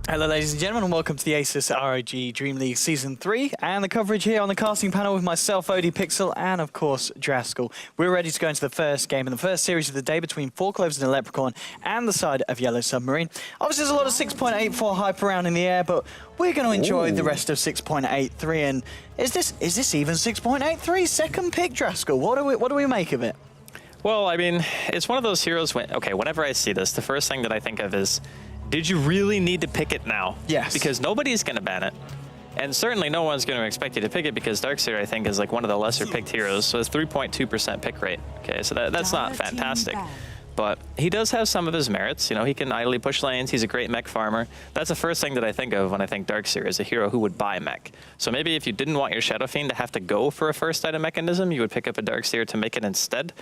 Hello ladies and gentlemen and welcome to the ASUS ROG DreamLeague Season 3 and the coverage here on the casting panel with myself, ODPixel, and of course Draskell. We're ready to go into the first game in the first series of the day between 4Clovers and Leprecon and the side of Yellow Submarine. Obviously there's a lot of 6.84 hype around in the air, but we're going to enjoy the rest of 6.83. And is this even 6.83? Second pick, Draskell. What do we make of it? Well, I mean, it's one of those heroes whenever I see this, the first thing that I think of is, did you really need to pick it now? Yes. Because nobody's going to ban it. And certainly no one's going to expect you to pick it because Darkseer, I think, is like one of the lesser picked heroes. So it's 3.2% pick rate. Okay, so that's not fantastic. But he does have some of his merits. You know, he can idly push lanes. He's a great mech farmer. That's the first thing that I think of when I think Darkseer is a hero who would buy mech. So maybe if you didn't want your Shadow Fiend to have to go for a first item mechanism, you would pick up a Darkseer to make it instead.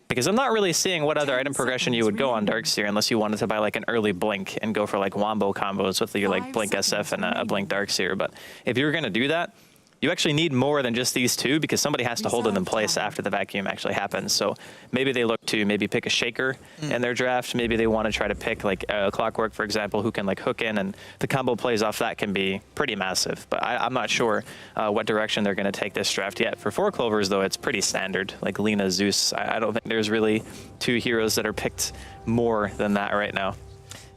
Because I'm not really seeing what other item progression you would go on Darkseer unless you wanted to buy like an early Blink and go for like Wombo combos with your like Blink SF and a Blink Darkseer. But if you're going to do that, you actually need more than just these two because somebody has to hold it in place after the vacuum actually happens. So maybe they look to pick a Shaker in their draft. Maybe they want to try to pick like Clockwork, for example, who can like hook in, and the combo plays off that can be pretty massive. But I'm not sure what direction they're going to take this draft yet. For 4Clovers, though, it's pretty standard. Like Lina, ZEUS, I don't think there's really two heroes that are picked more than that right now.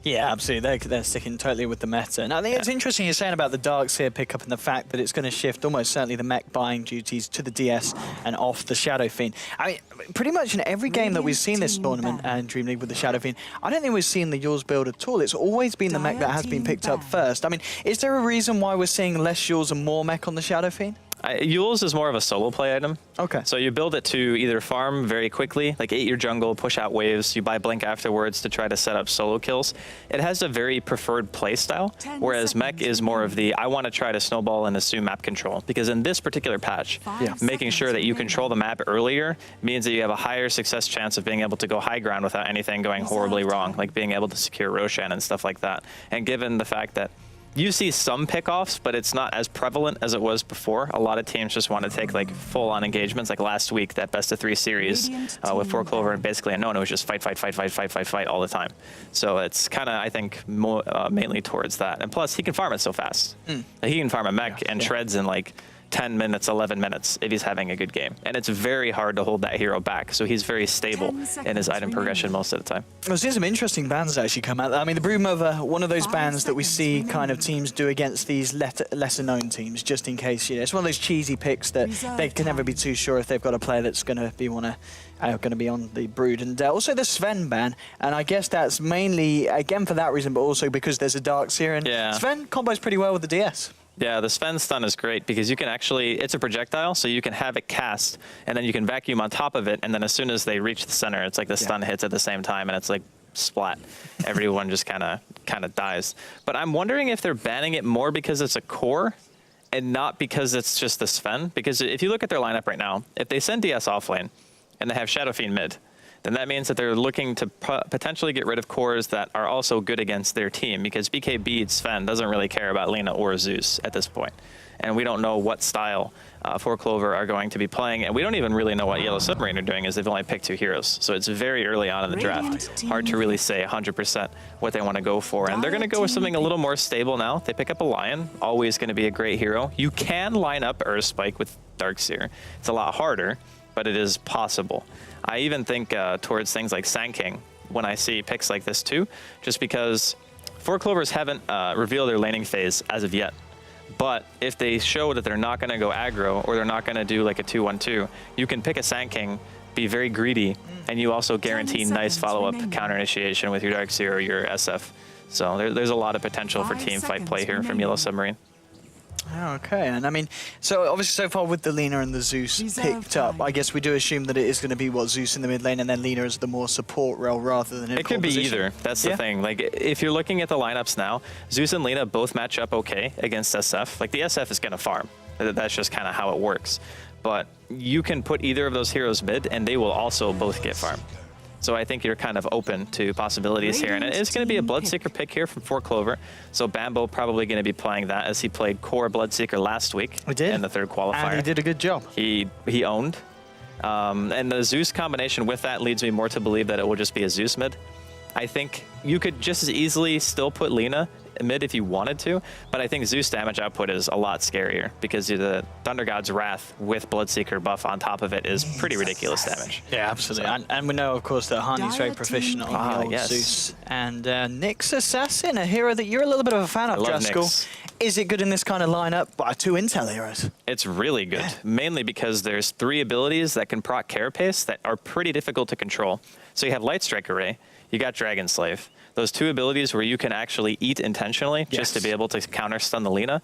Yeah, absolutely. They're sticking totally with the meta. And I think it's interesting you're saying about the Darkseer pickup and the fact that it's going to shift almost certainly the mech buying duties to the DS and off the Shadow Fiend. I mean, pretty much in every game that we've seen this tournament and Dream League with the Shadow Fiend, I don't think we've seen the Yaws build at all. It's always been the mech that has been picked up first. I mean, is there a reason why we're seeing less Yaws and more mech on the Shadow Fiend? Yules is more of a solo play item. Okay. So you build it to either farm very quickly, like 8 your jungle, push out waves, you buy Blink afterwards to try to set up solo kills. It has a very preferred play style, whereas Mech is more of the, I want to try to snowball and assume map control. Because in this particular patch, making sure that you control the map earlier means that you have a higher success chance of being able to go high ground without anything going horribly wrong, like being able to secure Roshan and stuff like that. And given the fact that you see some pickoffs, but it's not as prevalent as it was before. A lot of teams just want to take like full-on engagements. Like last week, that best-of-3 series with 4Clover and basically Unknown, it was just fight all the time. So it's kind of, I think, more mainly towards that. And plus, he can farm it so fast. Like, he can farm a mech and shreds in like 10 minutes, 11 minutes if he's having a good game. And it's very hard to hold that hero back. So he's very stable in his item progression most of the time. We've seen some interesting bans that actually come out. I mean, the Broodmother, one of those bans that we see kind of teams do against these lesser known teams, just in case, you know, it's one of those cheesy picks that they can never be too sure if they've got a player that's going to be going to be on the Brood. And also the Sven ban, and I guess that's mainly, again, for that reason, but also because there's a Darkseer, and Sven combos pretty well with the DS. Yeah, the Sven stun is great because you can actually, it's a projectile, so you can have it cast, and then you can vacuum on top of it, and then as soon as they reach the center, it's like the stun hits at the same time, and it's like splat. Everyone just kind of dies. But I'm wondering if they're banning it more because it's a core, and not because it's just the Sven. Because if you look at their lineup right now, if they send DS offlane, and they have Shadow Fiend mid, then that means that they're looking to potentially get rid of cores that are also good against their team, because BKB Sven doesn't really care about Lina or ZEUS at this point. And we don't know what style 4Clover are going to be playing, and we don't even really know what Yellow Submarine are doing, as they've only picked 2 heroes. So it's very early on in the draft. Hard to really say 100% what they want to go for. And they're going to go with something a little more stable now. They pick up a Lion, always going to be a great hero. You can line up Earthspike with Darkseer. It's a lot harder, but it is possible. I even think towards things like Sand King when I see picks like this too, just because 4Clovers haven't revealed their laning phase as of yet. But if they show that they're not going to go aggro, or they're not going to do like a 2-1-2, you can pick a Sand King, be very greedy, and you also guarantee nice follow-up counter initiation with your Darkseer or your SF. So there's a lot of potential for team fight play here from Yellow Submarine. Okay, and I mean, so obviously so far with the Lina and the ZEUS picked up, I guess we do assume that it is going to be ZEUS in the mid lane and then Lina as the more support role rather than in It could be either. That's the thing. Like, if you're looking at the lineups now, ZEUS and Lina both match up okay against SF. Like, the SF is going to farm. That's just kind of how it works. But you can put either of those heroes mid and they will also both get farmed. So I think you're kind of open to possibilities here. And it is going to be a Bloodseeker pick here from 4Clover. So Bambo probably going to be playing that, as he played core Bloodseeker last week in the 3rd qualifier. And he did a good job. He owned. And the ZEUS combination with that leads me more to believe that it will just be a ZEUS mid. I think you could just as easily still put Lina mid if you wanted to, but I think ZEUS damage output is a lot scarier because the Thunder God's Wrath with Bloodseeker buff on top of it is pretty ridiculous damage. Yeah, absolutely. And we know, of course, that Hani's very proficient on the old ZEUS. And Nyx Assassin, a hero that you're a little bit of a fan of, Driscoll. Is it good in this kind of lineup? By 2 intel heroes. It's really good, mainly because there's 3 abilities that can proc Carapace that are pretty difficult to control. So you have Light Strike Array, you got Dragon Slave. Those 2 abilities where you can actually eat intentionally just to be able to counter stun the Lina.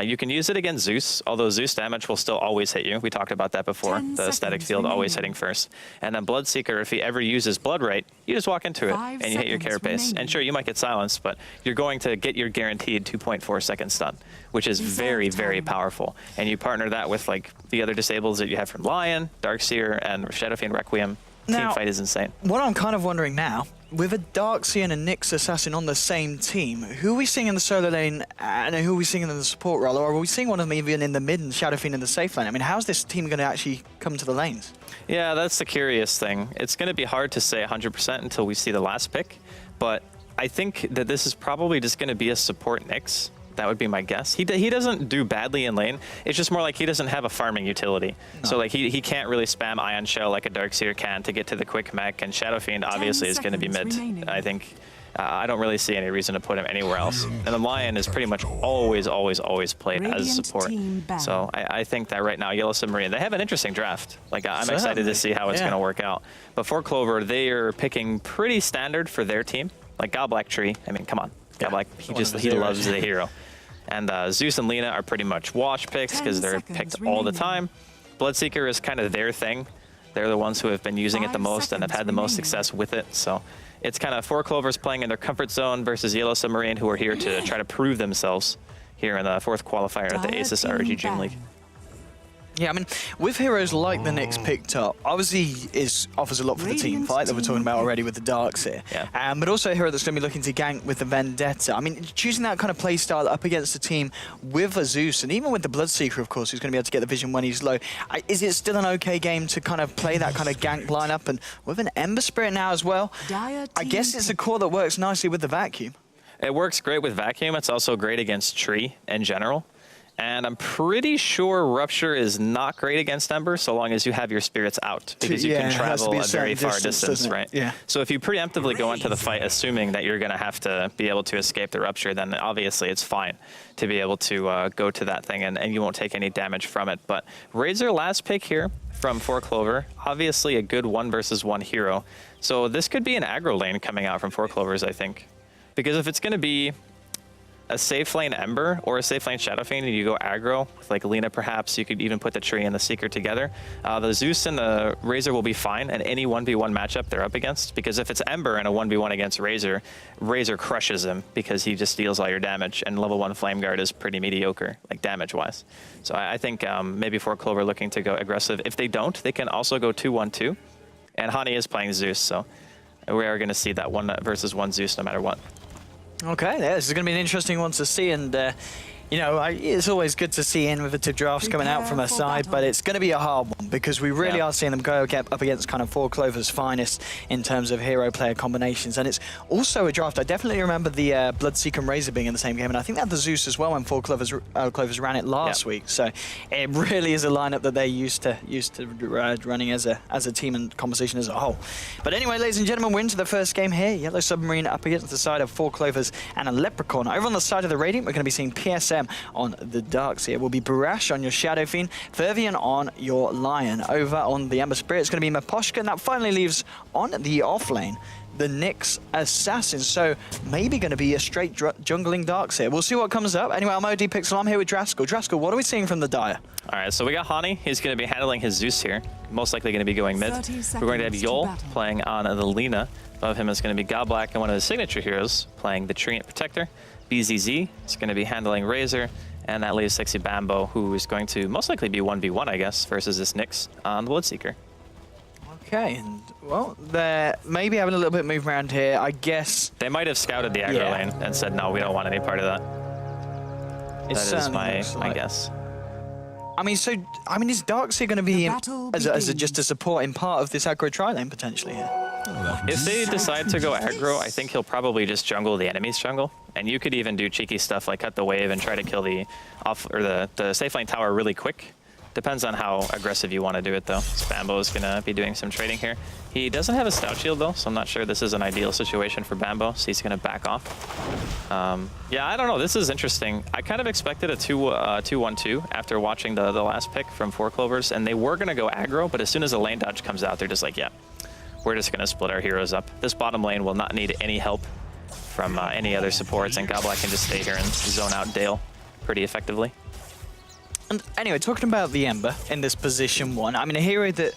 You can use it against ZEUS, although ZEUS damage will still always hit you. We talked about that before, the static field always hitting first. And then Bloodseeker, if he ever uses Blood Right, you just walk into it and you hit your Carapace. And sure, you might get silenced, but you're going to get your guaranteed 2.4 second stun, which is very, very powerful. And you partner that with like the other disables that you have from Lion, Darkseer, and Shadowfiend Requiem. Teamfight is insane. What I'm kind of wondering now, with a Darkseer and a Nyx Assassin on the same team, who are we seeing in the solo lane and who are we seeing in the support role? Or are we seeing one of them even in the mid and Shadowfiend in the safe lane? I mean, how's this team going to actually come to the lanes? Yeah, that's the curious thing. It's going to be hard to say 100% until we see the last pick, but I think that this is probably just going to be a support Nyx. That would be my guess. He doesn't do badly in lane. It's just more like he doesn't have a farming utility. No. So like he can't really spam Ion Shell like a Darkseer can to get to the quick mech, and Shadowfiend obviously is going to be mid. Remaining. I think I don't really see any reason to put him anywhere else. And the Lion is pretty much always played as support. So I think that right now Yellow Submarine, they have an interesting draft. Like I'm excited to see how it's going to work out. But for Clover, they are picking pretty standard for their team. Like Godblack Tree, I mean, come on. Godblack, he loves the hero. And ZEUS and Lina are pretty much wash picks because they're picked all the time. Bloodseeker is kind of their thing. They're the ones who have been using it the most and have had the most success with it. So it's kind of 4 Clovers playing in their comfort zone versus Yellow Submarine, who are here to try to prove themselves here in the 4th qualifier at the ASUS ROG DreamLeague. Yeah, I mean, with heroes like the Nyx picked up, obviously offers a lot for the team fight that we're talking about already with the Darkseer. Yeah. But also a hero that's going to be looking to gank with the Vendetta. I mean, choosing that kind of play style up against a team with a ZEUS, and even with the Bloodseeker, of course, who's going to be able to get the vision when he's low, is it still an okay game to kind of play that kind of gank lineup? And with an Ember Spirit now as well, I guess it's a core that works nicely with the Vacuum. It works great with Vacuum. It's also great against Tree in general. And I'm pretty sure Rupture is not great against Ember so long as you have your spirits out, because you can travel a very far distance, right? Yeah. So if you preemptively go into the fight assuming that you're going to have to be able to escape the Rupture, then obviously it's fine to be able to go to that thing and you won't take any damage from it. But Razor last pick here from 4 Clover, obviously a good 1 versus 1 hero. So this could be an aggro lane coming out from 4 Clovers, I think. Because if it's going to be a safe lane Ember or a safe lane Shadowfiend and you go aggro with like Lina perhaps, you could even put the Tree and the Seeker together. The ZEUS and the Razor will be fine in any 1v1 matchup they're up against, because if it's Ember and a 1v1 against Razor, Razor crushes him because he just deals all your damage, and level 1 Flame Guard is pretty mediocre, like damage-wise. So I think maybe 4 Clover looking to go aggressive. If they don't, they can also go 2-1-2. And Hani is playing ZEUS, so we are going to see that 1 versus 1 ZEUS no matter what. Okay, yeah, this is going to be an interesting one to see, and you know, it's always good to see innovative drafts coming out from our side, but it's going to be a hard one because we really are seeing them go up against kind of 4 Clover's finest in terms of hero player combinations. And it's also a draft. I definitely remember the Bloodseeker and Razor being in the same game, and I think they had the ZEUS as well when 4 Clovers ran it last week. So it really is a lineup that they're used to running as a team and conversation as a whole. But anyway, ladies and gentlemen, we're into the first game here. Yellow Submarine up against the side of 4 Clovers and a Leprecon. Over on the side of the Radiant, we're going to be seeing PSM on the Darkseer. It will be Barash on your Shadowfiend, Fervian on your Lion. Over on the Ember Spirit, it's going to be Maposhka, and that finally leaves on the off lane the Nyx Assassin. So maybe going to be a straight jungling Darkseer. We'll see what comes up. Anyway, I'm OD Pixel. I'm here with Driscoll. Driscoll, what are we seeing from the Dire? All right, so we got Hani. He's going to be handling his ZEUS here. Most likely going to be going mid. We're going to have Yol playing on the Lina. Above him is going to be Godblack and one of his signature heroes playing the TREANT Protector. BZZ is going to be handling Razor. And that leaves Sexy Bambo, who is going to most likely be 1v1, I guess, versus this Nyx on the Bloodseeker. Okay, and well, they're maybe having a little bit of move around here, I guess. They might have scouted the aggro lane and said, no, we don't want any part of that. That is my guess. I mean, so is Darkseer going to be just a supporting part of this aggro tri lane potentially here? If they decide to go aggro, I think he'll probably just jungle the enemy's jungle, and you could even do cheeky stuff like cut the wave and try to kill the safe lane tower really quick. Depends on how aggressive you want to do it, though. So Bambo is going to be doing some trading here. He doesn't have a stout shield, though, so I'm not sure this is an ideal situation for Bambo, so he's going to back off. Yeah, I don't know. This is interesting. I kind of expected a 2-1-2 after watching the last pick from 4 Clovers, and they were going to go aggro, but as soon as a lane dodge comes out, they're just like, yeah, we're just going to split our heroes up. This bottom lane will not need any help from any other supports, and Goblet can just stay here and zone out Dale pretty effectively. And anyway, talking about the Ember in this position 1, I mean, a hero that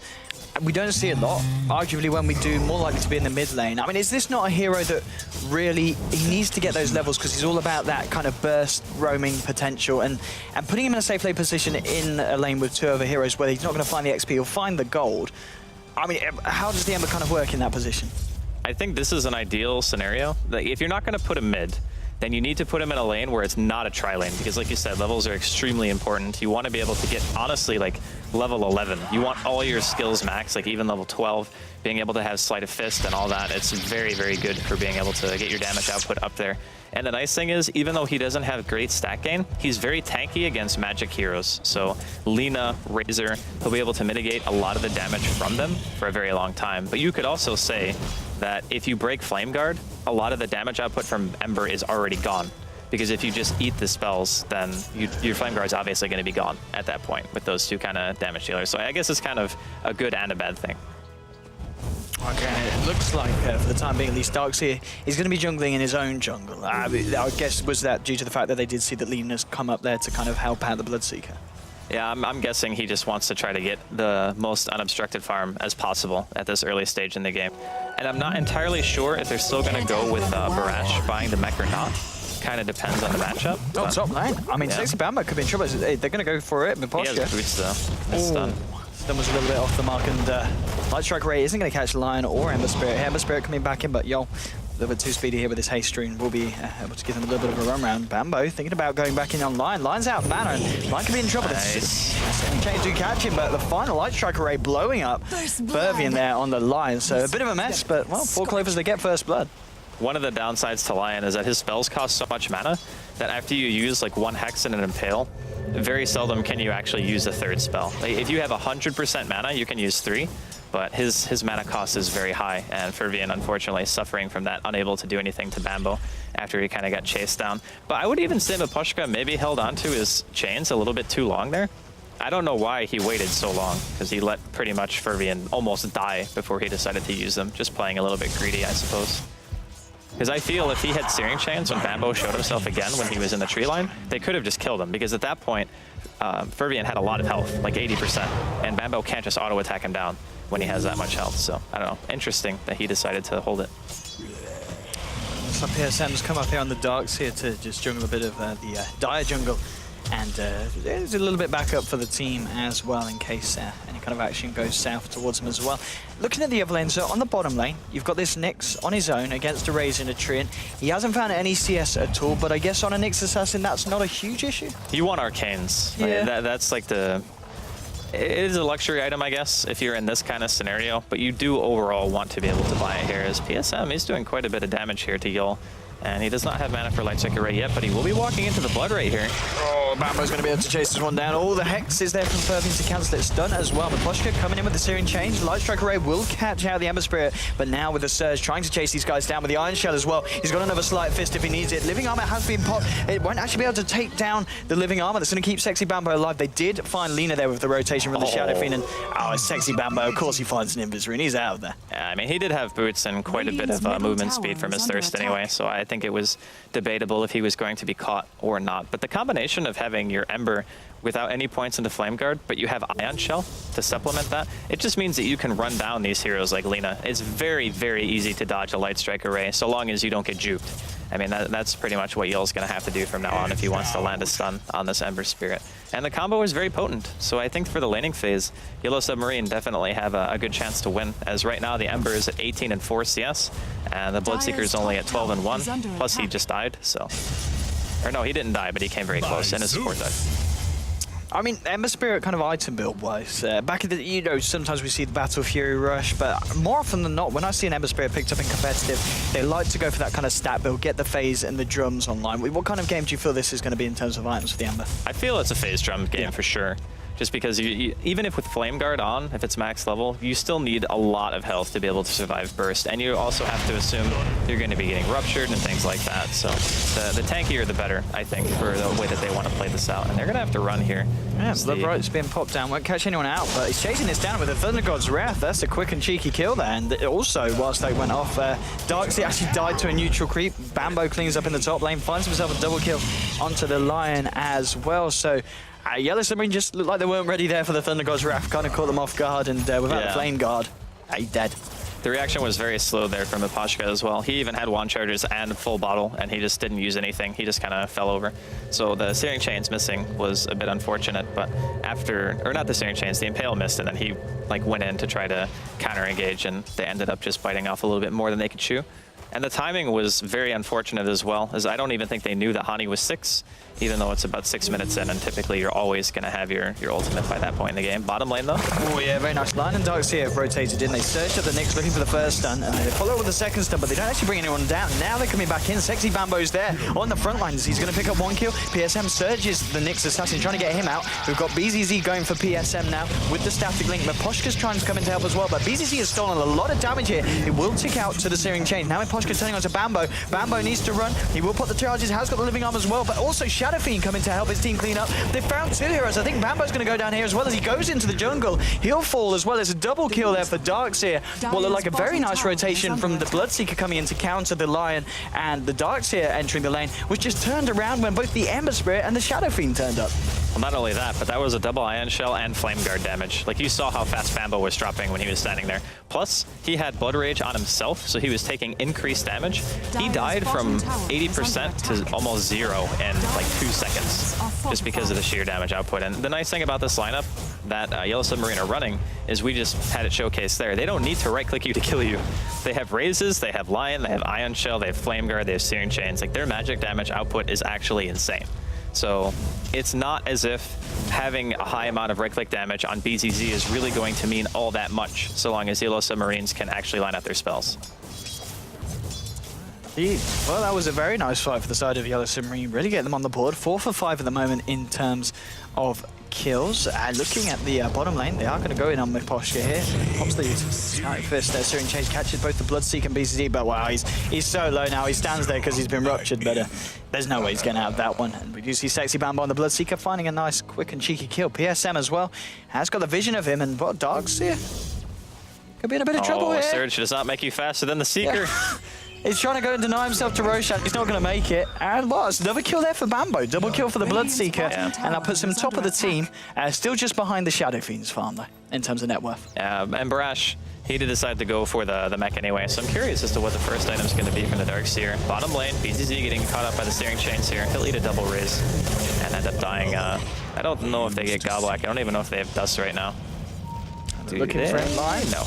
we don't see a lot. Arguably, when we do, more likely to be in the mid lane. I mean, is this not a hero that really, he needs to get those levels because he's all about that kind of burst roaming potential and putting him in a safe lane position in a lane with 2 other heroes where he's not going to find the XP, he'll find the gold. I mean, how does the Ember kind of work in that position? I think this is an ideal scenario. Like, if you're not going to put him mid, then you need to put him in a lane where it's not a tri-lane, because like you said, levels are extremely important. You want to be able to get, honestly, like level 11. You want all your skills max, like even level 12, being able to have Sleight of Fist and all that. It's very, very good for being able to get your damage output up there. And the nice thing is, even though he doesn't have great stat gain, he's very tanky against magic heroes. So Lina, Razor, he'll be able to mitigate a lot of the damage from them for a very long time. But you could also say that if you break Flame Guard, a lot of the damage output from Ember is already gone. Because if you just eat the spells, then your Flame Guard is obviously going to be gone at that point with those 2 kind of damage dealers. So I guess it's kind of a good and a bad thing. Okay, it looks like, for the time being at least, Darkseer is going to be jungling in his own jungle. I guess, was that due to the fact that they did see that Lina's come up there to kind of help out the Bloodseeker? Yeah, I'm guessing he just wants to try to get the most unobstructed farm as possible at this early stage in the game. And I'm not entirely sure if they're still going to go with Barash buying the mech or not. Kind of depends on the matchup. Oh, top lane. I mean, yeah. Sexy Bambo could be in trouble. They're going to go for it. He has boots, though. That's stun. Stun was a little bit off the mark, and Light Strike Ray isn't going to catch Lion or Ember Spirit. Ember Spirit coming back in, but a little bit too speedy here with this haste rune. Will be able to give them a little bit of a run round. Bambo thinking about going back in on Lion. Lion's out of mana, and Lion could be in trouble. Nice. Chain to catch him, but the final Light Strike Ray blowing up Fervian there on the Lion. So a bit of a mess, but well, 4 Clovers, they get first blood. One of the downsides to Lion is that his spells cost so much mana that after you use like 1 Hex and an Impale, very seldom can you actually use a 3rd spell. Like, if you have 100% mana, you can use 3, but his mana cost is very high, and Fervian, unfortunately, is suffering from that, unable to do anything to Bambo after he kind of got chased down. But I would even say Miposhka maybe held onto his chains a little bit too long there. I don't know why he waited so long, because he let pretty much Fervian almost die before he decided to use them, just playing a little bit greedy, I suppose. Because I feel if he had Searing Chains when Bambo showed himself again when he was in the tree line, they could have just killed him. Because at that point, Fervian had a lot of health, like 80%. And Bambo can't just auto-attack him down when he has that much health. So, I don't know. Interesting that he decided to hold it. Looks like PSM's come up here on the Darkseer to just jungle a bit of the Dire jungle. And there's a little bit back up for the team as well in case any kind of action goes south towards him as well. Looking at the other lane, so on the bottom lane, you've got this Nyx on his own against a Razor and a Treant. He hasn't found any CS at all, but I guess on a Nyx Assassin, that's not a huge issue. You want Arcanes. Yeah. Like, that's like the... It is a luxury item, I guess, if you're in this kind of scenario, but you do overall want to be able to buy it here. As PSM, he's doing quite a bit of damage here to Yul. And he does not have mana for Light Strike Array yet, but he will be walking into the Blood Ray here. Oh, Bambo's going to be able to chase this one down. All the Hex is there from Fervian to cancel it. Stun as well. Miposhka coming in with the Searing Change. Light Strike Array will catch out the Ember Spirit, but now with the Surge, trying to chase these guys down with the Iron Shell as well. He's got another Sleight Fist if he needs it. Living Armor has been popped. It won't actually be able to take down the Living Armor. That's going to keep Sexy Bambo alive. They did find Lina there with the rotation from the Shadow Fiend. And it's Sexy Bambo. Of course he finds an Nimbus Rune. He's out of there. Yeah, I mean, he did have boots and quite a bit of movement speed from his Thirst anyway, so I think it was debatable if he was going to be caught or not. But the combination of having your Ember without any points into Flame Guard, but you have Ion Shell to supplement that, it just means that you can run down these heroes like Lina. It's very, very easy to dodge a Light Strike Array, so long as you don't get juked. I mean, that's pretty much what Yul's going to have to do from now on if he wants to land a stun on this Ember Spirit. And the combo is very potent, so I think for the laning phase, Yellow Submarine definitely have a good chance to win, as right now the Ember is at 18 and 4 CS, and the Bloodseeker is only at 12 and 1, plus he just died, so... Or no, he didn't die, but he came very close, and his support died. I mean, Ember Spirit kind of item build wise, back in the, you know, sometimes we see the Battle Fury rush, but more often than not, when I see an Ember Spirit picked up in competitive, they like to go for that kind of stat build, get the phase and the drums online. What kind of game do you feel this is going to be in terms of items for the Ember? I feel it's a phase drum game for sure. Just because even if with Flame Guard on, if it's max level, you still need a lot of health to be able to survive burst. And you also have to assume you're going to be getting ruptured and things like that. So the tankier the better, I think, for the way that they want to play this out. And they're going to have to run here. Yeah, Bloodright's being popped down, won't catch anyone out, but he's chasing this down with the Thunder God's Wrath. That's a quick and cheeky kill there. And also, whilst they went off, Darkseid actually died to a neutral creep. Bambo cleans up in the top lane, finds himself a double kill onto the Lion as well. So Yellow Submarine just looked like they weren't ready there for the Thunder God's Wrath, kind of caught them off guard, and without the Flame Guard, he's dead. The reaction was very slow there from Leprecon as well. He even had wand charges and full bottle, and he just didn't use anything. He just kind of fell over. So the Searing Chains missing was a bit unfortunate, but after, or not the Searing Chains, the Impale missed, and then he like went in to try to counter-engage, and they ended up just biting off a little bit more than they could chew. And the timing was very unfortunate as well, as I don't even think they knew that Hani was 6, even though it's about 6 minutes in, and typically you're always going to have your ultimate by that point in the game. Bottom lane though. Oh yeah, very nice. Lion and Darkseid have rotated in. They search up the Nyx looking for the first stun, and they follow with the second stun, but they don't actually bring anyone down. Now they're coming back in. Sexy Bambo's there on the front lines. He's going to pick up 1 kill. PSM surges the Nyx assassin, trying to get him out. We've got BZZ going for PSM now with the static link. Miposhka's trying to come in to help as well, but BZZ has stolen a lot of damage here. It will tick out to the Searing Chain. Now Miposhka turning on to Bambo. Bambo needs to run. He will put the charges. Has got the living arm as well, but also Shadow Fiend coming to help his team clean up. They found 2 heroes. I think Bambo's going to go down here as well as he goes into the jungle. He'll fall as well as a double kill there for Darkseid. What looked like a very nice rotation from the Bloodseeker coming in to counter the Lion, and the Darkseid entering the lane, which just turned around when both the Ember Spirit and the Shadow Fiend turned up. Well, not only that, but that was a double Ion Shell and Flame Guard damage. Like, you saw how fast Bambo was dropping when he was standing there. Plus, he had Blood Rage on himself, so he was taking increased damage. He died from 80% to almost 0 in like 2 seconds, just because of the sheer damage output. And the nice thing about this lineup that Yellow Submarine are running is we just had it showcased there. They don't need to right-click you to kill you. They have Raises, they have Lion, they have Ion Shell, they have Flame Guard, they have Searing Chains. Like, their magic damage output is actually insane. So it's not as if having a high amount of right-click damage on BZZ is really going to mean all that much, so long as Yellow Submarines can actually line up their spells. Well, that was a very nice fight for the side of Yellow Submarine. Really get them on the board. 4 for 5 at the moment in terms of kills. Looking at the bottom lane, they are going to go in on Miposhka here. Pops the Snipe Fist there. Searing Chains catches both the Bloodseeker and BZZ, but wow, he's so low now. He stands there because he's been ruptured, but there's no way he's getting out of that one. And we do see Sexy Bambo on the Bloodseeker finding a nice, quick and cheeky kill. PSM as well has got the vision of him, and what, Darkseid could be in a bit of trouble here. Surge does not make you faster than the Seeker. Yeah. He's trying to go and deny himself to Roshan. He's not going to make it. And what? It's another kill there for Bambo. Double kill for the Bloodseeker. Yeah. And that puts him top of the team. Still just behind the Shadow Fiend's farm, though, in terms of net worth. And Barash, he did decide to go for the mech anyway. So I'm curious as to what the first item is going to be from the Darkseer. Bottom lane, BZZ getting caught up by the Searing Chains here. He'll eat a double raise and end up dying. I don't know if they get Goblack. I don't even know if they have Dust right now. Looking for a blind? No.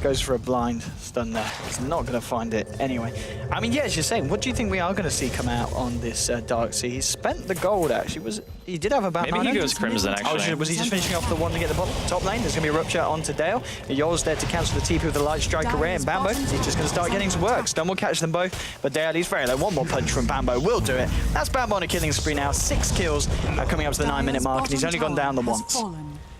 Goes for a blind stun there. He's not going to find it anyway. I mean, yeah, as you're saying, what do you think we are going to see come out on this Darkseid? He spent the gold, actually. He did have about Maybe he goes Crimson, actually. Was he just finishing off the one to get the top lane? There's going to be a rupture onto Dale. Yol's there to cancel the TP with the Light Strike array, and Bambo, he's just going to start getting to work. Stun will catch them both, but Dale, he's very low. One more punch from Bambo will do it. That's Bambo on a killing spree now. 6 kills coming up to the 9-minute mark, and he's only gone down the once.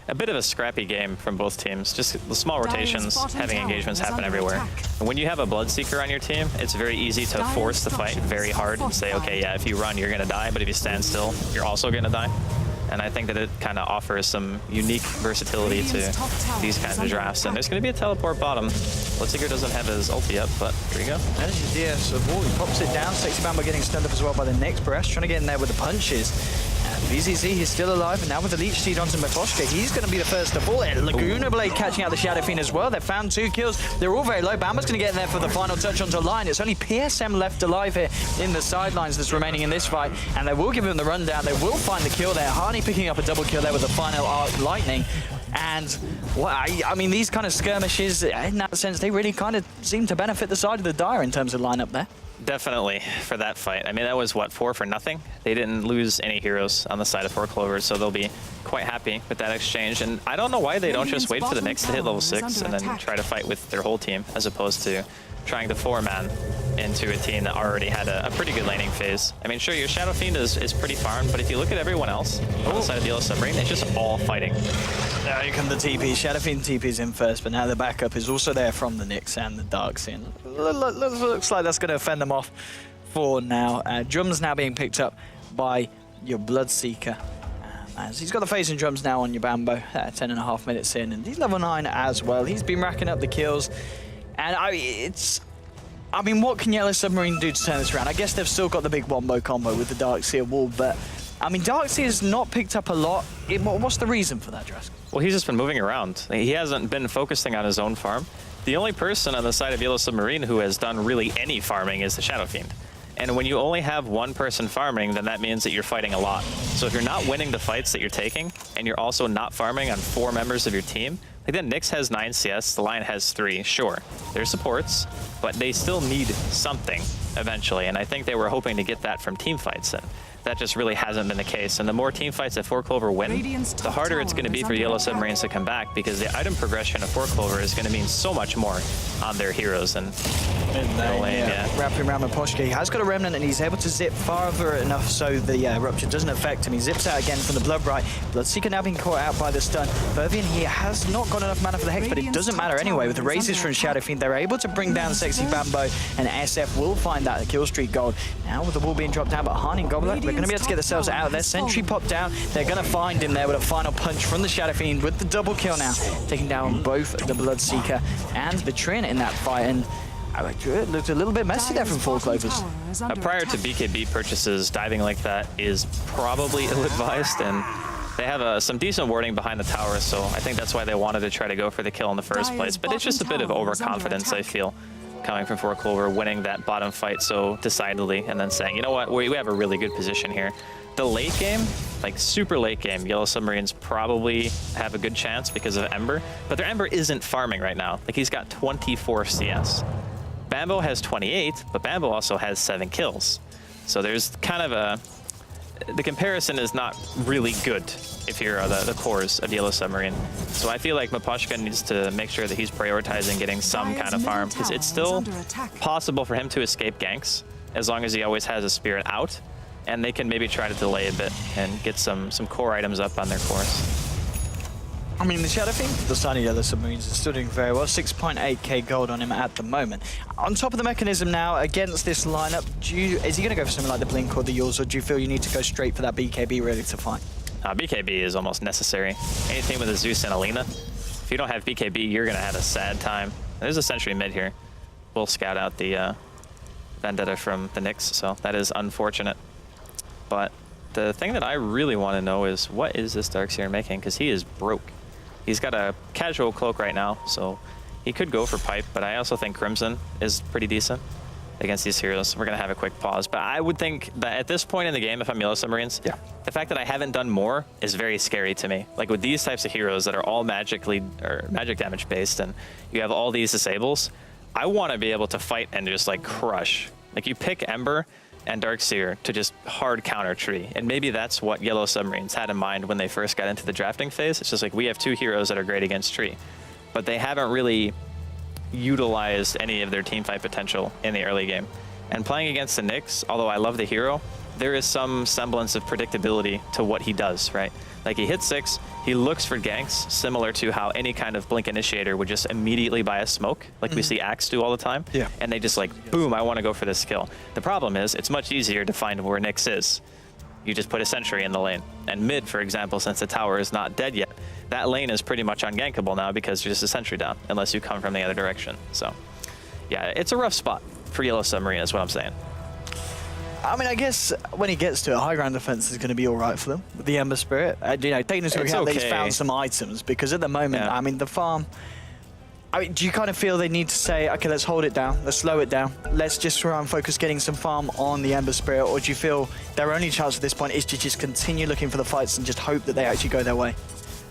A bit of a scrappy game from both teams. Just the small rotations, having engagements happen everywhere. And when you have a Bloodseeker on your team, it's very easy to force the fight very hard and say, okay, yeah, if you run, you're going to die, but if you stand still, you're also going to die. And I think that it kind of offers some unique versatility to these kinds of drafts. And there's going to be a teleport bottom. Bloodseeker doesn't have his ulti up, but here we go. That is your DS. So he pops it down. Sexy Bambo getting stunned up as well by the next Barash, trying to get in there with the punches. BZZ, he's still alive, and now with the Leech Seed onto Miposhka, he's going to be the first to fall. Laguna Blade catching out the Shadow Fiend as well. They've found 2 kills. They're all very low. Bambo's going to get in there for the final touch onto Lion. It's only PSM left alive here in the sidelines that's remaining in this fight, and they will give him the rundown. They will find the kill there. Harney picking up a double kill there with the final Arc Lightning. And, well, I mean, these kind of skirmishes, in that sense, they really kind of seem to benefit the side of the Dire in terms of lineup there. Definitely for that fight. I mean, that was what, 4 for nothing? They didn't lose any heroes on the side of 4 Clovers, so they'll be quite happy with that exchange. And I don't know why they don't just wait for the Knicks to hit level 6 and then try to fight with their whole team, as opposed to trying to 4-man into a team that already had a pretty good laning phase. I mean, sure, your Shadow Fiend is pretty farmed, but if you look at everyone else on the side of the Yellow Submarine, it's just all fighting. Now here come the TP. Shadow Fiend TP's in first, but now the backup is also there from the Knicks and the Darkseer. Looks like that's going to fend them off for now. Drums now being picked up by your Bloodseeker. As he's got the phasing drums now on your Bambo, 10.5 minutes in, and he's level 9 as well. He's been racking up the kills. And I mean, what can Yellow Submarine do to turn this around? I guess they've still got the big wombo combo with the Darkseer wall, but I mean, Darkseer's not picked up a lot. What's the reason for that, Drask? Well, he's just been moving around. He hasn't been focusing on his own farm. The only person on the side of Yellow Submarine who has done really any farming is the Shadow Fiend. And when you only have one person farming, then that means that you're fighting a lot. So if you're not winning the fights that you're taking, and you're also not farming on 4 members of your team, like then Nyx has 9 CS, the Lion has 3, sure. They're supports, but they still need something eventually, and I think they were hoping to get that from team fights, and that just really hasn't been the case. And the more team fights that 4 Clover win, the harder it's going to be for Yellow Submarines to come back, because the item progression of 4 Clover is going to mean so much more on their heroes. And wrapping around Maposhka, he has got a Remnant and he's able to zip farther enough so the Rupture doesn't affect him. He zips out again from the Bloodbright. Bloodseeker now being caught out by the stun. Vervian here has not got enough mana for the Hex, but it doesn't matter anyway. With the raises from Shadow Fiend, they're able to bring down Sexy Bambo, and SF will find that kill streak gold. Now with the wall being dropped down, but Hani and Gobbler, they're going to be able to get themselves out. Their sentry popped down. They're going to find him there with a final punch from the Shadow Fiend with the double kill now, taking down both the Bloodseeker and the TREANT in that fight. And it looked a little bit messy there from 4 Clovers. Prior to BKB purchases, diving like that is probably ill-advised, and they have some decent warding behind the tower, so I think that's why they wanted to try to go for the kill in the first place. But it's just a bit of overconfidence, I feel, coming from 4 Clover, winning that bottom fight so decidedly, and then saying, you know what, we have a really good position here. The late game, like super late game, Yellow Submarines probably have a good chance because of Ember, but their Ember isn't farming right now. Like, he's got 24 CS. Bambo has 28, but Bambo also has 7 kills. So there's kind of the comparison is not really good if you're the cores of Yellow Submarine. So I feel like Maposhka needs to make sure that he's prioritizing getting some kind of farm, because it's still possible for him to escape ganks as long as he always has a Spirit out, and they can maybe try to delay a bit and get some core items up on their cores. I mean, the Shadow Fiend, the side of Yellow Submarines, is still doing very well. 6.8k gold on him at the moment. On top of the mechanism now, against this lineup, is he going to go for something like the Blink or the Yaws, or do you feel you need to go straight for that BKB ready to fight? BKB is almost necessary. Anything with a ZEUS and Alina, if you don't have BKB, you're going to have a sad time. There's a sentry mid here. We'll scout out the Vendetta from the Knicks, so that is unfortunate. But the thing that I really want to know is, what is this Darkseer making? Because he is broke. He's got a casual cloak right now, so he could go for pipe, but I also think Crimson is pretty decent against these heroes. We're going to have a quick pause, but I would think that at this point in the game, if I'm Yellow Submarines, the fact that I haven't done more is very scary to me. Like, with these types of heroes that are all magic damage based, and you have all these disables, I want to be able to fight and just like crush. Like, you pick Ember and Darkseer to just hard counter tree. And maybe that's what Yellow Submarines had in mind when they first got into the drafting phase. It's just like, we have 2 heroes that are great against tree, but they haven't really utilized any of their team fight potential in the early game. And playing against the Knicks, although I love the hero, there is some semblance of predictability to what he does, right? Like, he hits 6, he looks for ganks, similar to how any kind of Blink initiator would just immediately buy a smoke, like we see Axe do all the time. And they just like, boom, I want to go for this kill. The problem is, it's much easier to find where Nyx is. You just put a sentry in the lane. And mid, for example, since the tower is not dead yet, that lane is pretty much ungankable now because there's just a sentry down, unless you come from the other direction. So, yeah, it's a rough spot for Yellow Submarine, is what I'm saying. I mean, I guess when he gets to it, high ground defense is going to be all right for them with the Ember Spirit. You know, taking into account that he's found some items, because at the moment, I mean, the farm. I mean, do you kind of feel they need to say, okay, let's hold it down, let's slow it down, let's just try and focus getting some farm on the Ember Spirit, or do you feel their only chance at this point is to just continue looking for the fights and just hope that they actually go their way?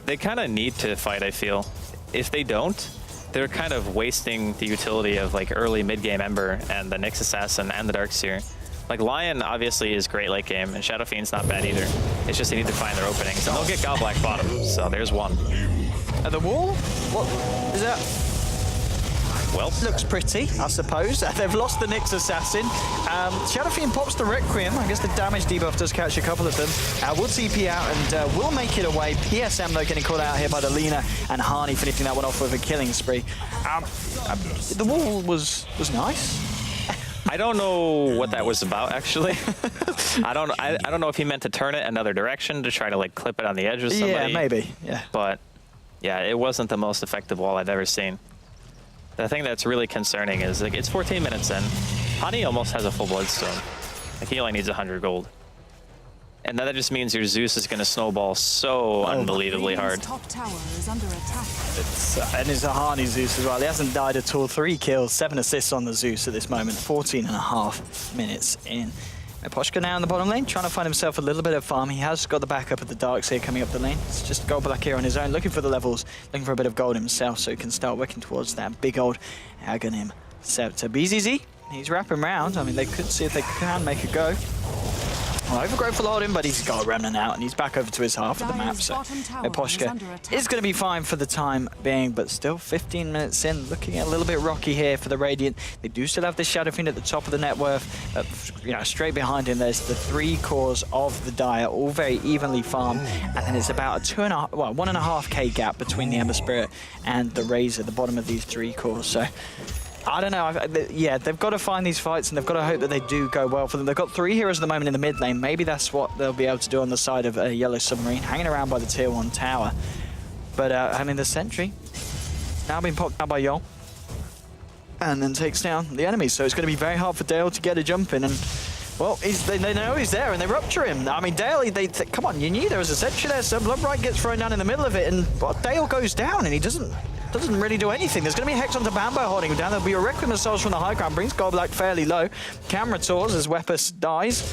They kind of need to fight, I feel. If they don't, they're kind of wasting the utility of like early mid-game Ember and the Nyx Assassin and the Darkseer. Like Lion obviously is great late game, and Shadow Fiend's not bad either. It's just they need to find their openings, and they'll get God Black bottom. So there's one. At the wall? What is that? Well, Looks pretty, I suppose. They've lost the Nyx Assassin. Shadow Fiend pops the Requiem. I guess the damage debuff does catch a couple of them. Will TP out and will make it away. PSM, though, getting caught out here by the Lina, and Harney finishing that one off with a killing spree. The wall was nice. I don't know what that was about, actually. I don't know if he meant to turn it another direction to try to like clip it on the edge with somebody. Yeah, maybe. Yeah. But yeah, it wasn't the most effective wall I've ever seen. The thing that's really concerning is like it's 14 minutes in. Hani almost has a full bloodstone. Like he only needs 100 gold. And that just means your ZEUS is going to snowball so unbelievably hard. Top tower is under attack. And it's a Harney ZEUS as well. He hasn't died at all. 3 kills, 7 assists on the ZEUS at this moment. 14.5 minutes in. Miposhka now in the bottom lane, trying to find himself a little bit of farm. He has got the backup of the Darkseer coming up the lane. It's just Gold Black here on his own, looking for the levels, looking for a bit of gold himself so he can start working towards that big old Aghanim Scepter. BZZ, he's wrapping around. I mean, they could see if they can make a go. Well, Overgrowth will hold him, but he's got a remnant out, and he's back over to his half of the map. So Miposhka is going to be fine for the time being, but still 15 minutes in, looking a little bit rocky here for the Radiant. They do still have the Shadow Fiend at the top of the net worth. You know, straight behind him, there's the 3 cores of the Dire, all very evenly farmed, and then it's about a 1.5k gap between the Ember Spirit and the Razor, the bottom of these 3 cores. So I don't know. Yeah, they've got to find these fights, and they've got to hope that they do go well for them. They've got 3 heroes at the moment in the mid lane. Maybe that's what they'll be able to do on the side of a Yellow Submarine, hanging around by the tier 1 tower. But, I mean, the Sentry now being popped out by Yol, and then takes down the enemy. So it's going to be very hard for Dale to get a jump in, and well, they know he's there, and they rupture him. I mean, Dale, come on, you knew there was a Sentry there, so Bloodbright gets thrown down in the middle of it, and well, Dale goes down, and he doesn't really do anything. There's going to be a Hex onto Bambo holding him down. There'll be a Requiem Assault from the high ground, brings Gold Black fairly low. Camera tours as Weapus dies.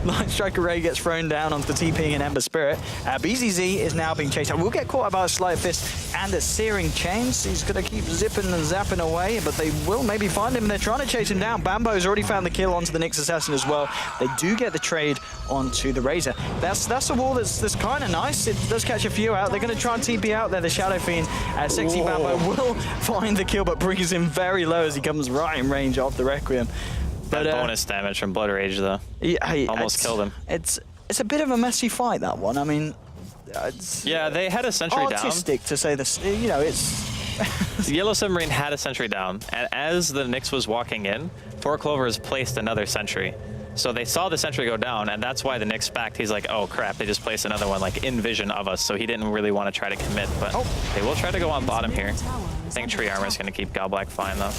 Light Striker Ray gets thrown down onto the TP and Ember Spirit. BZZ is now being chased out. Will get caught out by a Sleight of Fist and a Searing Chains. He's going to keep zipping and zapping away, but they will maybe find him. They're trying to chase him down. Bambo's already found the kill onto the Nyx Assassin as well. They do get the trade onto the Razor. That's a wall that's kind of nice. It does catch a few out. They're going to try and TP out there. The Shadow Fiend, Sexy Bambo will find the kill, but brings him very low as he comes right in range of the Requiem. But bonus damage from Blood Rage, though. Yeah, almost killed him. It's a bit of a messy fight, that one. I mean, yeah, they had a sentry down. Artistic to say this, you know, it's... Yellow Submarine had a sentry down, and as the Nyx was walking in, 4 Clovers placed another sentry. So they saw the sentry go down, and that's why the Nyx backed. He's like, oh crap, they just placed another one like in vision of us, so he didn't really want to try to commit, but they will try to go on bottom here. I think Tree Armor is going to keep God Black fine, though.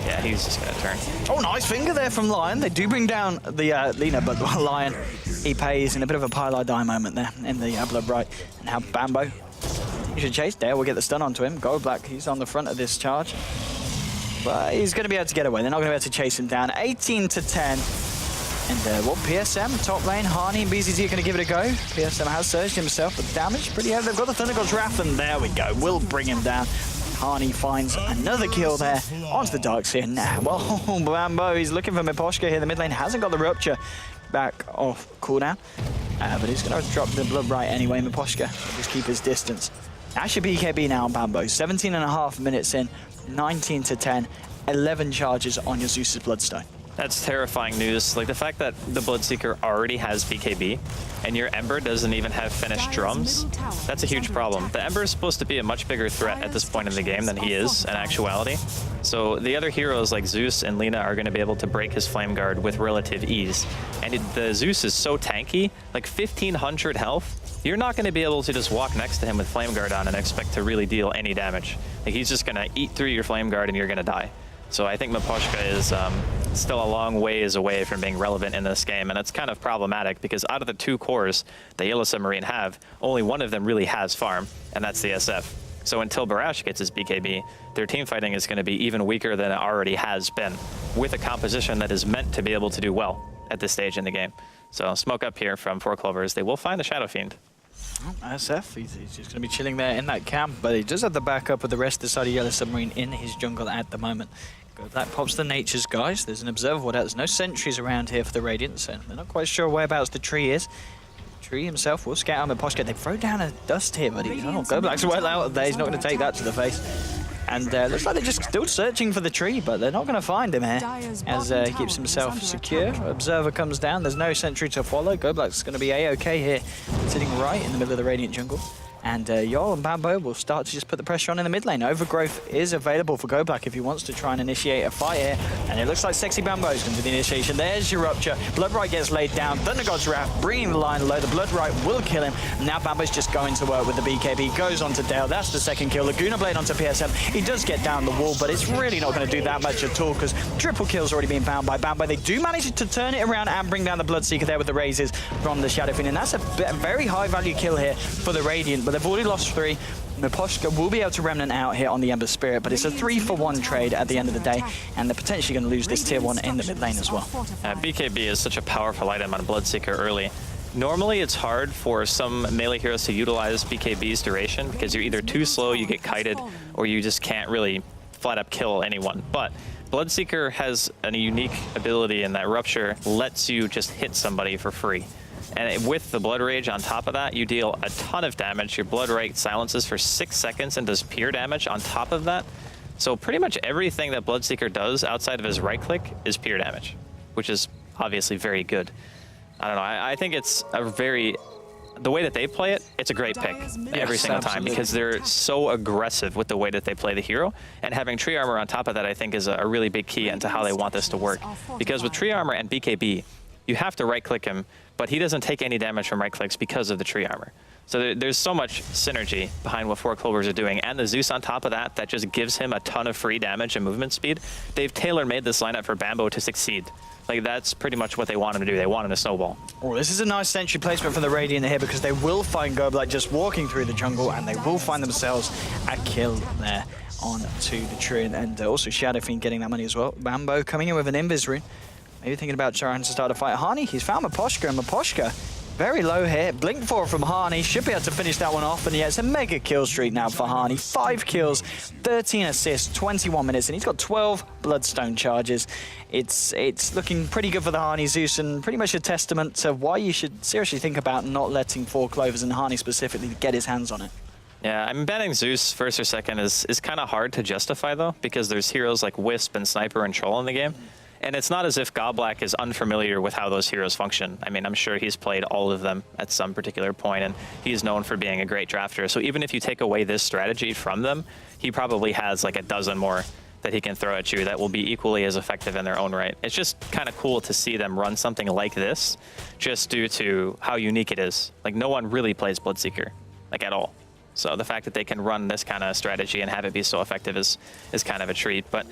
Yeah, he's just going to turn. Oh, nice finger there from Lion. They do bring down the Lina, but Lion, he pays in a bit of a pile I die moment there in the Bloodbright. And now Bambo, he should chase. Dale will get the stun onto him. Gold Black, he's on the front of this charge. But he's going to be able to get away. They're not going to be able to chase him down. 18-10. And well, PSM, top lane, Harney and BZZ are going to give it a go. PSM has surged himself, but damage pretty heavy. They've got the Thunder God's Wrath, and there we go. We'll bring him down. Harney finds another kill there onto the Darkseer. Nah, well, Bambo, he's looking for Miposhka here. The mid lane hasn't got the Rupture back off cooldown, but he's going to drop the Bloodbright anyway. Miposhka will just keep his distance. Actually, BKB now on Bambo. 17.5 minutes in, 19-10, 11 charges on your ZEUS's Bloodstone. That's terrifying news. Like the fact that the Bloodseeker already has BKB and your Ember doesn't even have finished drums, that's a huge problem. The Ember is supposed to be a much bigger threat at this point in the game than he is in actuality. So the other heroes like ZEUS and Lina are going to be able to break his Flame Guard with relative ease. And the ZEUS is so tanky, like 1500 health, you're not going to be able to just walk next to him with Flame Guard on and expect to really deal any damage. Like he's just going to eat through your Flame Guard and you're going to die. So I think Miposhka is still a long ways away from being relevant in this game, and it's kind of problematic because out of the 2 cores that Yellow Submarine have, only one of them really has farm, and that's the SF. So until Barash gets his BKB, their team fighting is going to be even weaker than it already has been, with a composition that is meant to be able to do well at this stage in the game. So smoke up here from 4 Clovers. They will find the Shadow Fiend. SF, he's just going to be chilling there in that camp, but he does have the backup with the rest of the side of Yellow Submarine in his jungle at the moment. That pops the Nature's guys. There's an observable out. There's no sentries around here for the Radiant, so they're not quite sure whereabouts the tree is. The tree himself will scout on Miposhka. They throw down a dust here, but Goblack's well out there. He's not going to take that to the face. And looks like they're just still searching for the tree, but they're not going to find him here as he keeps himself secure. Observer comes down. There's no sentry to follow. Goblack's going to be A-OK here, sitting right in the middle of the Radiant jungle. And Yol and Bambo will start to just put the pressure on in the mid lane. Overgrowth is available for Goblack if he wants to try and initiate a fight here. And it looks like Sexy Bambo is going to do the initiation. There's your Rupture. Bloodright gets laid down. Thunder God's Wrath, bringing the line low. The Bloodright will kill him. Now Bambo's just going to work with the BKB. Goes on to Dale. That's the second kill. Laguna Blade onto PSM. He does get down the wall, but it's really not going to do that much at all because triple kill's already been found by Bambo. They do manage to turn it around and bring down the Bloodseeker there with the raises from the Shadow Fiend. And that's a very high value kill here for the Radiant, but they've already lost 3. Miposhka will be able to remnant out here on the Ember Spirit, but it's a 3-for-1 trade at the end of the day, and they're potentially going to lose this tier 1 in the mid lane as well. BKB is such a powerful item on Bloodseeker early. Normally it's hard for some melee heroes to utilize BKB's duration because you're either too slow, you get kited, or you just can't really flat up kill anyone. But Bloodseeker has a unique ability in that Rupture lets you just hit somebody for free. And with the Blood Rage on top of that, you deal a ton of damage. Your Blood Rage silences for 6 seconds and does pure damage on top of that. So pretty much everything that Bloodseeker does outside of his right click is pure damage, which is obviously very good. I don't know, I think it's a very... The way that they play it, it's a great pick every single time because they're so aggressive with the way that they play the hero. And having tree armor on top of that, I think, is a really big key into how they want this to work. Because with tree armor and BKB, you have to right-click him, but he doesn't take any damage from right-clicks because of the tree armor. So there's so much synergy behind what Four Clovers are doing, and the ZEUS on top of that, that just gives him a ton of free damage and movement speed. They've tailor-made this lineup for Bambo to succeed. Like, that's pretty much what they want him to do. They want him to snowball. Oh, this is a nice sentry placement from the Radiant here because they will find Goblack just walking through the jungle, and they will find themselves a kill there onto the tree. And also Shadow Fiend getting that money as well. Bambo coming in with an Invis rune. Maybe thinking about trying to start a fight. Harney, he's found Miposhka, and Miposhka very low here. Blink 4 from Harney. Should be able to finish that one off. And yeah, it's a mega kill streak now for Harney. 5 kills, 13 assists, 21 minutes. And he's got 12 Bloodstone charges. It's looking pretty good for the Harney ZEUS, and pretty much a testament to why you should seriously think about not letting Four Clovers and Harney specifically get his hands on it. Yeah, I mean, banning ZEUS first or second is kind of hard to justify, though, because there's heroes like Wisp and Sniper and Troll in the game. And it's not as if Goblack is unfamiliar with how those heroes function. I mean, I'm sure he's played all of them at some particular point, and he's known for being a great drafter. So even if you take away this strategy from them, he probably has like a dozen more that he can throw at you that will be equally as effective in their own right. It's just kind of cool to see them run something like this, just due to how unique it is. Like, no one really plays Bloodseeker, like, at all. So the fact that they can run this kind of strategy and have it be so effective is kind of a treat. But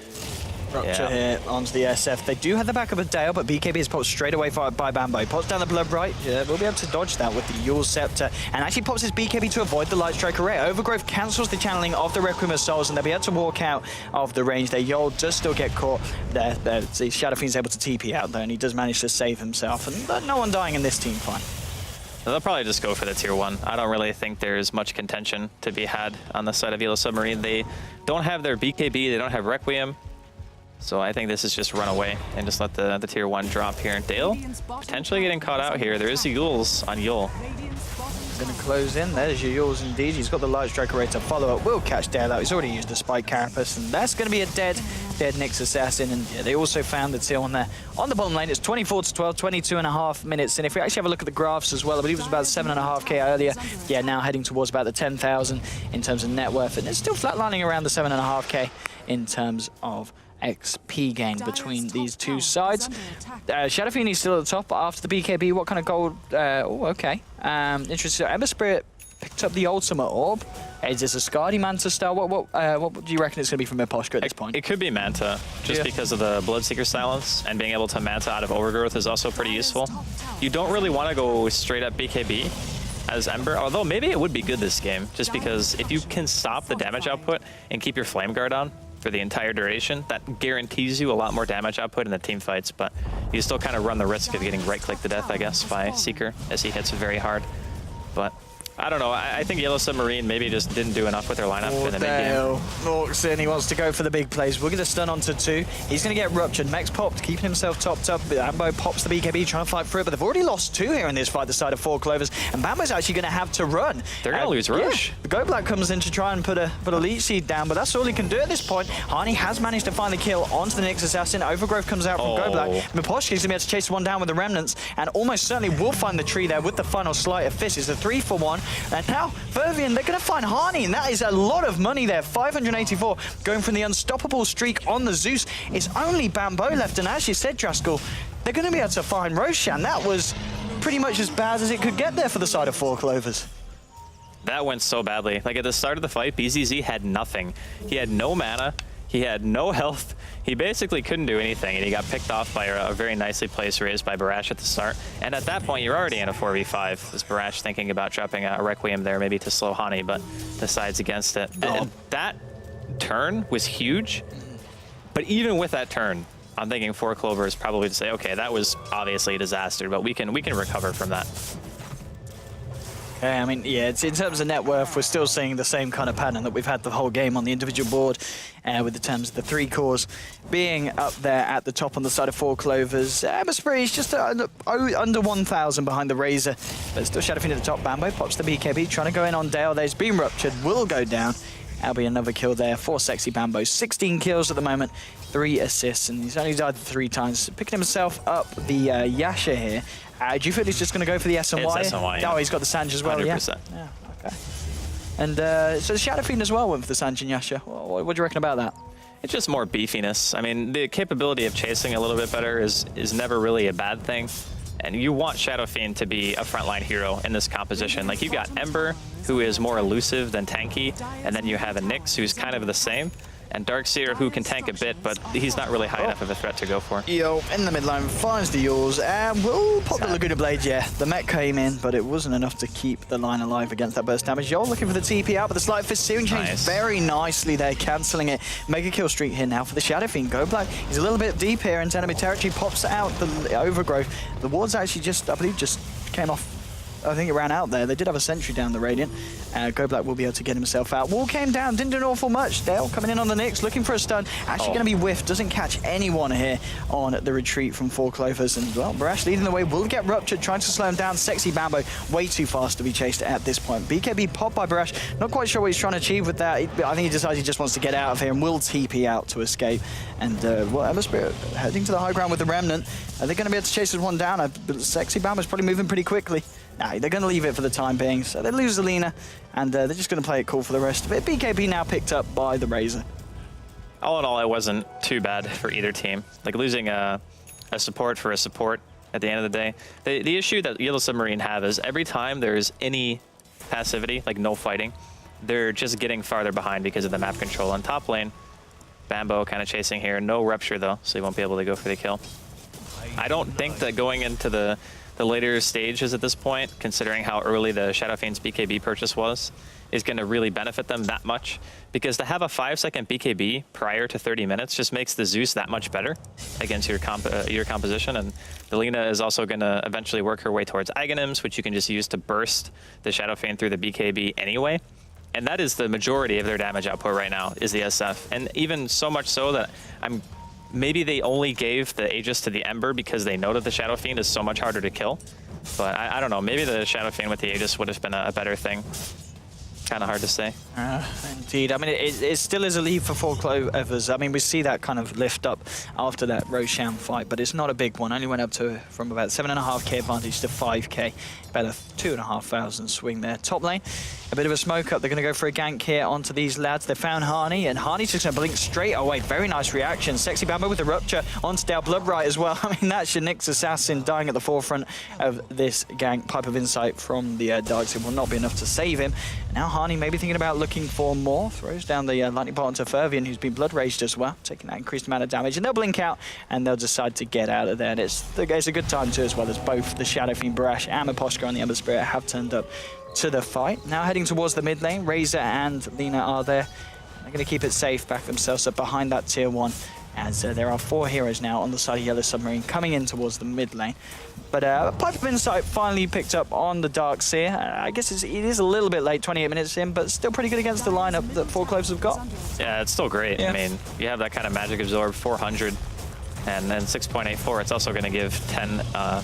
Rupture here onto the SF. They do have the backup of Dale, but BKB is popped straight away by Bambo. He pops down the Bloodright. Yeah, we'll be able to dodge that with the Yule Scepter, and actually pops his BKB to avoid the Light Strike array. Overgrowth cancels the channeling of the Requiem of Souls, and they'll be able to walk out of the range there. Yol does still get caught there. The Shadow Fiend's able to TP out there, and he does manage to save himself. And no one dying in this team fight. They'll probably just go for the tier 1. I don't really think there's much contention to be had on the side of Yellow Submarine. They don't have their BKB, they don't have Requiem. So I think this is just run away and just let the tier 1 drop here. Dale potentially getting caught out here. There is the Yules on Yule. Going to close in. There's your Yules indeed. He's got the Light Strike array to follow up. Will catch Dale out. He's already used the Spike Carapace, and that's going to be a dead Nyx Assassin. And yeah, they also found the tier 1 there on the bottom lane. It's 24-12, 22.5 minutes. And if we actually have a look at the graphs as well, I believe it was about 7.5k earlier. Yeah, now heading towards about the 10,000 in terms of net worth, and it's still flatlining around the 7.5k in terms of XP gain between these two sides. Shadow Fiend is still at the top after the BKB. What kind of gold? Oh, okay. Interesting. Ember Spirit picked up the Ultimate Orb. Is this a Skadi Manta style? What do you reckon it's going to be from Miposhka at this point? It could be Manta, just because of the Bloodseeker silence, and being able to Manta out of Overgrowth is also pretty useful. You don't really want to go straight up BKB as Ember, although maybe it would be good this game, just because if you can stop the damage output and keep your Flame Guard on for the entire duration, that guarantees you a lot more damage output in the team fights, but you still kind of run the risk of getting right-clicked to death, I guess, by Seeker, as he hits very hard. But I don't know. I think Yellow Submarine maybe just didn't do enough with their lineup in the mid-game. Walks in, he wants to go for the big plays. We're going to stun onto 2. He's going to get ruptured. Mech's popped, keeping himself topped up. Bambo pops the BKB, trying to fight through it, but they've already lost 2 here in this fight, the side of 4 Clovers, and Bambo's actually going to have to run. They're going to lose Rush. Yeah, the Go Black comes in to try and put a leech seed down, but that's all he can do at this point. Harney has managed to find the kill onto the Nyx Assassin. Overgrowth comes out from Go Black. Miposhki's going to be able to chase one down with the remnants, and almost certainly will find the tree there with the final sleight of fist. It's a 3-for-1, and now Fervian, they're going to find Harney, and that is a lot of money there. 584 going from the unstoppable streak on the Zeus. It's only Bambo left, and as you said, Draskell, they're going to be able to find Roshan. That was pretty much as bad as it could get there for the side of 4 Clovers. That went so badly. Like at the start of the fight, BZZ had nothing. He had no mana. He had no health. He basically couldn't do anything, and he got picked off by a very nicely placed raise by Barash at the start. And at that point, you're already in a 4v5. This Barash thinking about dropping a Requiem there, maybe to slow Hani, but decides against it. And that turn was huge, but even with that turn, I'm thinking 4 Clovers probably to say, okay, that was obviously a disaster, but we can recover from that. I mean, yeah, it's in terms of net worth, we're still seeing the same kind of pattern that we've had the whole game on the individual board, with the terms of the 3 cores being up there at the top on the side of 4 Clovers. Ember is just under 1,000 behind the Razor, but still Shadowfiend at the top. Bambo pops the BKB, trying to go in on Dale. There's been ruptured, will go down. That'll be another kill there for Sexy Bambo. 16 kills at the moment, 3 assists, and he's only died 3 times. Picking himself up the Yasha here. Do you feel he's just going to go for the SNY? It's SNY, yeah. Oh, he's got the Sanj as well, 100%. Yeah, okay. And so the Shadowfiend as well went for the Sanj and Yasha. What do you reckon about that? It's just more beefiness. I mean, the capability of chasing a little bit better is never really a bad thing. And you want Shadowfiend to be a frontline hero in this composition. Like, you've got Ember, who is more elusive than tanky, and then you have a Nyx, who's kind of the same, and Darkseer, who can tank a bit, but he's not really high enough of a threat to go for. Yo, in the mid lane, finds the Yules, and will pop the Laguna Blade, yeah. The mech came in, but it wasn't enough to keep the line alive against that burst damage. Yo, looking for the TP out, but the Slight Fist Searing Change very nicely there, cancelling it. Mega kill streak here now for the Shadowfiend. Go Black, he's a little bit deep here into enemy territory, pops out the Overgrowth. The wards actually just, I believe, just came off. I think it ran out there. They did have a sentry down the Radiant. Go Black will be able to get himself out. Wall came down, didn't do an awful much. Dale coming in on the Nyx, looking for a stun. Actually going to be whiffed, doesn't catch anyone here on the retreat from 4 Clovers. And well, Barash leading the way, will get ruptured, trying to slow him down. Sexy Bambo, way too fast to be chased at this point. BKB popped by Barash, not quite sure what he's trying to achieve with that. I think he decides he just wants to get out of here and will TP out to escape. And well, Ember Spirit heading to the high ground with the Remnant. Are they going to be able to chase this one down? Sexy Bambo's probably moving pretty quickly. Nah, they're going to leave it for the time being, so they lose Alina, and they're just going to play it cool for the rest of it. BKB now picked up by the Razor. All in all, it wasn't too bad for either team. Like, losing a support for a support at the end of the day. The issue that Yellow Submarine have is every time there's any passivity, like no fighting, they're just getting farther behind because of the map control. On top lane, Bambo kind of chasing here. No rupture, though, so he won't be able to go for the kill. I don't think that going into the later stages at this point, considering how early the Shadowfiend's BKB purchase was, is going to really benefit them that much. Because to have a 5-second BKB prior to 30 minutes just makes the Zeus that much better against your composition. And Alina is also going to eventually work her way towards Aghanims, which you can just use to burst the Shadowfiend through the BKB anyway. And that is the majority of their damage output right now, is the SF. And even so much so that maybe they only gave the Aegis to the Ember because they know that the Shadowfiend is so much harder to kill. But I don't know, maybe the Shadowfiend with the Aegis would have been a better thing. Kind of hard to say. Indeed. I mean, it still is a lead for 4 Clovers. I mean, we see that kind of lift up after that Roshan fight, but it's not a big one. Only went up to from about 7.5k advantage to 5k. About a 2,500 swing there. Top lane, a bit of a smoke up. They're going to go for a gank here onto these lads. They found Hani, and Hani's just going to blink straight away. Very nice reaction. Sexy Bambo with the rupture onto Dale Bloodbright as well. I mean, that's your Nyx Assassin dying at the forefront of this gank. Pipe of Insight from the Darkseer will not be enough to save him. Now Hani maybe thinking about looking for more. Throws down the lightning bolt onto Fervian, who's been blood raged as well, taking that increased amount of damage. And they'll blink out, and they'll decide to get out of there. And it's a good time too, as well as both the Shadowfiend Barash and Miposhka on the Ember Spirit have turned up to the fight. Now heading towards the mid lane, Razor and Lina are there. They're going to keep it safe, back themselves up behind that tier 1. as there are 4 heroes now on the side of Yellow Submarine coming in towards the mid lane. But Pipe of Insight finally picked up on the Darkseer. I guess it is a little bit late, 28 minutes in, but still pretty good against the lineup that Four Cloves have got. Yeah, it's still great. Yeah. I mean, you have that kind of magic absorb, 400, and then 6.84. It's also going to give 10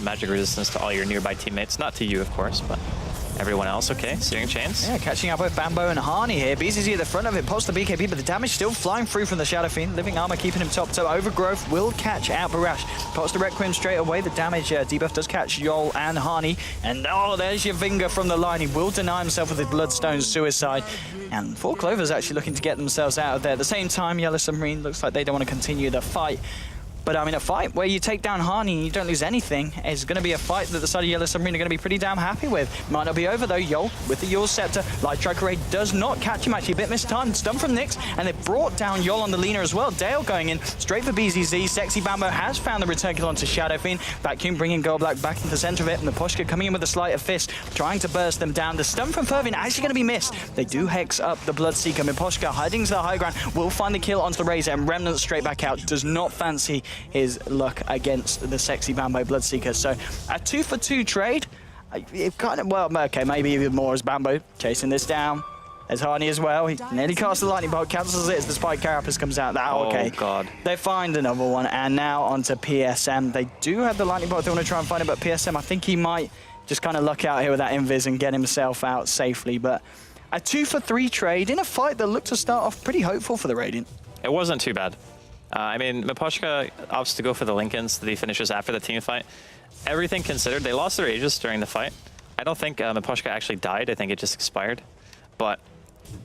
magic resistance to all your nearby teammates. Not to you, of course, but everyone else. Okay, Searing Chains. Yeah, catching up with Bambo and Harney here. BZZ at the front of it, pops the BKB, but the damage still flying through from the Shadow Fiend. Living Armor keeping him topped up. Overgrowth will catch out Barash. Pops the Requiem straight away. The damage debuff does catch Yol and Harney. And oh, there's your Vinger from the line. He will deny himself with the Bloodstone Suicide. And Four Clovers actually looking to get themselves out of there. At the same time, Yellow Submarine looks like they don't want to continue the fight. But I mean, a fight where you take down Harney and you don't lose anything is going to be a fight that the side of Yellow Submarine are going to be pretty damn happy with. Might not be over though. Yol with the Yul Scepter. Light Striker Ray does not catch him, actually a bit mistimed. Stun from Nyx, and they've brought down Yol on the Lina as well. Dale going in straight for BZZ. Sexy Bambo has found the return kill onto Shadow Fiend. Vacuum bringing Girl Black back into the center of it, and the Poshka coming in with a Sleight of Fist, trying to burst them down. The stun from Fervin actually going to be missed. They do hex up the Bloodseeker. Miposhka hiding to the high ground will find the kill onto the Razor, and Remnant straight back out. Does not fancy his luck against the Sexy Bambo Bloodseeker. So a 2-for-2 trade. It kind of, well, okay, maybe even more as Bambo chasing this down. There's Harney as well. He nearly cast the lightning bolt, cancels it as the Spike Carapace comes out. Okay. Oh, God. They find another one, and now onto PSM. They do have the lightning bolt. They want to try and find it, but PSM, I think he might just kind of luck out here with that invis and get himself out safely. But a 2-for-3 trade in a fight that looked to start off pretty hopeful for the Radiant. It wasn't too bad. I mean, Miposhka opts to go for the Lincolns that he finishes after the team fight. Everything considered, they lost their Aegis during the fight. I don't think Miposhka actually died. I think it just expired. But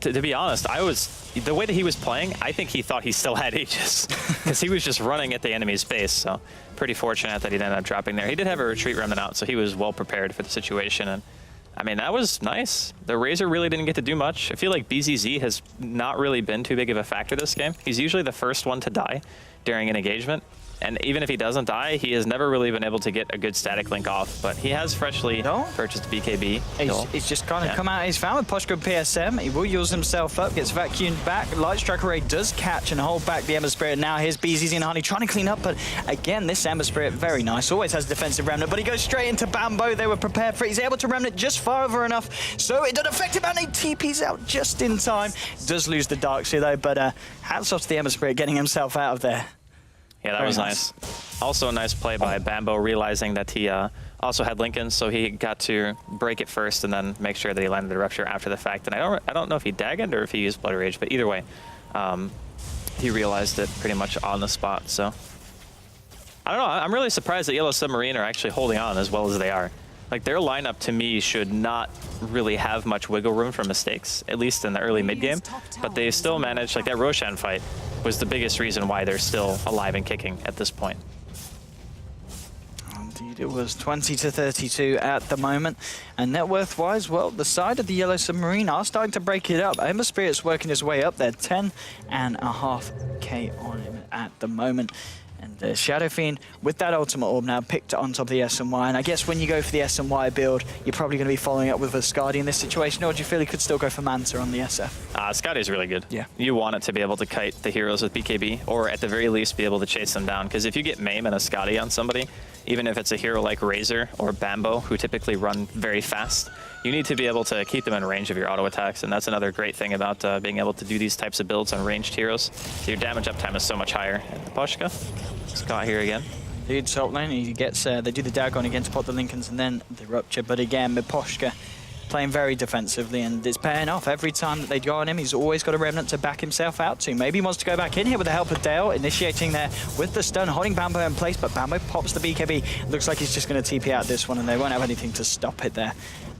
to be honest, the way that he was playing, I think he thought he still had Aegis because he was just running at the enemy's base. So pretty fortunate that he ended up dropping there. He did have a retreat remnant out, so he was well prepared for the situation. And I mean, that was nice. The Razor really didn't get to do much. I feel like BZZ has not really been too big of a factor this game. He's usually the first one to die during an engagement. And even if he doesn't die, he has never really been able to get a good static link off. But he has freshly purchased BKB. He's just kind of come out. He's found with Poshka PSM. He will use himself up, gets vacuumed back. Light Striker Ray does catch and hold back the Ember Spirit. Now here's BZZ and Harney trying to clean up. But again, this Ember Spirit, very nice. Always has defensive remnant, but he goes straight into Bambo. They were prepared for it. He's able to remnant just far over enough. So it doesn't affect him, and he TP's out just in time. Does lose the Darkseer though, but hats off to the Ember Spirit getting himself out of there. Yeah, that was nice. Also a nice play by Bambo, realizing that he also had Lincoln, so he got to break it first and then make sure that he landed the Rupture after the fact. And I don't know if he dagged or if he used Blood Rage, but either way, he realized it pretty much on the spot. So I don't know. I'm really surprised that Yellow Submarine are actually holding on as well as they are. Like, their lineup to me should not really have much wiggle room for mistakes, at least in the early mid game. But they still managed, like that Roshan fight was the biggest reason why they're still alive and kicking at this point. Indeed, it was 20-32 at the moment. And net worth-wise, well, the side of the Yellow Submarine are starting to break it up. Ember Spirit's working his way up there, 10.5k on him at the moment. And Shadow Fiend, with that Ultimate Orb now picked on top of the SNY, and I guess when you go for the SNY build, you're probably going to be following up with Viscardi in this situation, or do you feel he could still go for Manta on the SF? Scotty's really good. Yeah. You want it to be able to kite the heroes with BKB, or at the very least be able to chase them down, because if you get Maim and a Scotty on somebody, even if it's a hero like Razor or Bambo, who typically run very fast, you need to be able to keep them in range of your auto attacks, and that's another great thing about being able to do these types of builds on ranged heroes. So your damage uptime is so much higher. And the Poshka, Scott here again. Dude, top lane, he gets, they do the Dagon again to pop the Lincolns and then the Rupture, but again, Miposhka playing very defensively, and it's paying off. Every time that they go on him, he's always got a Remnant to back himself out to. Maybe he wants to go back in here with the help of Dale, initiating there with the stun, holding Bambo in place, but Bambo pops the BKB. Looks like he's just going to TP out this one, and they won't have anything to stop it there.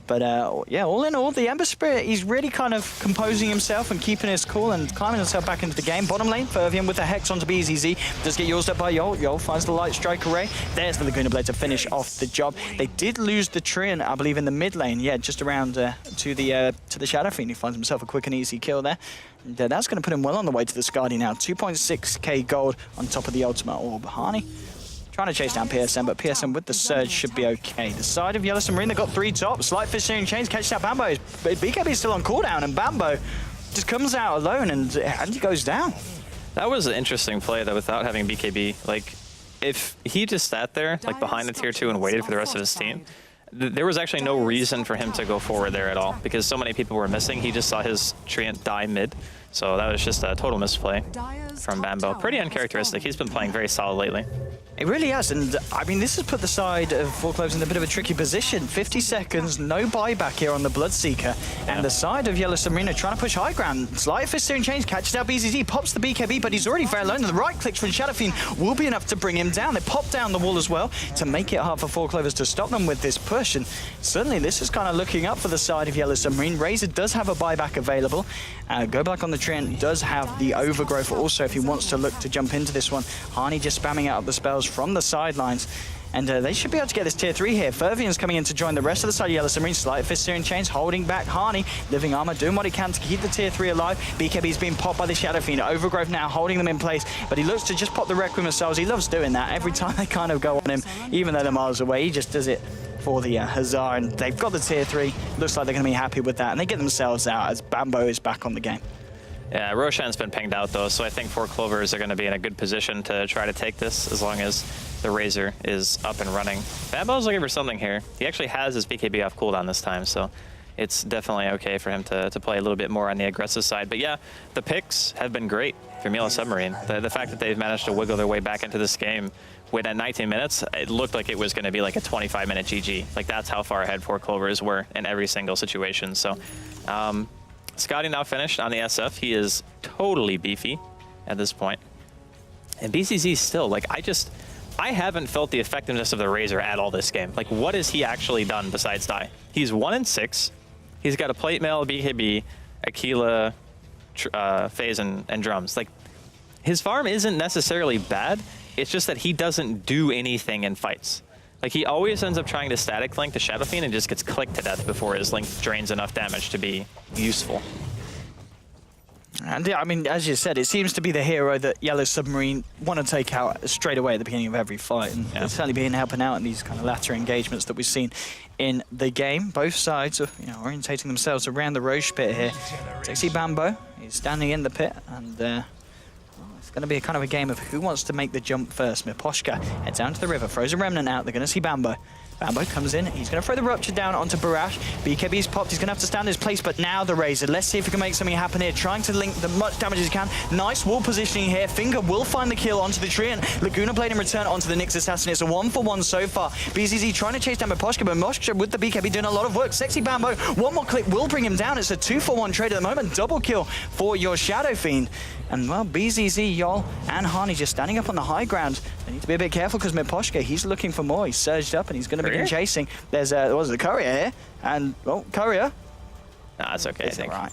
But yeah, all in all, the Ember Spirit, he's really kind of composing himself and keeping his cool and climbing himself back into the game. Bottom lane, Fervian with the Hex onto BZZ. Does get used up by Yol. Yol finds the Light Strike Array. There's the Laguna Blade to finish off the job. They did lose the Treant, I believe, in the mid lane. Yeah, just around to the Shadow Fiend. He finds himself a quick and easy kill there. And that's going to put him well on the way to the Skadi now. 2.6k gold on top of the Ultimate Orb. Harney trying to chase down PSM, but PSM with the Surge should be okay. The side of Yellow Submarine, they've got 3 tops. Slight Fishing Chains catches out Bambo. BKB is still on cooldown, and Bambo just comes out alone and he goes down. That was an interesting play, though, without having BKB. Like, if he just sat there, like, behind the tier 2 and waited for the rest of his team, there was actually no reason for him to go forward there at all, because so many people were missing. He just saw his Treant die mid, so that was just a total misplay from Bambo. Pretty uncharacteristic. He's been playing very solid lately. It really has, and I mean, this has put the side of Four Cloves in a bit of a tricky position. 50 seconds, no buyback here on the Bloodseeker, and the side of Yellow Submarine are trying to push high ground. Slight fist steering change, catches out BZZ, pops the BKB, but he's already very low, and the right clicks from ShadowFiend will be enough to bring him down. They pop down the wall as well to make it hard for Four Clovers to stop them with this push, and certainly this is kind of looking up for the side of Yellow Submarine. Razor does have a buyback available. Go Black on the Treant does have the overgrowth also if he wants to look to jump into this one. Harney just spamming out the spells from the sidelines. And they should be able to get this tier 3 here. Fervian's coming in to join the rest of the side of Yellow Submarine. Slight fist steering chains, holding back Harney. Living Armor doing what he can to keep the tier 3 alive. BKB's being popped by the Shadow Fiend. Overgrowth now holding them in place. But he looks to just pop the Requiem missiles. He loves doing that. Every time they kind of go on him, even though they're miles away, he just does it for the Hazard. And they've got the tier 3. Looks like they're going to be happy with that. And they get themselves out as Bambo is back on the game. Yeah, Roshan's been pinged out, though, so I think Four Clovers are going to be in a good position to try to take this as long as the Razor is up and running. Bambo's looking for something here. He actually has his BKB off cooldown this time, so it's definitely okay for him to play a little bit more on the aggressive side. But yeah, the picks have been great for Yellow Submarine. The fact that they've managed to wiggle their way back into this game when at 19 minutes, it looked like it was going to be like a 25-minute GG. Like, that's how far ahead Four Clovers were in every single situation. So, Scotty now finished on the SF. He is totally beefy at this point. And BCZ still, like, I haven't felt the effectiveness of the Razor at all this game. Like, what has he actually done besides die? He's 1-6. He's got a plate mail, BKB, Aquila, phase, and drums. Like, his farm isn't necessarily bad. It's just that he doesn't do anything in fights. Like, he always ends up trying to static link to Shadow Fiend and just gets clicked to death before his link drains enough damage to be useful. And yeah, I mean, as you said, it seems to be the hero that Yellow Submarine want to take out straight away at the beginning of every fight. And it's certainly been helping out in these kind of latter engagements that we've seen in the game. Both sides are, orientating themselves around the Roche pit here. Sexy Bambo, he's standing in the pit, and it's going to be a kind of a game of who wants to make the jump first. Miposhka heads down to the river, throws a Remnant out. They're going to see Bambo. Bambo comes in, he's going to throw the Rupture down onto Barash. BKB's popped, he's going to have to stand in his place, but now the Razor. Let's see if he can make something happen here. Trying to link the much damage as he can. Nice wall positioning here. Finger will find the kill onto the Treant. Laguna Blade in return onto the Nyx Assassin. It's a 1-for-1 so far. BZZ trying to chase down Miposhka, but Miposhka with the BKB doing a lot of work. Sexy Bambo, one more clip will bring him down. It's a 2-for-1 trade at the moment. Double kill for your Shadow Fiend. And well, BZZ, Yol, and Harney just standing up on the high ground. They need to be a bit careful because Miposhka, he's looking for more. He's surged up and he's going to begin chasing. There's a Courier here, and well, Courier. Nah, it's okay. I think. Right.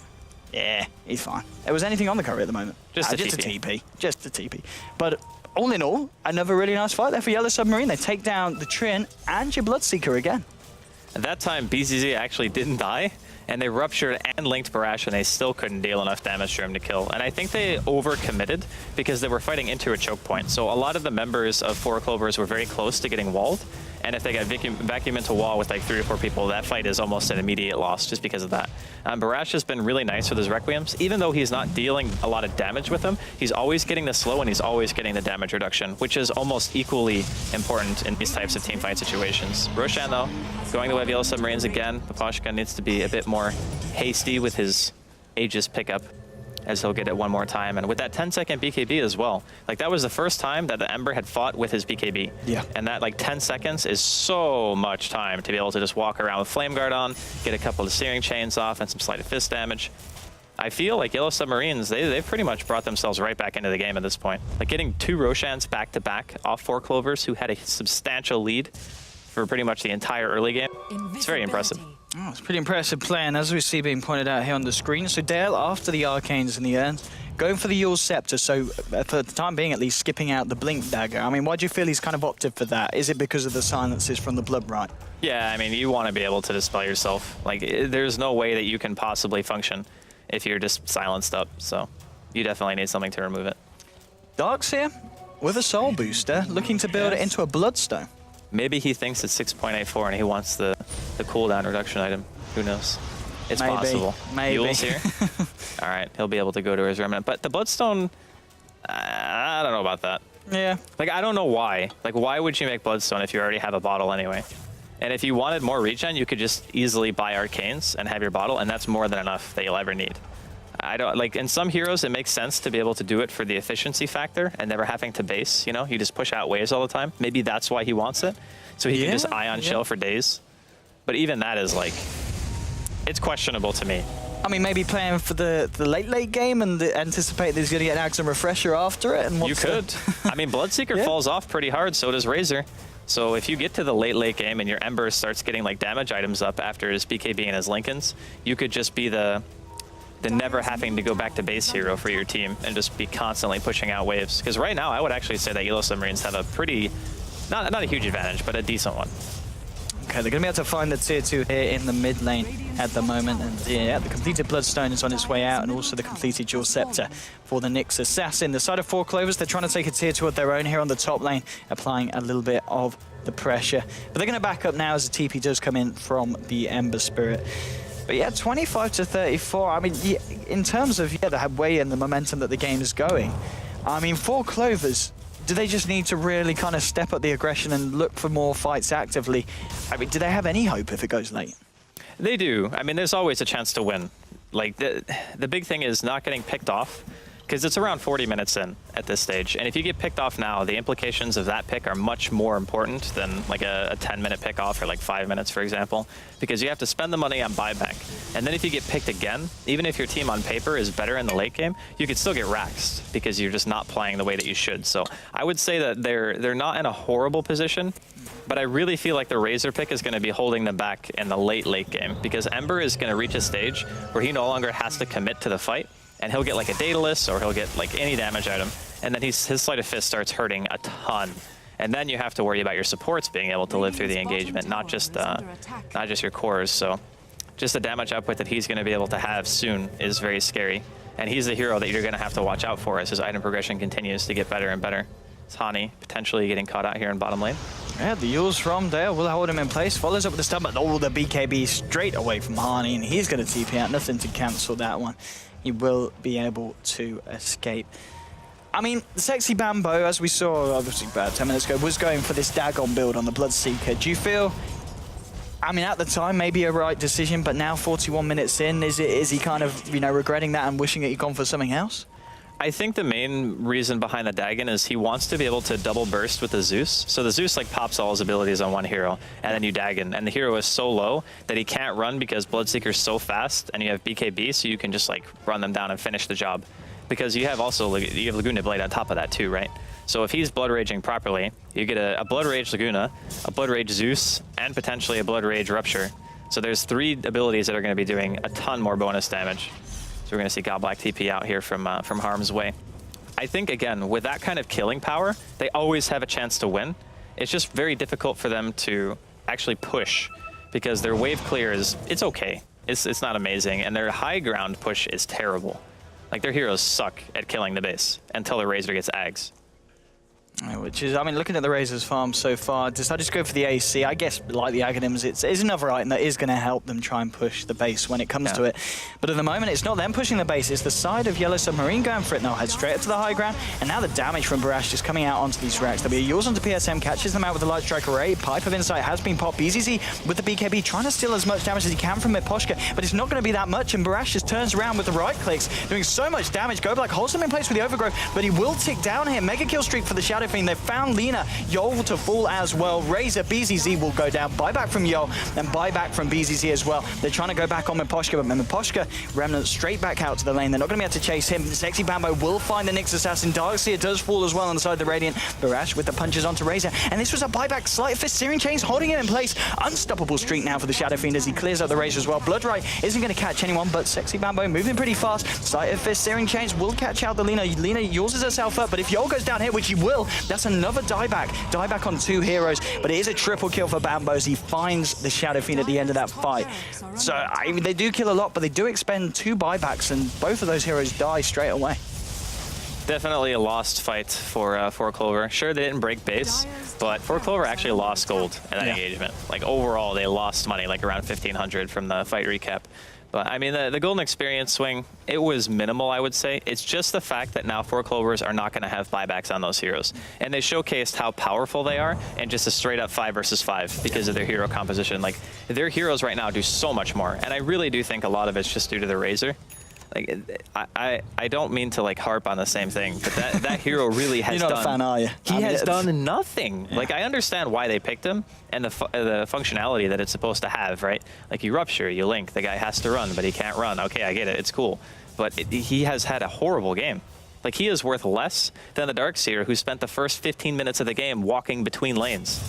Yeah, he's fine. There was anything on the Courier at the moment? Just a TP. Just a TP. But all in all, another really nice fight there for Yellow Submarine. They take down the Treant and your Bloodseeker again. At that time, BZZ actually didn't die, and they ruptured and linked Barash, and they still couldn't deal enough damage to him to kill. And I think they overcommitted because they were fighting into a choke point. So a lot of the members of Four Clovers were very close to getting walled. And if they got vacuum into wall with like 3 or 4 people, that fight is almost an immediate loss just because of that. Barash has been really nice with his Requiems. Even though he's not dealing a lot of damage with them, he's always getting the slow and he's always getting the damage reduction, which is almost equally important in these types of teamfight situations. Roshan, though, going the way of Yellow Submarines again. Miposhka needs to be a bit more hasty with his Aegis pickup, as he'll get it one more time. And with that 10-second BKB as well. Like, that was the first time that the Ember had fought with his BKB. Yeah. And that, like, 10 seconds is so much time to be able to just walk around with Flame Guard on, get a couple of steering chains off, and some sleight of fist damage. I feel like Yellow Submarines, they've pretty much brought themselves right back into the game at this point. Like, getting 2 Roshans back-to-back off 4 Clovers, who had a substantial lead for pretty much the entire early game. It's very impressive. Oh, it's pretty impressive play, and as we see being pointed out here on the screen, so Dale, after the Arcanes and the Urns, going for the Yule Scepter, so for the time being at least, skipping out the Blink Dagger. I mean, why do you feel he's kind of opted for that? Is it because of the silences from the Blood Right? Yeah, I mean, you want to be able to dispel yourself. Like, there's no way that you can possibly function if you're just silenced up, so you definitely need something to remove it. Dark's here with a Soul Booster, looking to build it into a Bloodstone. Maybe he thinks it's 6.84 and he wants the cooldown reduction item. Who knows? It's possible. Maybe. Yule's here. All right, he'll be able to go to his Remnant. But the Bloodstone, I don't know about that. Yeah. Like, I don't know why. Like, why would you make Bloodstone if you already have a bottle anyway? And if you wanted more regen, you could just easily buy Arcanes and have your bottle, and that's more than enough that you'll ever need. I don't like in some heroes it makes sense to be able to do it for the efficiency factor and never having to base, you know, you just push out waves all the time. Maybe that's why he wants it. So he can just ion chill for days. But even that is like, it's questionable to me. I mean, maybe playing for the late game and anticipate that he's going to get an Axe and Refresher after it. And you could. I mean, Bloodseeker falls off pretty hard, so does Razor. So if you get to the late game and your Ember starts getting like damage items up after his BKB and his Lincolns, you could just be the never having to go back to base hero for your team and just be constantly pushing out waves. Because right now, I would actually say that Yellow Submarines have a pretty, not a huge advantage, but a decent one. Okay, they're going to be able to find the tier 2 here in the mid lane at the moment. And yeah, the completed Bloodstone is on its way out, and also the completed Dual Scepter for the Nyx Assassin. The side of 4 Clovers, they're trying to take a tier 2 of their own here on the top lane, applying a little bit of the pressure. But they're going to back up now as the TP does come in from the Ember Spirit. But yeah, 25 to 34. I mean, in terms of the way and the momentum that the game is going, I mean, 4 Clovers, do they just need to really kind of step up the aggression and look for more fights actively? I mean, do they have any hope if it goes late? They do. I mean, there's always a chance to win. Like, the big thing is not getting picked off, because it's around 40 minutes in at this stage. And if you get picked off now, the implications of that pick are much more important than like a 10-minute pick off or like 5 minutes, for example, because you have to spend the money on buyback. And then if you get picked again, even if your team on paper is better in the late game, you could still get raxed because you're just not playing the way that you should. So I would say that they're not in a horrible position, but I really feel like the Razor pick is going to be holding them back in the late game, because Ember is going to reach a stage where he no longer has to commit to the fight. And he'll get like a Daedalus, or he'll get like any damage item, and then his Sleight of Fist starts hurting a ton. And then you have to worry about your supports being able to live through the engagement, not just your cores. So just the damage output that he's going to be able to have soon is very scary. And he's the hero that you're going to have to watch out for as his item progression continues to get better and better. Tani potentially getting caught out here in bottom lane. Yeah, the Yules from Dale will hold him in place. Follows up with the stun, but all the BKB straight away from Hani, and he's going to TP out. Nothing to cancel that one. He will be able to escape. I mean, Sexy Bambo, as we saw obviously about 10 minutes ago, was going for this Dagon build on the Bloodseeker. Do you feel, I mean, at the time, maybe a right decision, but now 41 minutes in, is he kind of, you know, regretting that and wishing that he'd gone for something else? I think the main reason behind the Dagon is he wants to be able to double burst with the ZEUS. So the ZEUS like pops all his abilities on one hero, and then you Dagon. And the hero is so low that he can't run because Bloodseeker's so fast, and you have BKB, so you can just like run them down and finish the job. Because you have also, you have Laguna Blade on top of that too, right? So if he's Blood Raging properly, you get a Blood Rage Laguna, a Blood Rage ZEUS, and potentially a Blood Rage Rupture. So there's 3 abilities that are going to be doing a ton more bonus damage. So we're going to see Godblack TP out here from harm's way. I think, again, with that kind of killing power, they always have a chance to win. It's just very difficult for them to actually push, because their wave clear it's okay. It's not amazing, and their high ground push is terrible. Like, their heroes suck at killing the base until the Razor gets Ags. Which is, I mean, looking at the Razor's farm so far, decided to go for the AC. I guess, like the Aghanims, it's another item that is going to help them try and push the base when it comes to it. But at the moment, it's not them pushing the base, it's the side of Yellow Submarine going for it. They'll head straight up to the high ground, and now the damage from Barash just coming out onto these racks. There'll be a Yules onto PSM, catches them out with the Light Strike Array. Pipe of Insight has been popped. BZZ with the BKB, trying to steal as much damage as he can from Miposhka, but it's not going to be that much, and Barash just turns around with the right clicks, doing so much damage. Godblack holds him in place with the Overgrowth, but he will tick down here. Mega kill streak for the Shadow Fiend. They've found Lina. Yol to fall as well. Razor, BZZ will go down. Buyback from Yol and buyback from BZZ as well. They're trying to go back on Miposhka, but Miposhka, Remnant straight back out to the lane. They're not going to be able to chase him. Sexy Bambo will find the Nyx Assassin. Darkseer does fall as well on the side of the Radiant. Barash with the punches onto Razor. And this was a buyback. Sleight of Fist, Searing Chains holding him in place. Unstoppable streak now for the Shadow Fiend as he clears out the Razor as well. Bloodright isn't going to catch anyone, but Sexy Bambo moving pretty fast. Sleight of Fist, Searing Chains will catch out the Lina. Lina uses herself up, but if Yol goes down here, which he will, that's another dieback. Dieback on 2 heroes, but it is a triple kill for Bambo as he finds the Shadow Fiend at the end of that fight. So, I mean, they do kill a lot, but they do expend 2 buybacks, and both of those heroes die straight away. Definitely a lost fight for 4 Clover. Sure, they didn't break base, but 4 Clover actually lost gold in that engagement. Like, overall, they lost money, like around 1,500 from the fight recap. But I mean, the golden experience swing, it was minimal, I would say. It's just the fact that now 4 Clovers are not going to have buybacks on those heroes. And they showcased how powerful they are and just a straight up 5 versus 5 because of their hero composition. Like, their heroes right now do so much more. And I really do think a lot of it's just due to the Razor. Like, I don't mean to like harp on the same thing, but that hero really has You're not a fan, are you? He has done nothing. Yeah. Like, I understand why they picked him and the functionality that it's supposed to have, right? Like, you rupture, you link, the guy has to run, but he can't run. Okay, I get it, it's cool. But he has had a horrible game. Like, he is worth less than the Darkseer, who spent the first 15 minutes of the game walking between lanes.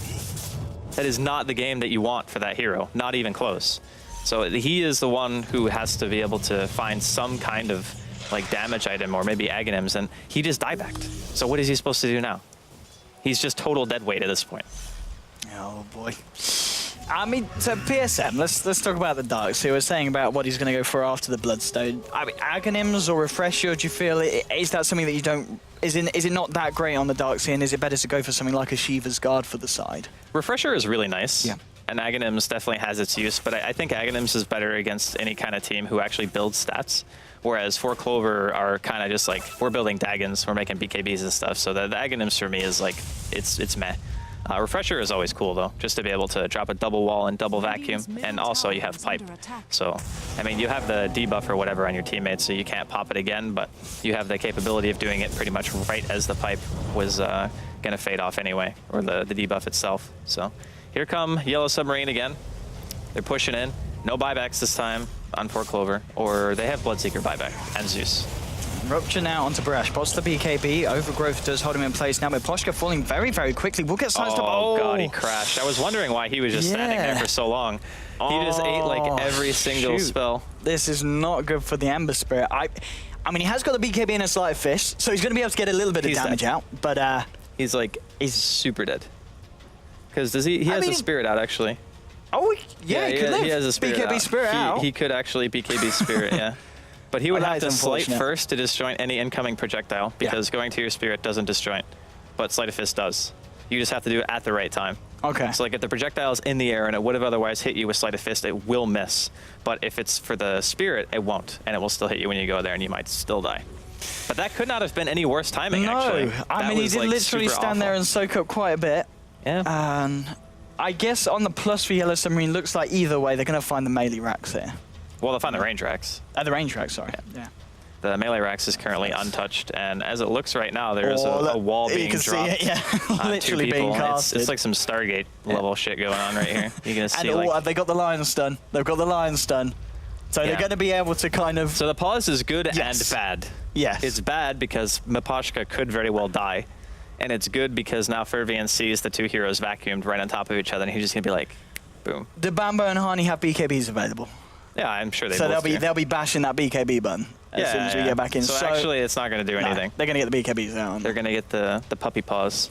That is not the game that you want for that hero, not even close. So he is the one who has to be able to find some kind of like damage item or maybe Aghanims, and he just diebacked. So what is he supposed to do now? He's just total dead weight at this point. Oh boy. I mean, so PSM, let's talk about the Dark. So you were saying about what he's going to go for after the Bloodstone. I mean, Aghanims or Refresher, do you feel, is that something that you don't, is it not that great on the Dark scene? Is it better to go for something like a Shiva's Guard for the side? Refresher is really nice. Yeah. And Aghanims definitely has its use, but I think Aghanims is better against any kind of team who actually builds stats. Whereas 4 Clover are kind of just like, we're building Daggons, we're making BKBs and stuff. So the Aghanims for me is like, it's meh. Refresher is always cool though, just to be able to drop a double wall and double vacuum, and also you have pipe. So, I mean, you have the debuff or whatever on your teammates, so you can't pop it again, but you have the capability of doing it pretty much right as the pipe was gonna fade off anyway, or the debuff itself. So, here come Yellow Submarine again. They're pushing in, no buybacks this time on 4 Clover, or they have BLOODSEEKER buyback and ZEUS. Rupture now onto Barash. Pots the BKB. Overgrowth does hold him in place. Now Leprecon falling very, very quickly. We'll get sized up. Oh, God, he crashed. I was wondering why he was just standing there for so long. He just ate like every single spell. This is not good for the Ember Spirit. I mean, he has got the BKB in a slight fist, so he's going to be able to get a little bit of damage out. But he's super dead. Because does he has a spirit out actually. Oh, yeah, he could live. He has a spirit BKB out. Spirit out. He could actually BKB Spirit, yeah. But he would have to slight first to disjoint any incoming projectile, because going to your spirit doesn't disjoint, but Sleight of Fist does. You just have to do it at the right time. Okay. So like if the projectile is in the air and it would have otherwise hit you with Sleight of Fist, it will miss. But if it's for the spirit, it won't, and it will still hit you when you go there, and you might still die. But that could not have been any worse timing, actually. I mean, he did literally stand there and soak up quite a bit. Yeah. And I guess on the plus for Yellow Submarine, looks like either way they're going to find the melee racks here. Well, they'll find the range racks. The range racks, sorry. Yeah. The melee racks is currently untouched, and as it looks right now, there's a wall being dropped. See it, yeah. Literally being casted. It's like some Stargate level shit going on right here. You're gonna see. And they got the lion stun. They've got the lion stun. So they're going to be able to kind of. So the pause is good and bad. Yes. It's bad because Leprecon could very well die, and it's good because now Fervian sees the 2 heroes vacuumed right on top of each other, and he's just gonna be like, boom. Do Bambo and Hani have BKBs available? Yeah, I'm sure they so both they'll be bashing that BKB button as soon as we get back in. So actually, it's not going to do anything. They're going to get the BKBs out. They're going to get the puppy paws.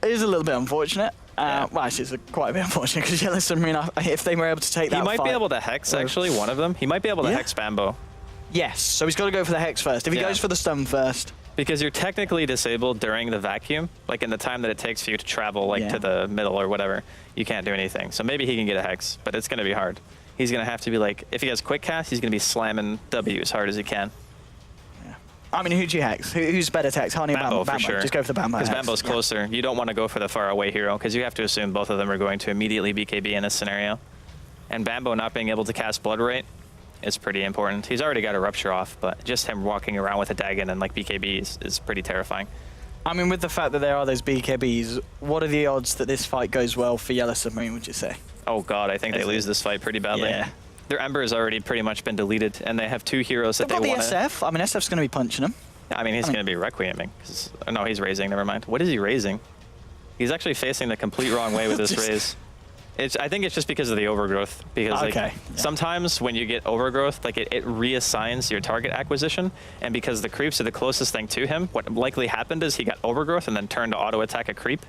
It is a little bit unfortunate. Well, actually, it's quite a bit unfortunate because Yellow Submarine, if they were able to take that fight... He might be able to Hex, actually, one of them. He might be able to Hex Bambo. Yes, so he's got to go for the Hex first. If he goes for the stun first... Because you're technically disabled during the vacuum, like in the time that it takes for you to travel to the middle or whatever, you can't do anything. So maybe he can get a Hex, but it's going to be hard. He's going to have to be like, if he has quick cast, he's going to be slamming W as hard as he can. Yeah. I mean, who'd you Hex? Who's better to Hex? Hani or Bambo? For sure. Just go for the Bambo. Because Bambo's closer. You don't want to go for the far away hero, because you have to assume both of them are going to immediately BKB in this scenario. And Bambo not being able to cast Blood Rate is pretty important. He's already got a Rupture off, but just him walking around with a Dagon and like BKB is pretty terrifying. I mean, with the fact that there are those BKBs, what are the odds that this fight goes well for Yellow Submarine, would you say? Oh God, I think they lose this fight pretty badly. Yeah. Their Ember has already pretty much been deleted, and they have 2 heroes that they want to... the SF. I mean, SF's going to be punching him. I mean, he's going to be Requieming. No, he's raising, never mind. What is he raising? He's actually facing the complete wrong way with this raise. I think it's just because of the overgrowth. Because sometimes when you get overgrowth, like it reassigns your target acquisition, and because the creeps are the closest thing to him, what likely happened is he got overgrowth and then turned to auto attack a creep.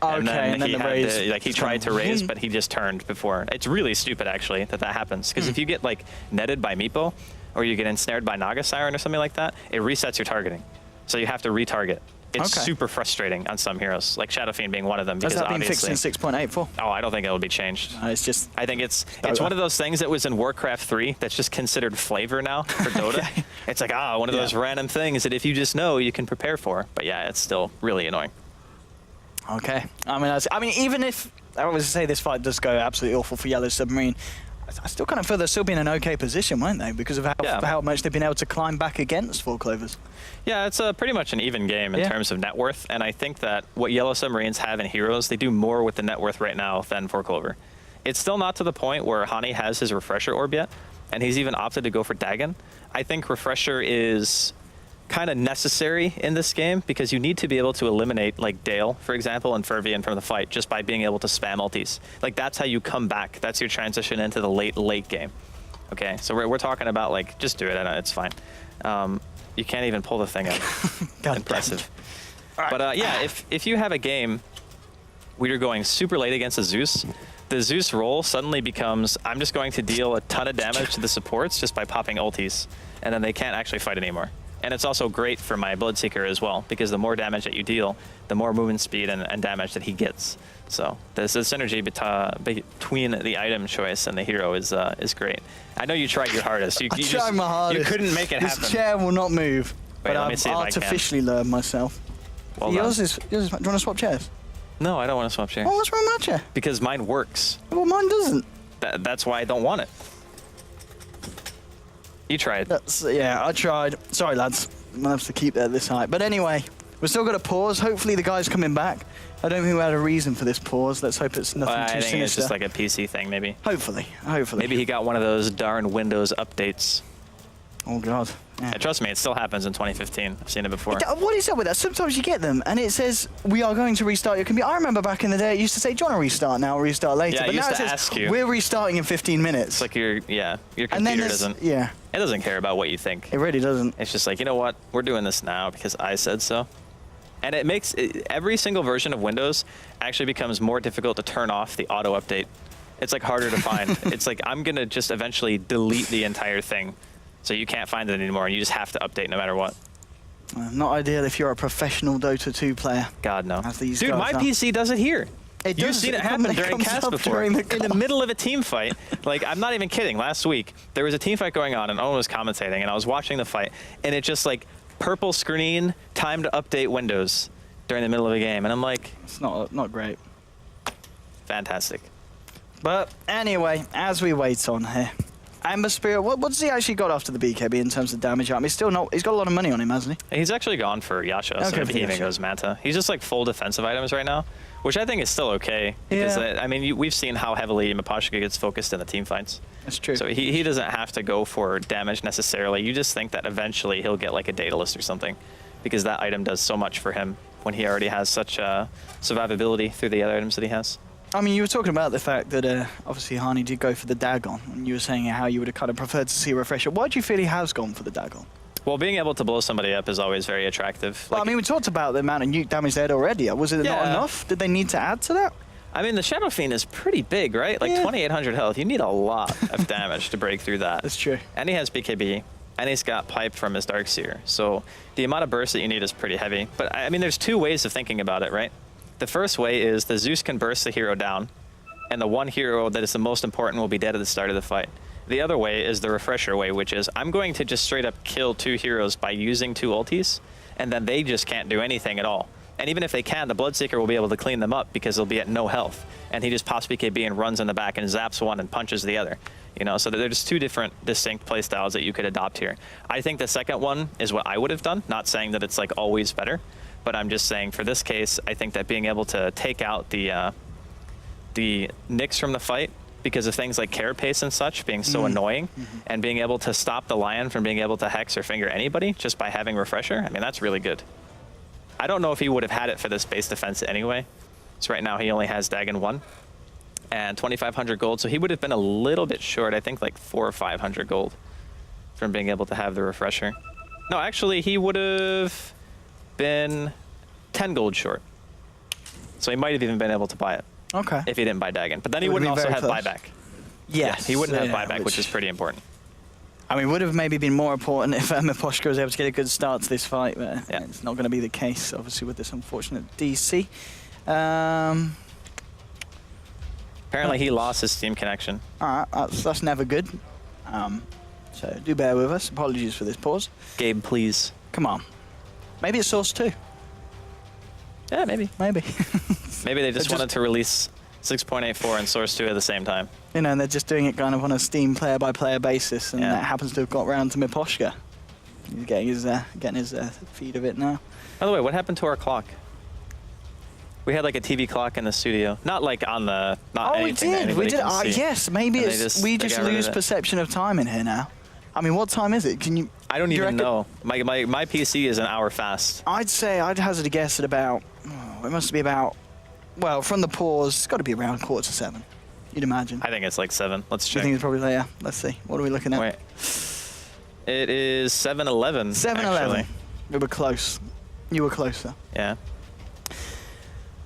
And then he had to, he tried to raise, but he just turned before. It's really stupid, actually, that happens. Because if you get like netted by Meepo, or you get ensnared by Naga Siren or something like that, it resets your targeting. So you have to retarget. It's Okay. super frustrating on some heroes, like Shadow Fiend being one of them. Has Because that been fixed obviously, in 6.84? oh, I don't think it'll be changed. It's just I think it's Dota. one of those things that was in Warcraft 3 that's just considered flavor now for Dota. Okay. It's like, one of those random things that if you just know, you can prepare for. But yeah, it's still really annoying. okay. I mean, even if I was to say this fight does go absolutely awful for Yellow Submarine, I still kind of feel they'll still be in an okay position, won't they? Because of how much they've been able to climb back against Four Clovers. Yeah, it's pretty much an even game in terms of net worth, and I think that what Yellow Submarines have in heroes, they do more with the net worth right now than Four Clover. It's still not to the point where Hani has his Refresher Orb yet, and he's even opted to go for Dagon. I think Refresher is kind of necessary in this game because you need to be able to eliminate like Dale, for example, and Fervian from the fight just by being able to spam ultis. Like that's how you come back. That's your transition into the late game. Okay, so we're talking about like just do it. I know it's fine. You can't even pull the thing out. Impressive. But yeah, if you have a game where you're going super late against a ZEUS, the ZEUS role suddenly becomes I'm just going to deal a ton of damage to the supports just by popping ultis, and then they can't actually fight anymore. And it's also great for my Bloodseeker as well, because the more damage that you deal, the more movement speed and damage that he gets. So the synergy between the item choice and the hero is great. I know you tried your hardest. You tried my hardest. You couldn't make it happen. This chair will not move. Wait, But let me see if I can. artificially learned myself. Well yours done. is. Do you want to swap chairs? No, I don't want to swap chairs. Oh, what's wrong with my chair? Because mine works. Well, mine doesn't. That's why I don't want it. You tried. Yeah, I tried. Sorry, lads. I'm gonna have to keep that this high. But anyway, we're still got to pause. Hopefully the guy's coming back. I don't think we had a reason for this pause. Let's hope it's nothing too I think sinister. it's just like a PC thing, maybe. Hopefully. Maybe he got one of those darn Windows updates. Oh God. Yeah. And trust me, it still happens in 2015. I've seen it before. What is up with that? Sometimes you get them and it says, we are going to restart your computer. I remember back in the day, it used to say, do you want to restart now or restart later? Yeah, but it now used it to says, ask you. we're restarting in 15 minutes. It's like your and then computer doesn't. Yeah, It doesn't care about what you think. it really doesn't. It's just like, you know what? We're doing this now because I said so. And it makes every single version of Windows actually becomes more difficult to turn off the auto update. It's like harder to find. It's like I'm gonna just eventually delete the entire thing, so you can't find it anymore, and you just have to update no matter what. Not ideal if you're a professional Dota 2 player. God no. As these Dude, guys my are. PC does it here. It You've does, seen it it happen during comes cast up before. during the In the call. middle of a team fight, like I'm not even kidding. Last week there was a team fight going on, and Owen was commentating, and I was watching the fight, and it just like purple screen, time to update Windows during the middle of a game, and I'm like, It's not great. fantastic. But anyway, as we wait on here, Ember Spirit, what's he actually got after the BKB in terms of damage? I mean, still not. He's got a lot of money on him, hasn't he? He's actually gone for Yasha, so Okay, maybe for he even Yasha. goes Manta. He's just like full defensive items right now, which I think is still okay. Because, Yeah. I mean, we've seen how heavily Mapashika gets focused in the team fights. That's true. So he doesn't have to go for damage necessarily. You just think that eventually he'll get like a Daedalus or something, because that item does so much for him when he already has such survivability through the other items that he has. I mean, you were talking about the fact that obviously Hani did go for the Dagon, and you were saying how you would have kind of preferred to see a Refresher. Why do you feel he has gone for the Dagon? Well, being able to blow somebody up is always very attractive. Well, I Like, mean, we talked about the amount of nuke damage they had already. Was it not Yeah. enough? Did they need to add to that? I mean, the Shadow Fiend is pretty big, right? Like Yeah. 2,800 health. You need a lot of damage to break through that. That's true. And he has BKB, and he's got pipe from his Darkseer. So the amount of burst that you need is pretty heavy. But I mean, there's two ways of thinking about it, right? The first way is the ZEUS can burst the hero down, and the one hero that is the most important will be dead at the start of the fight. The other way is the Refresher way, which is I'm going to just straight up kill two heroes by using two ultis, and then they just can't do anything at all. And even if they can, the Bloodseeker will be able to clean them up because they'll be at no health. And he just pops BKB and runs in the back and zaps one and punches the other. You know, so there's two different distinct playstyles that you could adopt here. I think the second one is what I would have done, not saying that it's like always better, but I'm just saying for this case, I think that being able to take out the Nyx from the fight because of things like carapace and such being so annoying, and being able to stop the Lion from being able to hex or finger anybody just by having Refresher, I mean, that's really good. I don't know if he would have had it for this base defense anyway. So right now he only has Dagon 1 and 2,500 gold, so he would have been a little bit short, I think like 400 or 500 gold from being able to have the Refresher. No, actually he would have been 10 gold short. So he might have even been able to buy it. Okay. If he didn't buy Dagon. But then he It would wouldn't be also very have close. buyback. Yes. He wouldn't have yeah, buyback, which is pretty important. I mean, would have maybe been more important if Miposhka was able to get a good start to this fight, but Yeah. it's not going to be the case, obviously, with this unfortunate DC. Apparently, he lost his Steam connection. All right, that's never good. So do bear with us. Apologies for this pause. Gabe, please. Come on. Maybe it's Source 2. Yeah, maybe. Maybe. Maybe they just wanted to release 6.84 and Source 2 at the same time. You know, and they're just doing it kind of on a Steam player-by-player basis, and Yeah. that happens to have got round to Miposhka. He's getting his feed of it now. By the way, what happened to our clock? We had like a TV clock in the studio, not like on the, not Oh, we anything that did. anybody We did. can see. Yes, maybe And we they just got rid of lose it. perception of time in here now. I mean, what time is it? Can you? I don't do you even reckon- know. My PC is an hour fast. I'd hazard a guess at about. Oh, it must be about. Well, from the pause, it's got to be around 6:45. You'd imagine. I think it's like 7. Let's I check. think it's probably later. Let's see. What are we looking at? Wait. It is 7:11. 7:11. actually. We were close. You were closer. Yeah.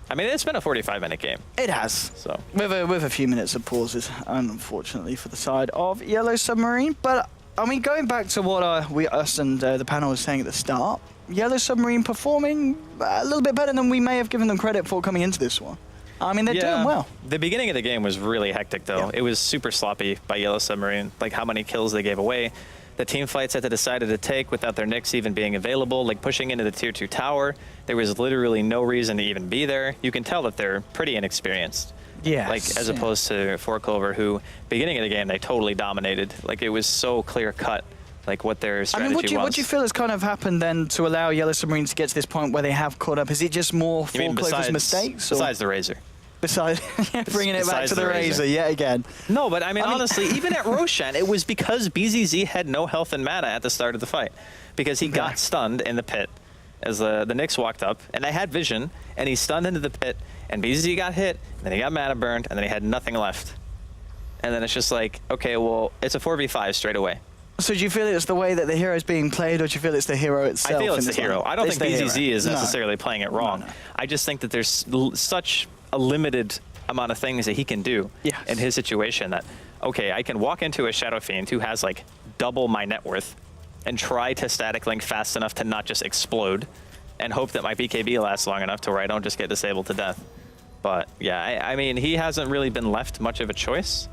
I mean, it's been a 45-minute game, It has. so. With a few minutes of pauses, unfortunately, for the side of Yellow Submarine. But, I mean, going back to what us and the panel was saying at the start, Yellow Submarine performing a little bit better than we may have given them credit for coming into this one. I mean, they're doing well. The beginning of the game was really hectic, though. Yeah. It was super sloppy by Yellow Submarine, like how many kills they gave away. The team fights that they decided to take without their Nyx even being available, like pushing into the tier 2 tower. There was literally no reason to even be there. You can tell that they're pretty inexperienced. Yes, Like, as opposed to Four Clover, who, beginning of the game, they totally dominated. Like, it was so clear-cut, like, what their I strategy mean, was. what do you feel has kind of happened then to allow Yellow Submarine to get to this point where they have caught up? Is it just more You mean Four Clover's mistakes? Or Besides the Razor. besides bringing it back besides to the the Razor Razor. yet again? No, but I mean, I mean- honestly, even at Roshan, it was because BZZ had no health and mana at the start of the fight. Because he Okay. got stunned in the pit as the Nyx walked up, and they had vision, and he stunned into the pit, and BZZ got hit, and then he got mana burned, and then he had nothing left. And then it's just like, okay, well, it's a 4v5 straight away. So do you feel it's the way that the hero is being played, or do you feel it's the hero itself? I feel it's in the this hero. one? I don't It's think the BZZ hero. is No. necessarily playing it wrong. No. I just think that there's such a limited amount of things that he can do Yes. in his situation that, okay, I can walk into a Shadow Fiend who has like double my net worth and try to static link fast enough to not just explode and hope that my BKB lasts long enough to where I don't just get disabled to death. But yeah, I mean, he hasn't really been left much of a choice.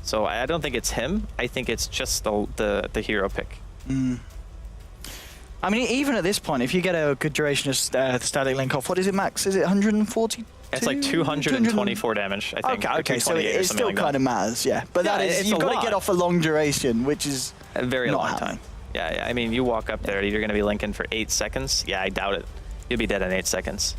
So I don't think it's him. I think it's just the hero pick. I mean, even at this point, if you get a good duration of static link off, what is it, max? Is it 140? It's like 224 damage, I think. or Okay, so 228 or it something still like that. kind of matters, yeah. But Yeah, that is, it's you've a got to lot. get off a long duration, which is A very not long happening. time. Yeah, I mean, you walk up there, you're going to be linking for 8 seconds. Yeah, I doubt it. You'll be dead in 8 seconds.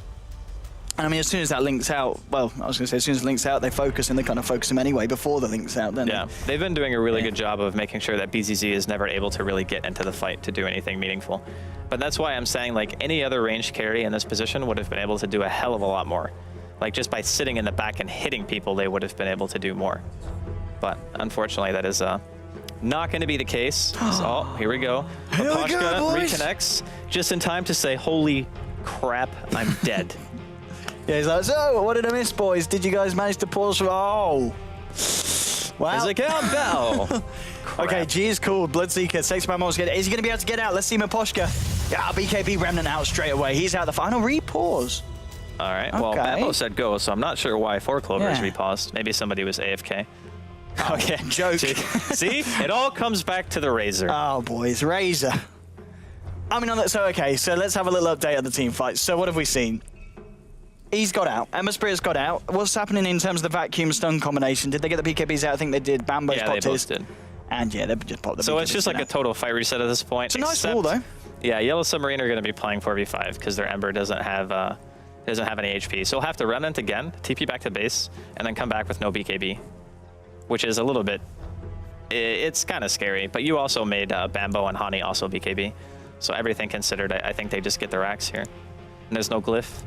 And I mean, as soon as that links out, well, I was going to say, as soon as it links out, they focus, and they kind of focus them anyway before the link's out, don't Yeah, they? they've been doing a really Yeah. good job of making sure that BZZ is never able to really get into the fight to do anything meaningful. But that's why I'm saying, like, any other ranged carry in this position would have been able to do a hell of a lot more. Like, just by sitting in the back and hitting people, they would have been able to do more. But unfortunately, that is not going to be the case. So, here we go. Here we go, Miposhka boys. reconnects just in time to say, holy crap, I'm dead. Yeah, he's like, so, what did I miss, boys? Did you guys manage to pause for... Oh. Wow. Is it countdown? Okay, G is cool. Bloodseeker takes him out more. Is he going to be able to get out? Let's see Miposhka. Yeah, BKB Remnant out straight away. He's out the final repause. All right. Well, Okay. Bambo said go, so I'm not sure why Four Clovers Yeah. repaused. Maybe somebody was AFK. Okay. Joke. See? It all comes back to the Razor. Oh, boys. Razor. I mean, okay, so let's have a little update on the team fight. So what have we seen? He's got out. Ember Spirit's got out. What's happening in terms of the vacuum stun combination? Did they get the PKBs out? I think they did. Bambo's Yeah, they popped his. both did. And yeah, they just popped the So PKBs it's just like out. a total fight reset at this point. It's a nice except- wall, though. Yeah, Yellow Submarine are going to be playing 4v5 because their Ember doesn't have any HP. So he'll have to run it again, TP back to base, and then come back with no BKB, which is a little bit... It's kind of scary. But you also made Bambo and Hani also BKB. So everything considered, I think they just get their racks here. And there's no glyph.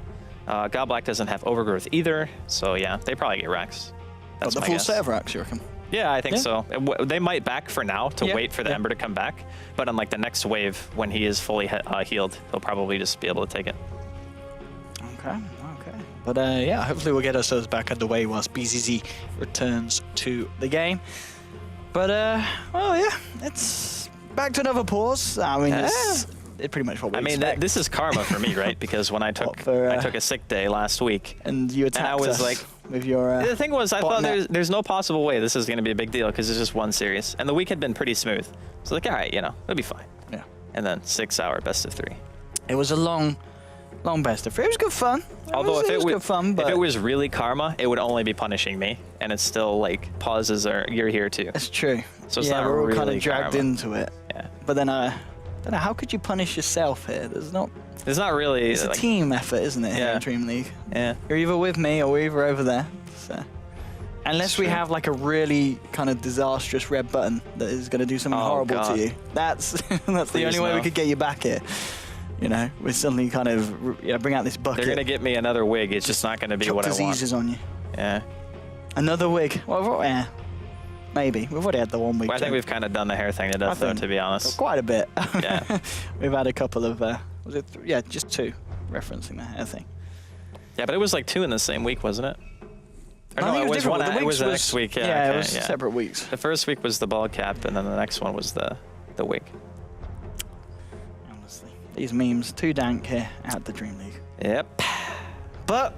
God Black doesn't have Overgrowth either. So yeah, they probably get racks. Got That's the my full guess. set of racks, you reckon? Yeah, I think Yeah. so. They might back for now to Yeah, wait for the yeah. Ember to come back. But on like the next wave, when he is fully healed, they'll probably just be able to take it. Okay. But yeah, hopefully we'll get ourselves back underway whilst BZZ returns to the game. But, well, yeah, it's back to another pause. I mean, it's pretty much what we expect. This is karma for me, right? Because when I took I took a sick day last week, and you attacked and I was us like, with your. the thing was, I thought botnet. there's no possible way this is going to be a big deal because it's just one series, and the week had been pretty smooth. So like, all right, you know, it'll be fine. Yeah. And then 6-hour best of 3. It was a long best of 3. It was good fun. Although if it was good fun, but if it was really karma, it would only be punishing me, and it's still like pauses are you're here too. it's true. So it's yeah, not we're all really kind of dragged karma. into it. Yeah. But then I don't know. How could you punish yourself here? There's not. It's not really. It's a like, team effort, isn't it? Here Yeah. in Dream League. Yeah. You're either with me or we're either over there. So. Unless we true. have like a really kind of disastrous red button that is going to do something Oh, horrible God. to you. That's the Please only way we no. could get you back here. You know, we suddenly kind of bring out this bucket. They're gonna get me another wig. It's just not gonna be chuck what I want. diseases on you. Yeah. Another wig. Well, yeah. Maybe. We've already had the one wig. Well, I think joke. we've kind of done the hair thing to death, though, think to be honest. Quite a bit. Yeah. We've had a couple of, was it yeah, just 2 referencing the hair thing. Yeah, but it was like 2 in the same week, wasn't it? Or I no, think it was different. one. The It was weeks the next week. Yeah. Yeah, okay, it was yeah. separate weeks. The first week was the ball cap, and then the next one was the wig. Honestly. These memes, too dank here at the Dream League. Yep. But,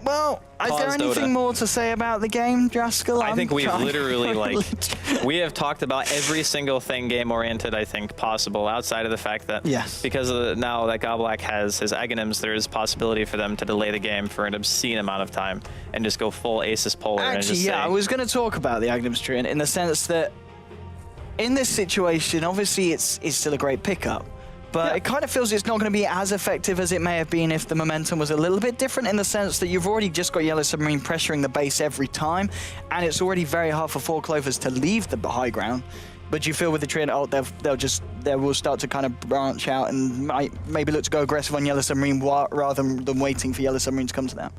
well, is there Pause anything Dota. more to say about the game, Draskell? I think we've literally like Lit- we have talked about every single thing game oriented I think possible outside of the fact that Yes. because of now that Goblak has his Aghanims, there is possibility for them to delay the game for an obscene amount of time and just go full Asus Polar and Actually, just yeah, say, I was going to talk about the Aghanims Treant in the sense that in this situation, obviously it's still a great pickup, but Yeah. it kind of feels it's not going to be as effective as it may have been if the momentum was a little bit different in the sense that you've already just got Yellow Submarine pressuring the base every time, and it's already very hard for 4 Clovers to leave the high ground. But you feel with the Treant, they will start to kind of branch out and maybe look to go aggressive on Yellow Submarine rather than waiting for Yellow Submarine to come to them.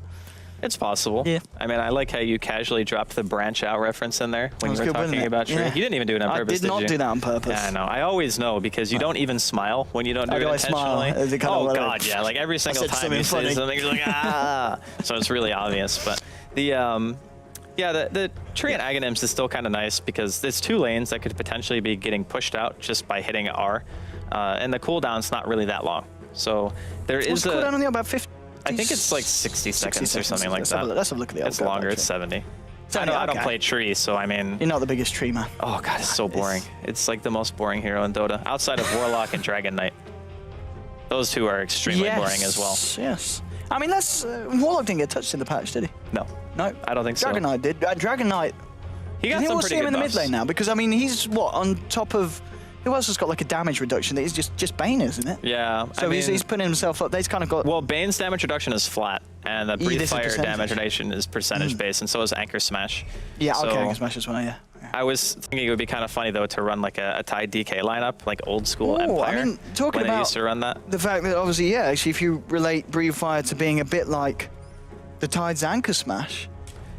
it's possible. Yeah. I mean, I like how you casually dropped the branch out reference in there when was you were good, wasn't talking it? about Tree. Yeah. You didn't even do it on purpose, I did not you? do that on purpose. Yeah, I know. I always know because you don't even smile when you don't do How it do I smile? intentionally. Is it kind of Oh like- God, yeah! Like every single said time you something say funny. something, you're like ah. So it's really obvious. But the the Treant Aghanims is still kind of nice because it's 2 lanes that could potentially be getting pushed out just by hitting R, and the cooldown's not really that long. So there What's is cooldown a. on the about 50? I think it's like 60 seconds or something like let's that. Have let's have a look at the old It's longer. code, It's actually. 70. It's I only- don't okay. play Tree, so I mean. You're not the biggest tree man. Oh God, it's so boring. It's like the most boring hero in Dota, outside of Warlock and Dragon Knight. Those 2 are extremely boring as well. Yes. I mean, Warlock didn't get touched in the patch, did he? No, No. I don't think so. Dragon Knight did. Dragon Knight. He Do got you think some we'll pretty see him good in the mid buffs. lane now? Because I mean, he's what on top of. Who else has got like a damage reduction? That is just Bane, isn't it? Yeah. So he's putting himself up. They've kind of got. Well, Bane's damage reduction is flat, and the Breathe this is Fire percentage. damage reduction is percentage based, and so is Anchor Smash. yeah. so Okay. I can smash as well. Yeah. I was thinking it would be kind of funny though to run like a Tide DK lineup, like old school Ooh, Empire. I mean, talking when they about used to run that. the fact that obviously, yeah, actually, if you relate Breathe Fire to being a bit like the Tide's Anchor Smash,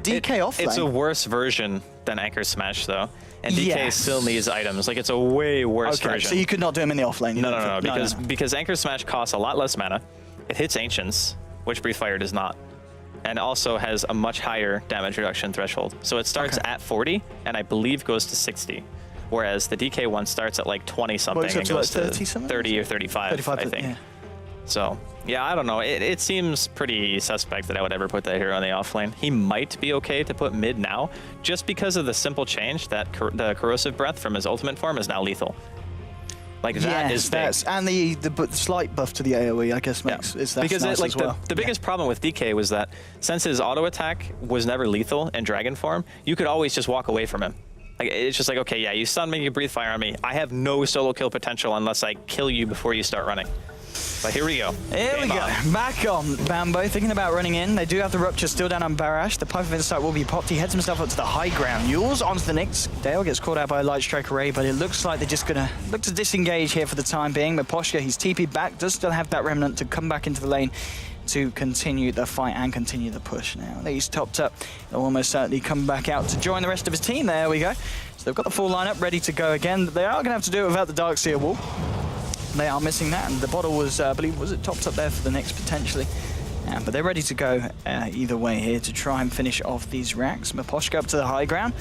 DK off lane. It's a worse version than Anchor Smash though, and DK Yes. still needs items. Like it's a way worse okay, version. so you could not do him in the off lane. you No, don't no, no, think? because Anchor Smash costs a lot less mana. It hits Ancients, which Breathe Fire does not, and also has a much higher damage reduction threshold. So it starts Okay. at 40, and I believe goes to 60, whereas the DK one starts at like 20 something it's up and to, like, goes 30 to something, 30 or 35, 35, I think. yeah. So yeah, I don't know. It seems pretty suspect that I would ever put that hero on the off lane. He might be okay to put mid now, just because of the simple change that the Corrosive Breath from his ultimate form is now lethal. Like that is big. and the slight buff to the AoE, I guess, makes is that's because nice like as well. the biggest problem with DK was that since his auto attack was never lethal in Dragon form, you could always just walk away from him. Like it's just like, okay, yeah, you stun me, you Breathe Fire on me. I have no solo kill potential unless I kill you before you start running. But here we go. Here we Game go. on. Back on Bambo, thinking about running in. They do have the Rupture still down on Barash. The Pipe of Insight will be popped. He heads himself up to the high ground. Yules onto the Nyx. Dale gets caught out by a Light Strike Array, but it looks like they're just going to look to disengage here for the time being. But Poshka, he's TP'd back, does still have that Remnant to come back into the lane to continue the fight and continue the push. Now that he's topped up, they'll almost certainly come back out to join the rest of his team. There we go. So they've got the full lineup ready to go again. They are going to have to do it without the Darkseer wall. They are missing that, and the bottle was, I believe, was it topped up there for the Nyx potentially? But they're ready to go either way here to try and finish off these racks. Maposhka up to the high ground.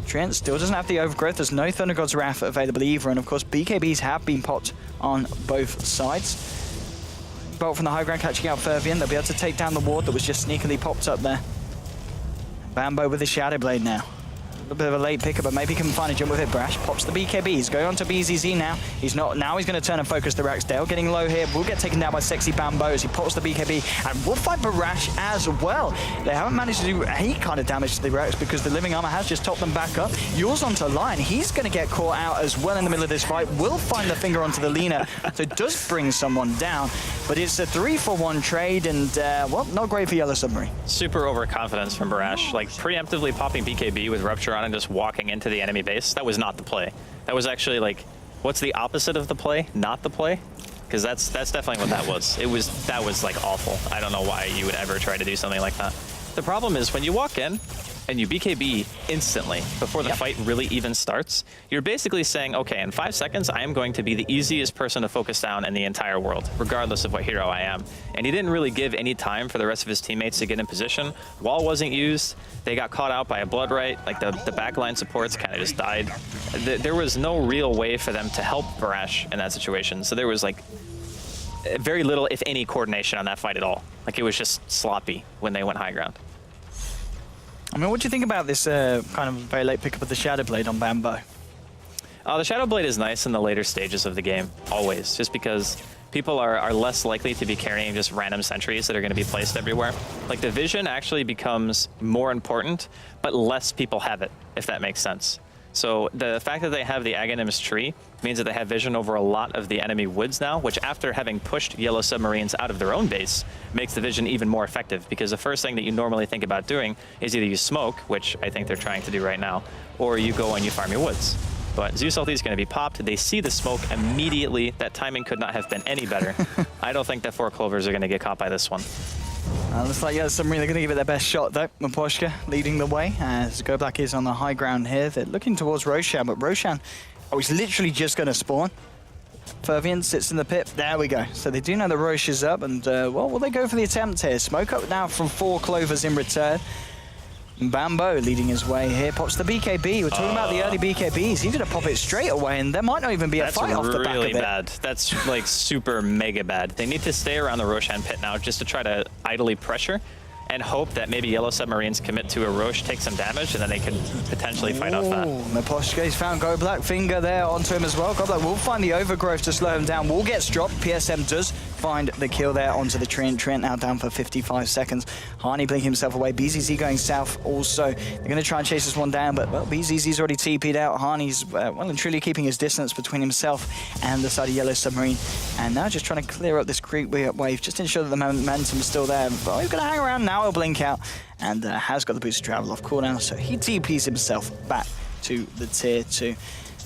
TREANT still doesn't have the overgrowth. There's no Thunder God's Wrath available either. And of course, BKBs have been popped on both sides. Bolt from the high ground catching out FIEND. They'll be able to take down the ward that was just sneakily popped up there. Bambo with the Shadow Blade now. A little bit of a late picker, but maybe he can find a jump with it. Brash pops the BKB. He's going on to BZZ now. He's not. Now he's going to turn and focus the Raxdale. Getting low here. Will get taken down by Sexy Bambo as he pops the BKB. And will fight Barash as well. They haven't managed to do any kind of damage to the Rex because the Living Armor has just topped them back up. Yours onto line. He's going to get caught out as well in the middle of this fight. Will find the finger onto the Lina. So it does bring someone down. But it's a 3-for-1 trade and, well, not great for Yellow Submarine. Super overconfidence from Barash. Like, preemptively popping BKB with Rupture on and just walking into the enemy base. That was not the play. That was actually, like, what's the opposite of the play? Not the play? Because that's definitely what that was. That was, like, awful. I don't know why you would ever try to do something like that. The problem is when you walk in and you BKB instantly before the fight really even starts, you're basically saying, okay, in 5 seconds, I am going to be the easiest person to focus down in the entire world, regardless of what hero I am. And he didn't really give any time for the rest of his teammates to get in position. Wall wasn't used. They got caught out by a Blood Right. Like the backline supports kind of just died. There was no real way for them to help Barash in that situation. So there was like very little, if any, coordination on that fight at all. Like it was just sloppy when they went high ground. I mean, what do you think about this kind of very late pickup of the Shadow Blade on Bambo? The Shadow Blade is nice in the later stages of the game, always, just because people are less likely to be carrying just random sentries that are going to be placed everywhere. Like, the vision actually becomes more important, but less people have it, if that makes sense. So the fact that they have the Aghanim's tree means that they have vision over a lot of the enemy woods now, which after having pushed Yellow Submarines out of their own base, makes the vision even more effective, because the first thing that you normally think about doing is either you smoke, which I think they're trying to do right now, or you go and you farm your woods. But ZEUS ulti is going to be popped. They see the smoke immediately. That timing could not have been any better. I don't think that 4 Clovers are going to get caught by this one. Looks like Yellow Submarine are going to give it their best shot, though. Miposhka leading the way as Go Black is on the high ground here. They're looking towards Roshan, but Roshan, he's literally just going to spawn. FIEND sits in the pit. There we go. So they do know the Roche is up, and, well, will they go for the attempt here? Smoke up now from 4 Clovers in return. Bambo leading his way here, pops the BKB. We're talking about the early BKBs. He's going to pop it straight away, and there might not even be a fight off the back of it. That's really bad. That's like super mega bad. They need to stay around the Roshan pit now just to try to idly pressure and hope that maybe Yellow Submarines commit to a Roche, take some damage, and then they can potentially fight off that. Miposhka's found Go Black finger there onto him as well. Go Black will find the overgrowth to slow him down. Will gets dropped. PSM does find the kill there onto the TREANT. TREANT now down for 55 seconds. Harney blinking himself away. BZZ going south also. They're going to try and chase this one down, but, well, BZZ's already TP'd out. Harney's well and truly keeping his distance between himself and the side of Yellow Submarine. And now just trying to clear up this creep wave, just to ensure that the momentum's still there. But he's going to hang around now. He'll blink out and has got the boost to travel off cooldown, so he TPs himself back to the tier 2.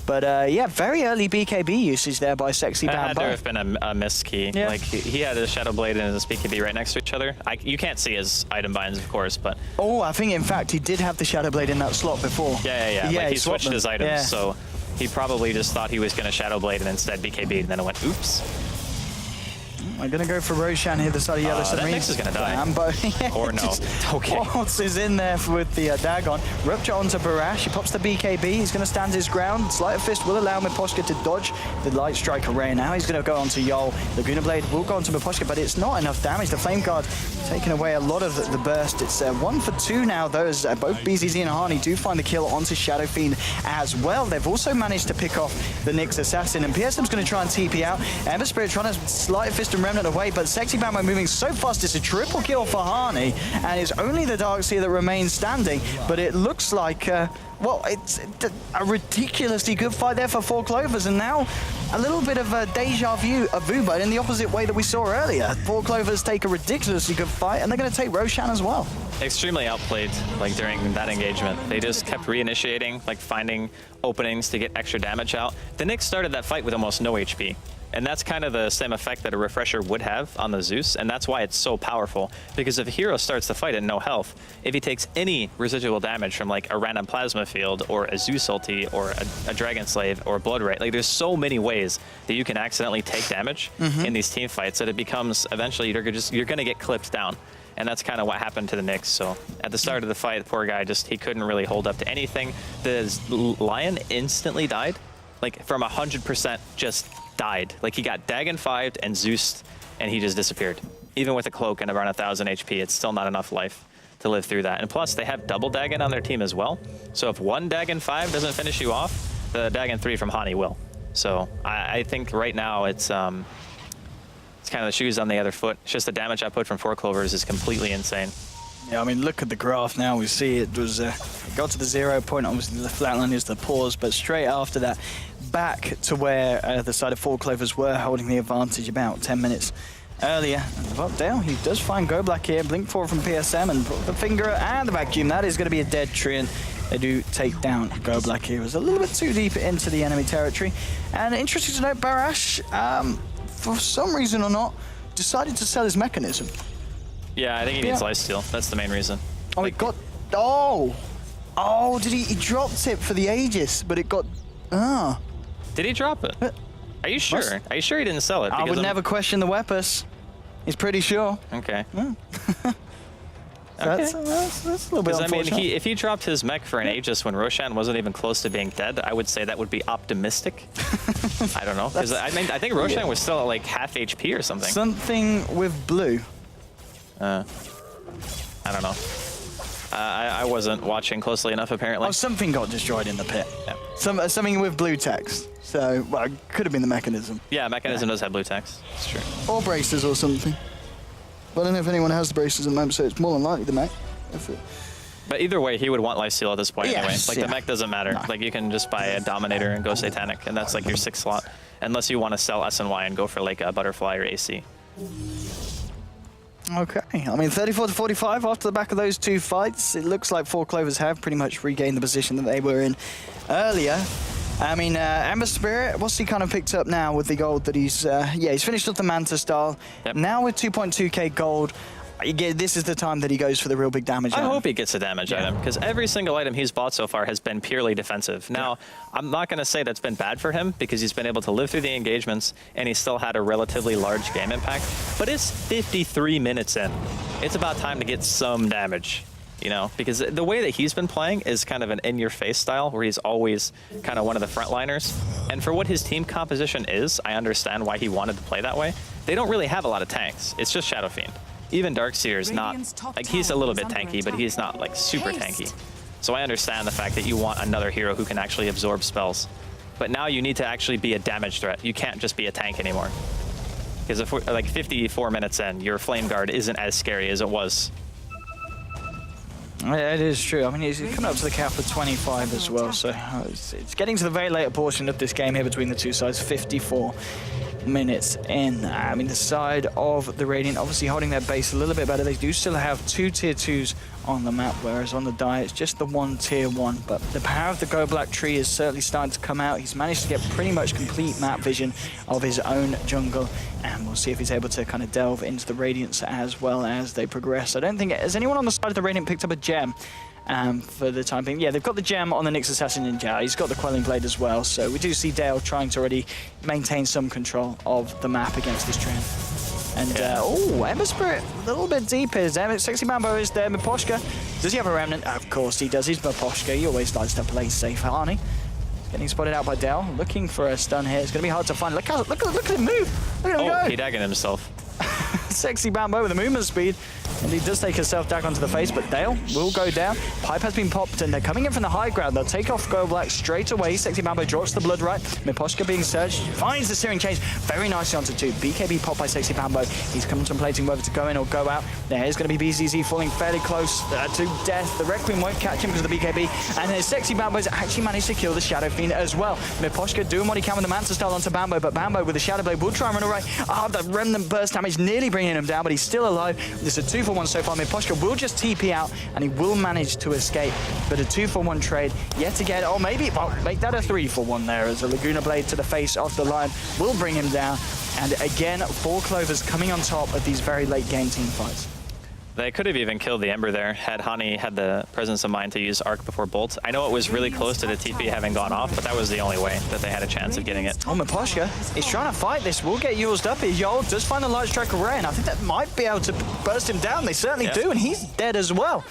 But yeah, very early BKB usage there by Sexy Bambo. That had to have been a missed key. Yeah. Like he had a Shadow Blade and his BKB right next to each other. You can't see his item binds, of course, but... Oh, I think in fact he did have the Shadow Blade in that slot before. Yeah. Like he switched his items, so he probably just thought he was going to Shadow Blade and instead BKB, and then it went, oops. I'm going to go for Roshan here, the side of Yellow Submarine. That Nyx is going to die. Bambo. Or no. Okay. Waltz is in there with the Dagon. Rupture onto Barash. He pops the BKB. He's going to stand his ground. Sleight of Fist will allow Miposhka to dodge the Light Strike array. Now he's going to go onto Yol. Laguna Blade will go onto Miposhka, but it's not enough damage. The Flame Guard taking away a lot of the burst. It's 1 for 2 now, though, as both BZZ and Harney do find the kill onto Shadow Fiend as well. They've also managed to pick off the Nyx Assassin, and PSM's going to try and TP out. Ember Spirit trying to Sleight of Fist and Remnant away, but Sexy Bambo moving so fast. It's a triple kill for Harney, and it's only the Darkseer that remains standing, but it looks like, well, it's a ridiculously good fight there for 4 Clovers, and now a little bit of a deja vu, but in the opposite way that we saw earlier. 4 Clovers take a ridiculously good fight, and they're going to take Roshan as well. Extremely outplayed, like, during that engagement. They just kept reinitiating, like, finding openings to get extra damage out. The Nyx started that fight with almost no HP. And that's kind of the same effect that a Refresher would have on the ZEUS, and that's why it's so powerful. Because if a hero starts the fight at no health, if he takes any residual damage from like a random plasma field, or a ZEUS ulti, or a Dragon Slave, or a Blood Right, like there's so many ways that you can accidentally take damage in these team fights that it becomes, eventually you're gonna get clipped down. And that's kind of what happened to the Knicks. So at the start of the fight, the poor guy he couldn't really hold up to anything. The Lion instantly died, like from 100% just died. Like he got Dagon-5'd and Zeus'd, and he just disappeared. Even with a cloak and around 1,000 HP, it's still not enough life to live through that. And plus, they have double Dagon on their team as well. So if one Dagon-5 doesn't finish you off, the Dagon-3 from Hani will. So I think right now it's kind of the shoes on the other foot. It's just the damage output from 4 Clovers is completely insane. Yeah, I mean, look at the graph now. We see it was got to the 0 point. Obviously, the flat line is the pause, but straight after that, back to where the side of 4 Clovers were holding the advantage about 10 minutes earlier. Well, Dale, he does find Go Black here. Blink 4 from PSM and the finger and the vacuum. That is going to be a dead Treant. They do take down Go Black here. It was a little bit too deep into the enemy territory. And interesting to note, Barash, for some reason or not, decided to sell his mechanism. Yeah, I think he needs lifesteal. That's the main reason. Oh, it got... Oh! Oh, did he dropped it for the Aegis, but it got... Did he drop it? Are you sure? Are you sure he didn't sell it? I would never question the weapons. He's pretty sure. Okay. Yeah. That's a little bit unfortunate. I mean, if he dropped his mech for an Aegis when Roshan wasn't even close to being dead, I would say that would be optimistic. I don't know. Because I think Roshan was still at like half HP or something. Something with blue. I don't know. I wasn't watching closely enough, apparently. Oh, something got destroyed in the pit. Yeah. Something with blue text. So, well, it could have been the mechanism. Yeah, mechanism does have blue text. It's true. Or braces or something. But I don't know if anyone has the braces at the moment, so it's more than likely the mech. But either way, he would want lifesteal at this point anyway. Like, yeah. the mech doesn't matter. No. Like, you can just buy a Dominator and go Satanic, and that's like your 6th slot. Unless you want to sell SNY and go for like a Butterfly or AC. Okay, I mean 34 to 45 after the back of those two fights. It looks like 4 Clovers have pretty much regained the position that they were in earlier. I mean, Ember Spirit, what's he kind of picked up now with the gold that he's... he's finished off the Manta style. Yep. Now with 2.2k gold, this is the time that he goes for the real big damage I item. hope he gets a damage item, because every single item he's bought so far has been purely defensive. Now, I'm not going to say that's been bad for him, because he's been able to live through the engagements, and he still had a relatively large game impact. But it's 53 minutes in. It's about time to get some damage, you know? Because the way that he's been playing is kind of an in-your-face style, where he's always kind of one of the frontliners. And for what his team composition is, I understand why he wanted to play that way. They don't really have a lot of tanks. It's just Shadow Fiend. Even Darkseer is not, like, he's a little bit tanky, but he's not, like, super tanky. So I understand the fact that you want another hero who can actually absorb spells. But now you need to actually be a damage threat. You can't just be a tank anymore. Because if we're, like, 54 minutes in, your Flame Guard isn't as scary as it was. Yeah, it is true. I mean, he's coming up to the cap for 25 as well, so it's getting to the very later portion of this game here between the two sides, 54 minutes in. I mean, the side of the Radiant obviously holding their base a little bit better. They do still have 2 tier 2s on the map, whereas on the die it's just the 1 tier 1. But the power of the Go Black tree is certainly starting to come out. He's managed to get pretty much complete map vision of his own jungle, and we'll see if he's able to kind of delve into the Radiants as well as they progress. I don't think... Has anyone on the side of the Radiant picked up a gem? For the time being. Yeah, they've got the gem on the Nyx Assassin Ninja. He's got the Quelling Blade as well. So we do see Dale trying to already maintain some control of the map against this Treant. And, oh, Ember Spirit, a little bit deep is there. Sexy Bambo is there. Miposhka, does he have a Remnant? Of course he does. He's Miposhka. He always likes to play safe, Arnie. Getting spotted out by Dale. Looking for a stun here. It's going to be hard to find. Look at him move. Look at him go. He dagging himself. Sexy Bambo with the movement speed. And he does take a self-dack onto the face, but Dale will go down. Pipe has been popped, and they're coming in from the high ground. They'll take off Go Black straight away. Sexy Bambo drops the blood right. Miposhka being searched, finds the Searing Chains very nicely onto 2. BKB popped by Sexy Bambo. He's contemplating whether to go in or go out. There's going to be BZZ falling fairly close to death. The Requiem won't catch him because of the BKB, and then Sexy Bambo's actually managed to kill the Shadow Fiend as well. Miposhka doing what he can with the Manta style onto Bambo, but Bambo with the Shadow Blade will try and run away. The Remnant burst damage nearly bringing him down, but he's still alive. This is a 2-for-1 so far. Miposhka will just TP out, and he will manage to escape. But a 2-for-1 trade yet again. Or maybe, well, make that a 3-for-1 there, as a Laguna Blade to the face of the Lion will bring him down. And again, 4 Clovers coming on top of these very late game team fights. They could have even killed the Ember there had Hani had the presence of mind to use Arc before Bolt. I know it was really close to the TP having gone off, but that was the only way that they had a chance of getting it. Oh, Miposhka is trying to fight this. Will get used up here. Yol does find the light strike array, and I think that might be able to burst him down. They certainly do, and he's dead as well.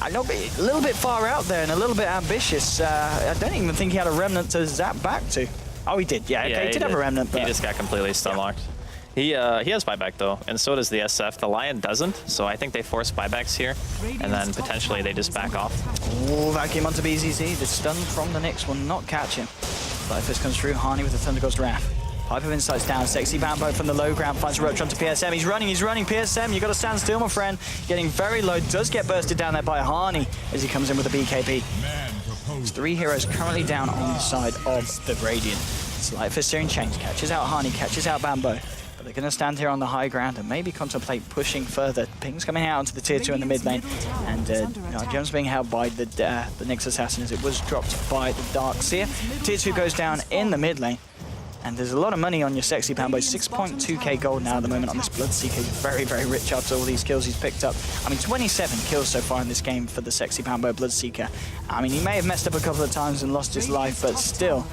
I know, a little bit far out there and a little bit ambitious. I don't even think he had a remnant to zap back to. Oh, he did. Yeah, okay, he did have a remnant. But he just got completely stun locked. He has buyback though, and so does the SF. The Lion doesn't, so I think they force buybacks here, and then potentially they just back off. Oh, vacuum onto BZZ. The stun from the Nyx will not catch him. But if this comes through, Hani with the Thunder Ghost Wrath. Pipe of Insights down. Sexy Bambo from the low ground finds a roach onto PSM. He's running. PSM, you got to stand still, my friend. Getting very low. Does get bursted down there by Hani as he comes in with a BKB. There's 3 heroes currently down on the side of the Radiant. Slight Fistering change. Catches out Hani, catches out Bambo. But they're going to stand here on the high ground and maybe contemplate pushing further. Ping's coming out onto the tier 2 in the mid lane. And Gems being held by the Nyx Assassin as it was dropped by the Dark Seer. Tier 2 goes down in the mid lane. And there's a lot of money on your Sexy Bambo. 6.2k gold now at the moment on this Bloodseeker. He's very, very rich after all these kills he's picked up. I mean, 27 kills so far in this game for the Sexy Bambo Bloodseeker. I mean, he may have messed up a couple of times and lost his life, but still,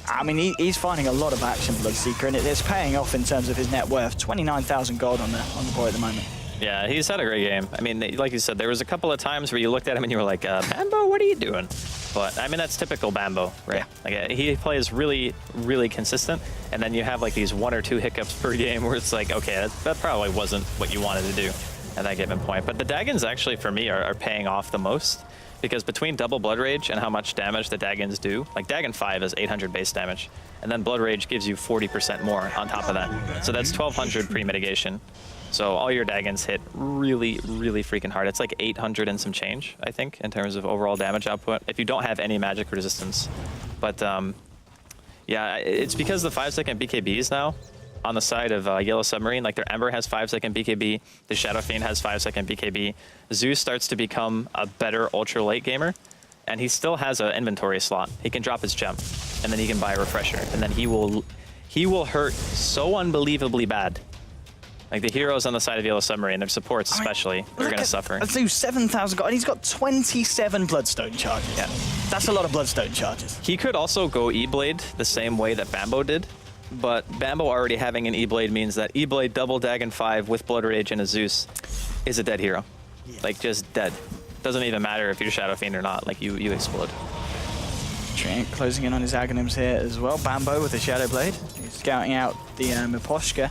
I mean, he's finding a lot of action, Bloodseeker, and it's paying off in terms of his net worth. 29,000 gold on the boy at the moment. Yeah, he's had a great game. I mean, like you said, there was a couple of times where you looked at him and you were like, Bambo, what are you doing? But, I mean, that's typical Bambo, right? Yeah. Like, he plays really, really consistent, and then you have, like, these 1 or 2 hiccups per game where it's like, okay, that probably wasn't what you wanted to do at that given point. But the Daggons, actually, for me, are paying off the most, because between double Blood Rage and how much damage the Daggons do, like, Dagon 5 is 800 base damage, and then Blood Rage gives you 40% more on top of that. So that's 1,200 pre-mitigation. So all your Daggons hit really, really freaking hard. It's like 800 and some change, I think, in terms of overall damage output, if you don't have any magic resistance. But yeah, it's because the 5-second BKBs now on the side of Yellow Submarine, like their Ember has 5-second BKB, the Shadow Fiend has 5-second BKB. ZEUS starts to become a better ultra late gamer, and he still has an inventory slot. He can drop his gem, and then he can buy a refresher, and then he will hurt so unbelievably bad. Like the heroes on the side of Yellow Submarine, their supports especially, they're going to suffer. ZEUS 7,000 gold, and he's got 27 Bloodstone charges. Yeah. That's a lot of Bloodstone charges. He could also go E-Blade the same way that Bambo did, but Bambo already having an E-Blade means that E-Blade double Dagon 5 with Blood Rage and a ZEUS is a dead hero. Yeah. Like, just dead. Doesn't even matter if you're Shadow Fiend or not, like, you explode. TREANT closing in on his Aghanims here as well. Bambo with the Shadow Blade. He's scouting out the Miposhka.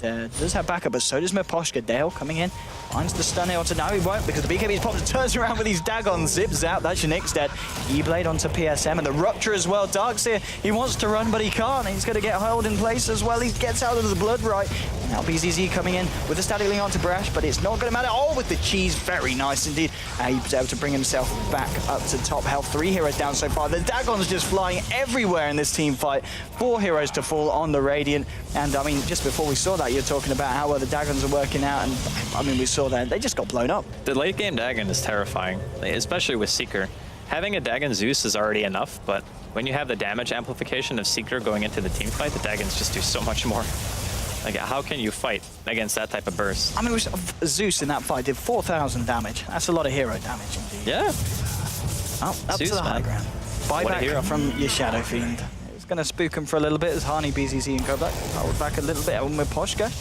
Does have backup, but so does Miposhka. Dale coming in, finds the stun here onto now. He won't because the BKB's popped, turns around with his Dagon, zips out. That's your Nyx dead. E-Blade onto PSM and the Rupture as well. Darkseer, he wants to run, but he can't. He's going to get held in place as well. He gets out of the blood right. Now BZZ coming in with the static link onto Brash, but it's not going to matter. Oh, with the cheese, very nice indeed. He was able to bring himself back up to top health. 3 heroes down so far. The Dagon's just flying everywhere in this team fight. 4 heroes to fall on the Radiant. And I mean, just before we saw that, you're talking about how well the Dagons are working out, and I mean, we saw that they just got blown up. The late game Dagon is terrifying, especially with Seeker. Having a Dagon ZEUS is already enough, but when you have the damage amplification of Seeker going into the team fight, the Dagons just do so much more. Like, how can you fight against that type of burst? I mean, ZEUS in that fight did 4,000 damage. That's a lot of hero damage indeed. Yeah. Oh, up ZEUS, to the high ground. Buyback from your Shadow Fiend. It's going to spook him for a little bit as Hani, BZZ, and Kobak hold back a little bit. And with Miposhka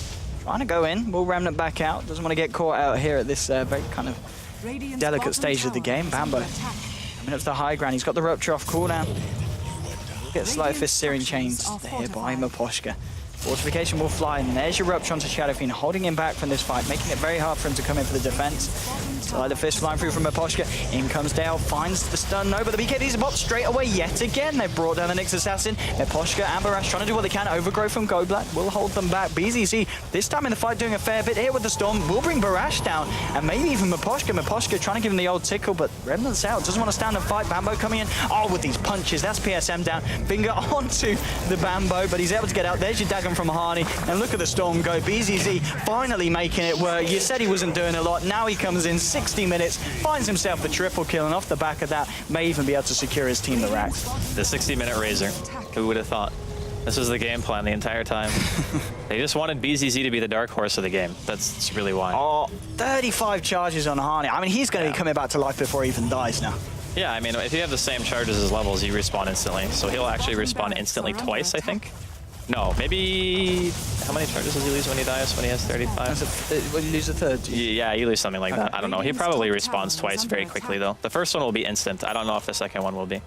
trying to go in, will Remnant back out. Doesn't want to get caught out here at this very kind of delicate stage of the game. Bambo coming up to the high ground. He's got the Rupture off cooldown. We'll get Slight Fist Searing Chains here by Miposhka. Fortification will fly, and there's your Rupture onto Shadow Fiend, holding him back from this fight, making it very hard for him to come in for the defense. Slight the Fist flying through from Miposhka. In comes Dale, finds the stun. No, but the BKB's popped straight away yet again. They've brought down the Nyx Assassin. Miposhka, Amberash trying to do what they can. Overgrowth from Goblat will hold them back. BZZ, this time in the fight, doing a fair bit here with the Storm. Will bring Barash down, and maybe even Miposhka. Miposhka trying to give him the old tickle, but Remnant's out. Doesn't want to stand and fight. Bambo coming in. Oh, with these punches. That's PSM down. Finger onto the Bambo, but he's able to get out. There's your Dagon from Hani. And look at the Storm go. BZZ finally making it work. You said he wasn't doing a lot. Now he comes in 60 minutes, finds himself the triple kill, and off the back of that, may even be able to secure his team the racks. The 60-minute Razor. Who would have thought? This was the game plan the entire time. They just wanted BZZ to be the dark horse of the game. That's really why. Oh, 35 charges on Harney. I mean, he's going to be coming back to life before he even dies now. Yeah, I mean, if you have the same charges as levels, you respawn instantly. So he'll actually respawn instantly twice, I think. No, maybe... How many charges does he lose when he dies, when he has 35? Will you lose a third? Yeah, you lose something like that. I don't know. He probably respawns twice very quickly, though. The first one will be instant. I don't know if the second one will be.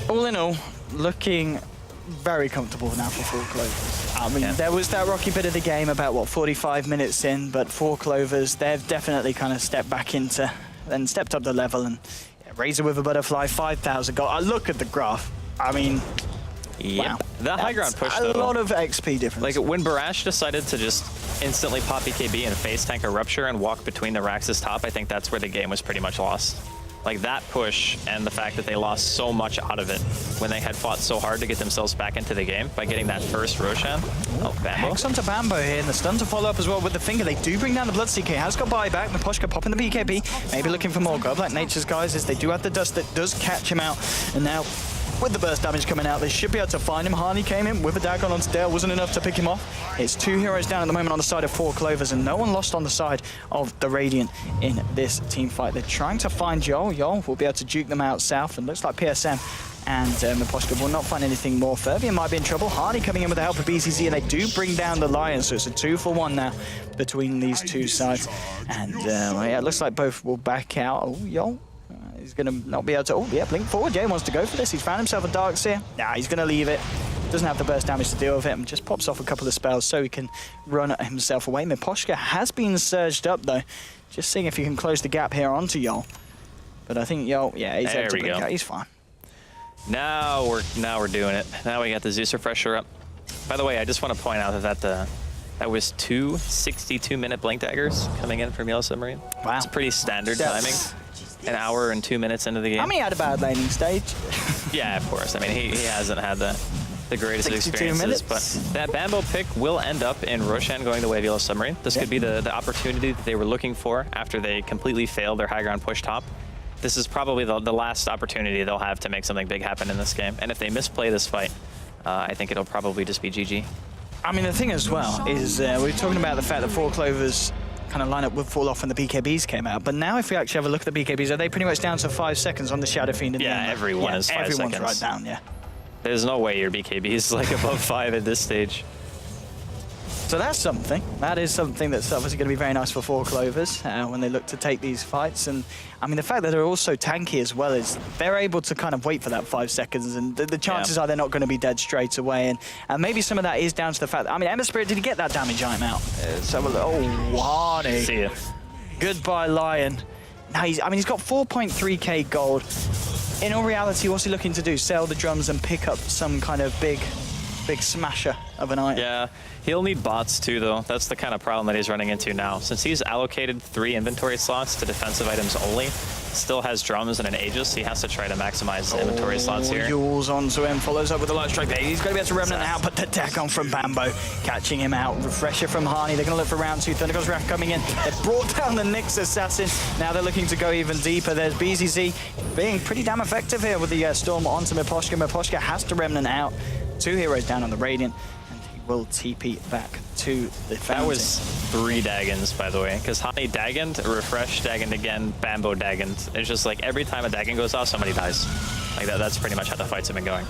All in all, looking very comfortable now for Four Clovers. I mean, there was that rocky bit of the game about, what, 45 minutes in, but Four Clovers, they've definitely kind of stepped back into, and stepped up the level, and Razor with a butterfly, 5,000 gold. I look at the graph. I mean, wow. The high ground push, a though. lot of XP difference. Like, when Barash decided to just instantly pop BKB and face tank a Rupture and walk between the Rax's top, I think that's where the game was pretty much lost. Like, that push and the fact that they lost so much out of it when they had fought so hard to get themselves back into the game by getting that first Roshan. Oh, Bambo. Hex onto Bambo here, and the stun to follow up as well with the finger. They do bring down the Bloodseeker. Has got buyback. Miposhka popping the BKB. Maybe looking for more. Godlike Nature's guys, as they do have the dust that does catch him out. And now, with the burst damage coming out, they should be able to find him. Harney came in with a Dagon onto Dale. Wasn't enough to pick him off. It's 2 heroes down at the moment on the side of Four Clovers, and no one lost on the side of the Radiant in this team fight. They're trying to find Yol. Yol will be able to juke them out south, and looks like PSM and Miposhka will not find anything more. Fervian might be in trouble. Harney coming in with the help of BCZ, and they do bring down the Lions, so it's a 2-for-1 now between these two sides. And yeah, it looks like both will back out. Oh, Yol. He's going to not be able to... Oh, yeah, blink forward. Yeah, he wants to go for this. He's found himself a Darkseer. Nah, he's going to leave it. Doesn't have the burst damage to deal with it, and just pops off a couple of spells so he can run himself away. Miposhka has been surged up, though. Just seeing if he can close the gap here onto Yol. But I think Yol, yeah, he's able to blink out. He's fine. Now we're doing it. Now we got the ZEUS refresher up. By the way, I just want to point out that was 2 62-minute blink daggers coming in from Yellow Submarine. Wow. It's pretty standard timing. An hour and 2 minutes into the game. I mean, he had a bad laning stage. Yeah, of course. I mean, he hasn't had the greatest experiences, minutes. but that Bambo pick will end up in Roshan going the way of Yellow Submarine. This could be the opportunity that they were looking for after they completely failed their high ground push top. This is probably the last opportunity they'll have to make something big happen in this game. And if they misplay this fight, I think it'll probably just be GG. I mean, the thing as well is we're talking about the fact that Four Clovers kind of lineup would fall off when the BKBs came out. But now if we actually have a look at the BKBs, are they pretty much down to 5 seconds on the Shadow Fiend? Yeah, everyone is 5 seconds. Everyone's right down, yeah. There's no way your BKB is like above 5 at this stage. So that's something. That is something that's obviously going to be very nice for Four Clovers when they look to take these fights. And I mean, the fact that they're also tanky as well is they're able to kind of wait for that 5 seconds, and the chances are they're not going to be dead straight away. And maybe some of that is down to the fact that, I mean, Ember Spirit, did he get that damage item out? So, oh, Harney. See ya. Goodbye, Lion. Now he's got 4.3k gold. In all reality, what's he looking to do? Sell the drums and pick up some kind of big smasher of an item? Yeah, he'll need bots too, though. That's the kind of problem that he's running into now. Since he's allocated 3 inventory slots to defensive items only, still has drums and an Aegis, he has to try to maximize the inventory slots here. Yules onto him, follows up with a light strike there. He's going to be able to remnant out, but the Dagon from Bambo catching him out. Refresher from Harney. They're going to look for round 2. Thundergod's Wrath coming in. They've brought down the Nyx Assassin. Now they're looking to go even deeper. There's BZZ being pretty damn effective here with the Storm onto Miposhka. Miposhka has to remnant out. 2 heroes down on the Radiant, and he will TP back to the fountain. That was 3 Dagons, by the way, because Harney Dagoned, Refresh Dagoned again, Bambo Dagoned. It's just like every time a Dagon goes off, somebody dies. Like that's pretty much how the fights have been going.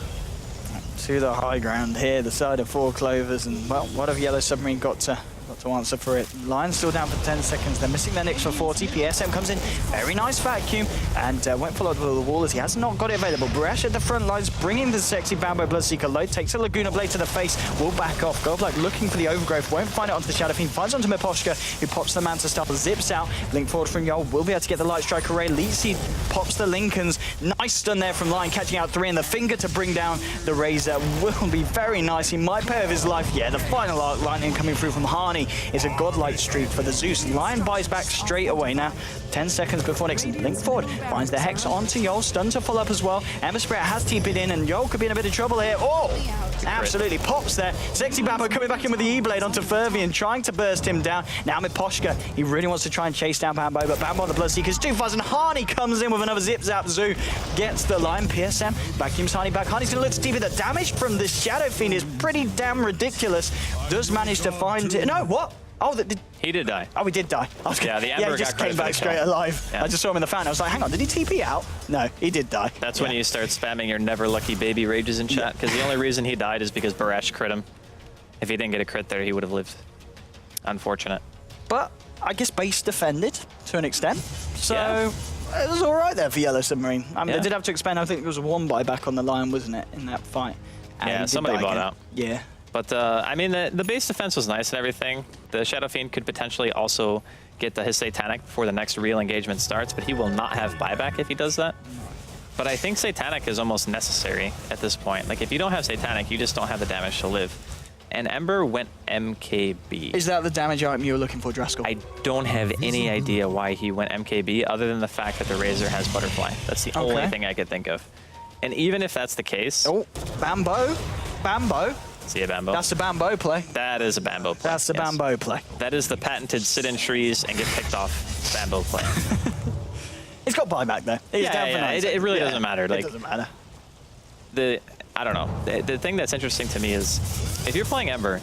To the high ground here, the side of Four Clovers, and well, what have Yellow Submarine got to answer for it? Lion's still down for 10 seconds. They're missing their Nyx for 40. PSM comes in, very nice vacuum, and went followed with the wall as he has not got it available. Barash at the front lines, bringing the sexy Bambo Bloodseeker low, takes a Laguna Blade to the face, will back off. Godlike looking for the overgrowth, won't find it onto the Shadow Fiend, finds onto Miposhka, who pops the Manta Stopper, zips out, blink forward from Yol, will be able to get the Light Strike array. Leeseed pops the Lincolns, nice stun there from Lion, catching out 3, and the finger to bring down the Razor will be very nice. He might pay with his life. Yeah, the final arc lightning coming through from Harney. Harney is a godlike streak for the Zeus. Lion buys back straight away now. 10 seconds before next blink forward. Finds the Hex onto Yol. Stun to follow up as well. Ember Spirit has TP'd in, and Yol could be in a bit of trouble here. Oh! Absolutely pops there. Sexy Bambo coming back in with the E-Blade onto Fervian, trying to burst him down. Now with Poshka, he really wants to try and chase down Bambo, but Bambo on the Bloodseeker's too fast, and Harney comes in with another Zip Zap Zoo. Gets the line. PSM vacuums Harney back. Harney's going to look to TP. The damage from this Shadow Fiend is pretty damn ridiculous. Does manage to find it. No, what? Oh, he did die. Oh, he did die. Yeah, the Ember he just got came back straight alive. Yeah. I just saw him in the fountain. I was like, hang on, did he TP out? No, he did die. That's when you start spamming your never lucky baby rages in chat, because the only reason he died is because Barash crit him. If he didn't get a crit there, he would have lived. Unfortunate. But I guess base defended to an extent. So Yeah. it was all right there for Yellow Submarine. I mean, Yeah. they did have to expand. I think it was a 1 buyback on the line, wasn't it, in that fight? And Yeah, he did somebody die bought again. out. Yeah. But, I mean, the base defense was nice and everything. The Shadow Fiend could potentially also get his Satanic before the next real engagement starts, but he will not have buyback if he does that. But I think Satanic is almost necessary at this point. Like, if you don't have Satanic, you just don't have the damage to live. And Ember went MKB. Is that the damage item you were looking for, Draskell? I don't have any idea why he went MKB other than the fact that the Razor has Butterfly. That's the only thing I could think of. And even if that's the case... Oh, Bambo. Bambo. See a Bambo? That's the Bambo play. That is a Bambo play. That's the yes. Bambo play. That is the patented sit in trees and get picked off Bambo play. It's got buyback though. It really doesn't matter. Like, it doesn't matter. I don't know. The thing that's interesting to me is if you're playing Ember,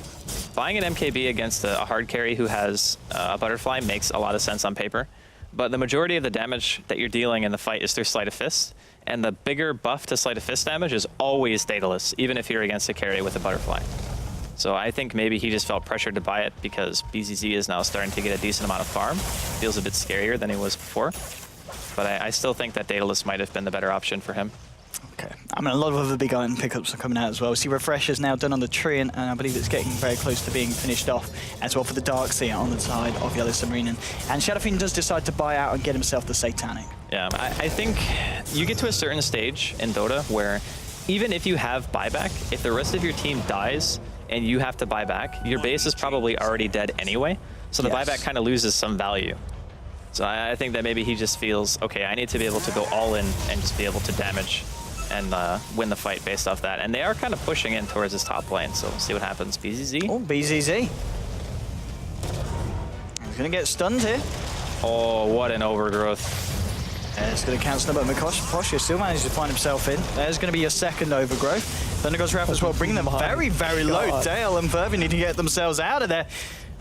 buying an MKB against a hard carry who has a Butterfly makes a lot of sense on paper. But the majority of the damage that you're dealing in the fight is through Sleight of Fist. And the bigger buff to Sleight of Fist damage is always Daedalus, even if you're against a carry with a Butterfly. So I think maybe he just felt pressured to buy it because BZZ is now starting to get a decent amount of farm. Feels a bit scarier than he was before. But I still think that Daedalus might have been the better option for him. Okay. I mean, a lot of other big item pickups are coming out as well. See, Refresher's now done on the Treant, and I believe it's getting very close to being finished off as well for the Darkseer on the side of Yellow Submarine. And Shadow Fiend does decide to buy out and get himself the Satanic. Yeah, I think you get to a certain stage in Dota where even if you have buyback, if the rest of your team dies and you have to buy back, your base is probably already dead anyway. So the buyback kind of loses some value. So I think that maybe he just feels, okay, I need to be able to go all in and just be able to damage and win the fight based off that. And they are kind of pushing in towards his top lane, so we'll see what happens. BZZ. Oh, BZZ. He's going to get stunned here. Oh, what an overgrowth. And it's going to cancel him, but Poshka still manages to find himself in. There's going to be a second overgrowth. Thunder God's Wrath as well, bringing them very, very low. Dale and Fervy need to get themselves out of there.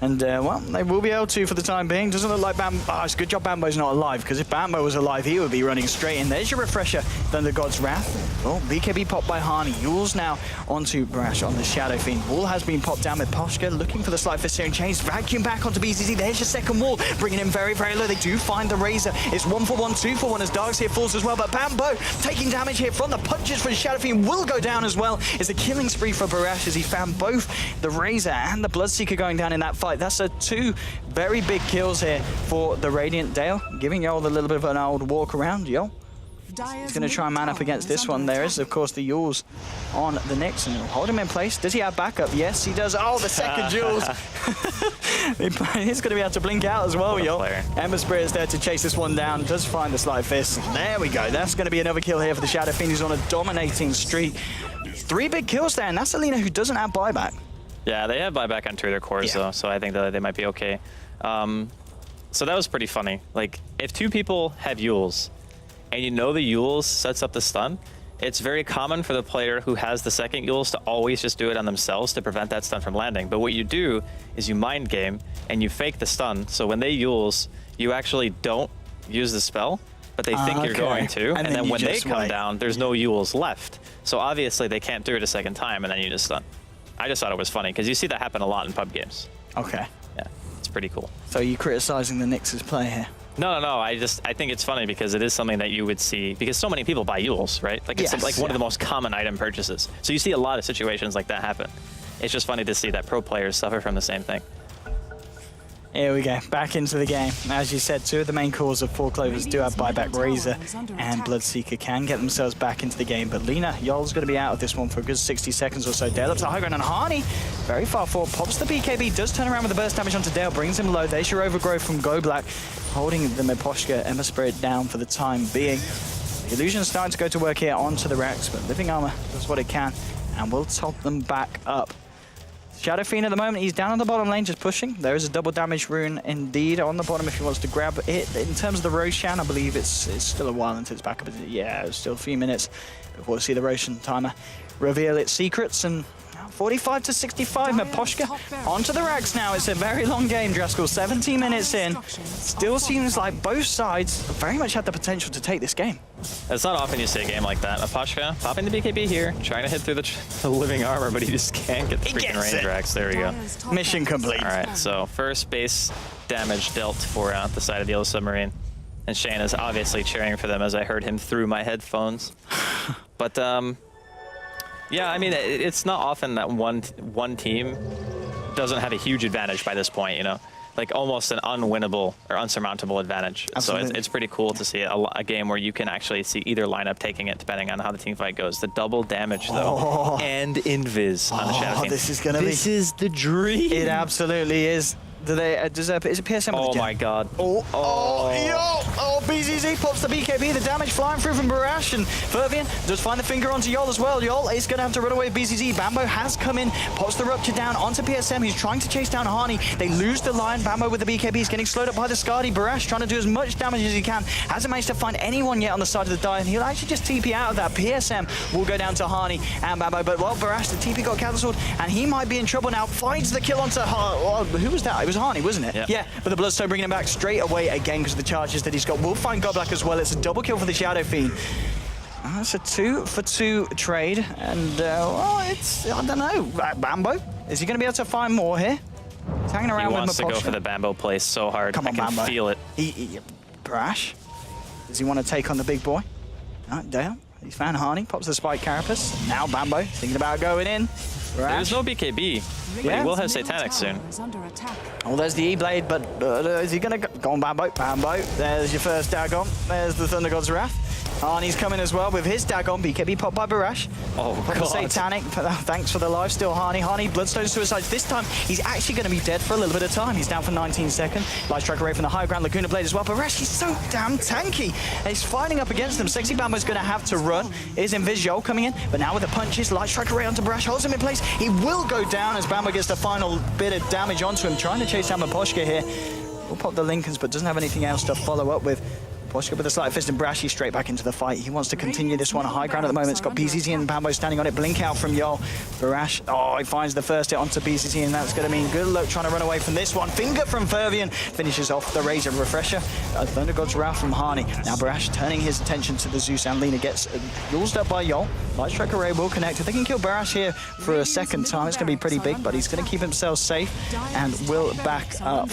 And, well, they will be able to for the time being. Doesn't look like Bambo... Oh, it's a good job Bambo's not alive, because if Bambo was alive, he would be running straight in. There's your Refresher, Thunder God's Wrath. Oh, BKB popped by Harney. Yule's now onto Barash on the Shadow Fiend. Wall has been popped down with Poshka, looking for the Slight Fist here and Chains. Vacuum back onto BZZ. There's your second wall, bringing him very, very low. They do find the Razor. It's 1 for 1, 2 for 1 as Darkseer falls as well. But Bambo taking damage here from the punches for the Shadow Fiend will go down as well. It's a killing spree for Barash as he found both the Razor and the Bloodseeker going down in that fight. That's a 2 very big kills here for the Radiant. Dale, giving Yol a little bit of an old walk around. Yol, he's going to try and man up against this one. There is, of course, the Yules on the Nixon. Hold him in place. Does he have backup? Yes, he does. Oh, the second Jules. He's going to be able to blink out as well, Yol. Ember Spirit is there to chase this one down. Does find the Slight Fist. There we go. That's going to be another kill here for the Shadow Fiend. He's on a dominating streak. 3 big kills there, and that's Alina who doesn't have buyback. Yeah, they have buyback on 2 of their cores, though, so I think that they might be okay. So that was pretty funny. Like, if 2 people have Yules, and you know the Yules sets up the stun, it's very common for the player who has the second Yules to always just do it on themselves to prevent that stun from landing. But what you do is you mind game, and you fake the stun, so when they Yules, you actually don't use the spell, but they think you're going to, and then when they come down, there's no Yules left. So obviously they can't do it a second time, and then you just stun. I just thought it was funny, because you see that happen a lot in pub games. Okay. Yeah, it's pretty cool. So you criticizing the Knicks' play here? No. I think it's funny because it is something that you would see, because so many people buy Yules, right? Like, it's like one of the most common item purchases. So you see a lot of situations like that happen. It's just funny to see that pro players suffer from the same thing. Here we go, back into the game. As you said, two of the main cores of Four Clovers do have buyback. Razor and Bloodseeker can get themselves back into the game, but Lina, Yol's going to be out of this one for a good 60 seconds or so. Dale up to high ground, and Harney, very far forward, pops the BKB, does turn around with the burst damage onto Dale, brings him low. There's your overgrowth from Go Black, holding the Miposhka Ember Spirit down for the time being. The illusion's starting to go to work here onto the Rex, but Living Armor does what it can, and will top them back up. Shadow Fiend at the moment, he's down on the bottom lane just pushing. There is a double damage rune indeed on the bottom if he wants to grab it. In terms of the Roshan, I believe it's still a while until it's back up. Yeah, it's still a few minutes before we see the Roshan timer reveal its secrets. And 45 to 65, Miposhka onto the racks now. It's a very long game, Draskell. 17 minutes in. Still seems like both sides very much had the potential to take this game. It's not often you see a game like that. Miposhka popping the BKB here, trying to hit through the living armor, but he just can't get the freaking range racks. There we go. Mission complete. All right, so first base damage dealt for the side of the Yellow Submarine. And Shane is obviously cheering for them as I heard him through my headphones. But yeah, I mean, it's not often that one team doesn't have a huge advantage by this point, you know? Like almost an unwinnable or unsurmountable advantage. Absolutely. So it's pretty cool to see a game where you can actually see either lineup taking it depending on how the team fight goes. The double damage though, and invis on the Shadow Fiend. This is gonna be... This is the dream. It absolutely is. Is it PSM? Oh my god. BZZ pops the BKB, the damage flying through from Barash, and Fervian does find the finger onto Yol as well. Yol is going to have to run away with BZZ. Bambo has come in, pops the Rupture down onto PSM. He's trying to chase down Harney. They lose the line. Bambo with the BKB is getting slowed up by the Skadi. Barash trying to do as much damage as he can. Hasn't managed to find anyone yet on the side of the dive, and he'll actually just TP out of that. PSM will go down to Harney and Bambo, but well, Barash, the TP got cancelled, and he might be in trouble now. Finds the kill onto who was that? It was Harney, wasn't it? Yeah, but the Bloodstone bringing him back straight away again because of the charges that he's got. We'll find Godblack as well. It's a double kill for the Shadow Fiend. That's a 2-for-2 trade, and well, it's, I don't know, Bambo, is he going to be able to find more here? He's hanging around with Miposhka. He wants to go for the Bambo play so hard. Come on, I can Bambo. feel it. Brash, does he want to take on the big boy? No, Dale, he's found Harney, pops the Spike Carapace. Now Bambo, thinking about going in. There's no BKB, but he will have Satanic soon. Oh, there's the E-Blade, but is he going to go on Bambo? Bambo, there's your first Dagon. There's the Thunder God's Wrath. Harney's coming as well with his Dagon. BKB popped by Barash. Oh, God. Satanic, thanks for the life still, Harney. Harney, Bloodstone Suicides. This time, he's actually going to be dead for a little bit of time. He's down for 19 seconds. Light Strike Array from the high ground, Laguna Blade as well. Barash, he's so damn tanky. And he's fighting up against them. Sexy Bambo's going to have to run. Is Invisiol coming in, but now with the punches, Light Strike Array onto Barash, holds him in place. He will go down as Bambo gets the final bit of damage onto him, trying to chase down Miposhka here. Will pop the Lincolns, but doesn't have anything else to follow up with. Miposhka with a slight fist and Brashy straight back into the fight. He wants to continue this one. High ground at the moment. It's got BZZ and Bambo standing on it. Blink out from Yol. Barash, he finds the first hit onto BZZ, and that's going to mean good luck trying to run away from this one. Finger from Fervian finishes off the Razor Refresher. Thunder God's Wrath from Harney. Now Barash turning his attention to the Zeus, and Lina gets used up by Yol. Light Strike Array will connect. If they can kill Barash here for a second time, it's going to be pretty big, but he's going to keep himself safe and will back up.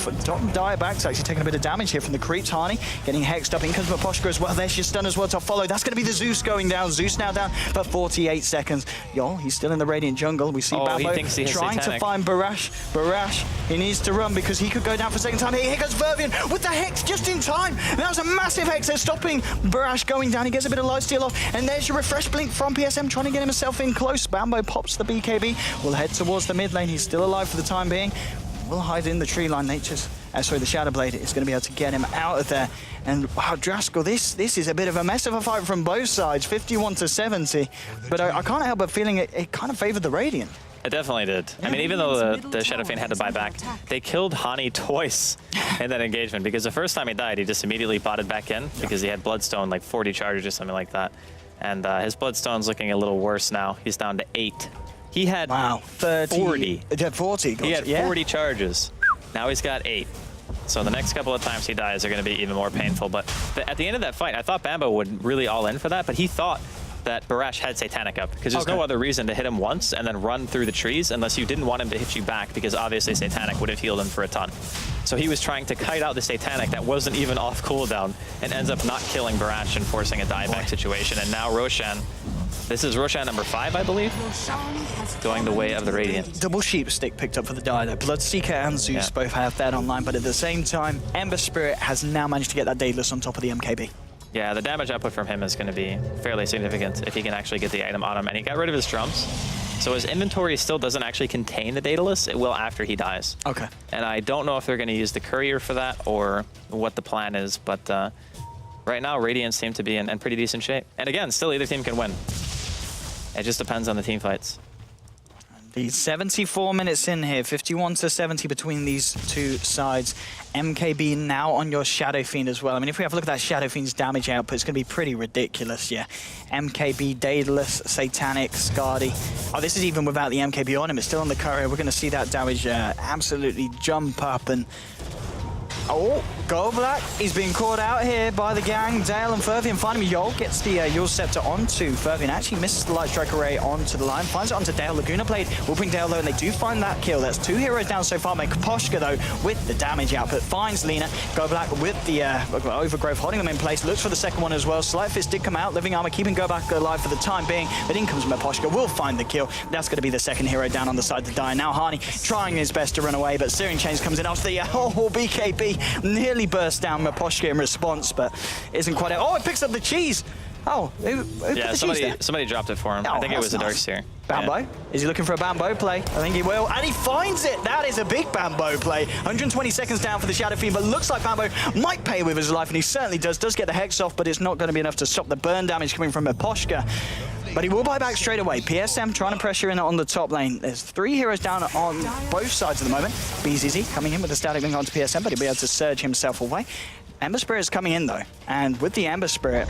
Diabac's actually taking a bit of damage here from the creeps. Harney getting hexed up. In comes Miposhka as well. There's your stun as well to follow. That's going to be the Zeus going down. Zeus now down for 48 seconds. Yol, he's still in the Radiant Jungle. We see Bambo trying to find Barash. Barash, he needs to run because he could go down for a second time. Here goes Fervian with the Hex just in time. That was a massive Hex. They're stopping Barash going down. He gets a bit of lifesteal off. And there's your Refresh Blink from PSM trying to get himself in close. Bambo pops the BKB. Will head towards the mid lane. He's still alive for the time being. Will hide in the tree line. Nature's, the Shadow Blade is going to be able to get him out of there. And wow, Draskell, this is a bit of a mess of a fight from both sides, 51 to 70. But I can't help but feeling it kind of favored the Radiant. It definitely did. I mean, even though the Shadow Fiend had to buy back, they killed Hani twice in that engagement, because the first time he died, he just immediately botted back in because he had Bloodstone, like 40 charges or something like that. And his Bloodstone's looking a little worse now. He's down to 8. He had 40. He had 40. He had 40 charges. Now he's got 8. So the next couple of times he dies are going to be even more painful. But at the end of that fight, I thought Bambo would really all in for that, but he thought that Barash had Satanic up, because there's no other reason to hit him once and then run through the trees unless you didn't want him to hit you back, because obviously Satanic would have healed him for a ton. So he was trying to kite out the Satanic that wasn't even off cooldown and ends up not killing Barash and forcing a dieback situation. And now Roshan This is Roshan number 5, I believe, going the way of the Radiant. Double sheep stick picked up for the die there. Bloodseeker and ZEUS both have that online, but at the same time, Ember Spirit has now managed to get that Daedalus on top of the MKB. Yeah, the damage output from him is going to be fairly significant if he can actually get the item on him. And he got rid of his drums. So his inventory still doesn't actually contain the Daedalus. It will after he dies. Okay. And I don't know if they're going to use the courier for that or what the plan is. But right now, Radiant seem to be in pretty decent shape. And again, still either team can win. It just depends on the team fights. The 74 minutes in here, 51 to 70 between these two sides. MKB now on your Shadow Fiend as well. I mean, if we have a look at that Shadow Fiend's damage output, it's going to be pretty ridiculous, yeah. MKB, Daedalus, Satanic, Scardy. Oh, this is even without the MKB on him. It's still on the courier. We're going to see that damage absolutely jump up. And oh, Gold Black, he's being caught out here by the gang. Dale and Fervian find him. Yol gets the Yul Scepter onto Fervian. Actually misses the Light Strike Array onto the line. Finds it onto Dale. Laguna Blade will bring Dale low, and they do find that kill. That's 2 heroes down so far. Koposchka, though, with the damage output, finds Lina. Gold Black with the Overgrowth, holding them in place. Looks for the second one as well. Slight Fist did come out. Living Armor keeping Gold Black alive for the time being. But in comes Koposchka. Will find the kill. That's going to be the second hero down on the side to die. Now Hani trying his best to run away, but Searing Chains comes in after the BKB. Nearly burst down Koposchka in response, but isn't quite out. Oh, it picks up the cheese. Oh, who put the cheese there? Somebody dropped it for him. Oh, I think it was a nice. Darkseer. Bambo? Yeah. Is he looking for a Bambo play? I think he will. And he finds it! That is a big Bambo play. 120 seconds down for the Shadow Fiend, but looks like Bambo might pay with his life, and he certainly does. Does get the Hex off, but it's not going to be enough to stop the burn damage coming from Koposchka. But he will buy back straight away. PSM trying to pressure in on the top lane. There's 3 heroes down on both sides at the moment. BZZ coming in with the static link onto PSM, but he'll be able to surge himself away. Ember Spirit's coming in though, and with the Ember Spirit,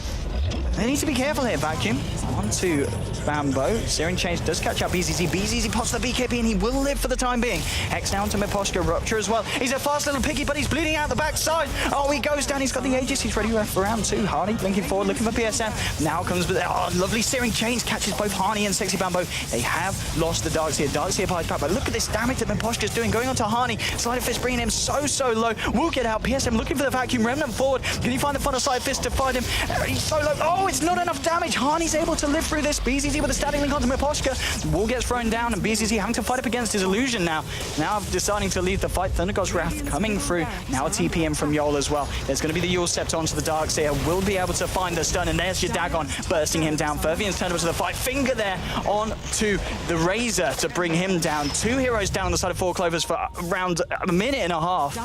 they need to be careful here. Vacuum onto Bambo. Searing Chains does catch up BZZ. BZZ pops the BKB and he will live for the time being. Hex down to Koposchka. Rupture as well. He's a fast little piggy, but he's bleeding out the backside. Oh, he goes down. He's got the Aegis. He's ready for round 2. Hani blinking forward, looking for PSM. Now comes with lovely Searing Chains. Catches both Hani and Sexy Bambo. They have lost the Darkseer. Darkseer pies back, but look at this damage that Koposchka's doing. Going on to Hani. Slider Fist bringing him so low. Will get out. PSM looking for the Vacuum. Remnant forward. Can he find the Funnel Side Fist to fight him? He's so low. Oh, it's not enough damage. Hani's able to live through this. BZZ with a static link onto Koposchka. Wall gets thrown down, and BZZ having to fight up against his illusion now. Now deciding to leave the fight. Thunder God's Wrath coming through. Now a TP in from Yol as well. There's going to be the Yul Scepter onto the Darkseer. Will be able to find the stun, and there's your Dagon bursting him down. Fervian's turned over to the fight. Finger there on to the Razor to bring him down. 2 heroes down on the side of Four Clovers for around a minute and a half.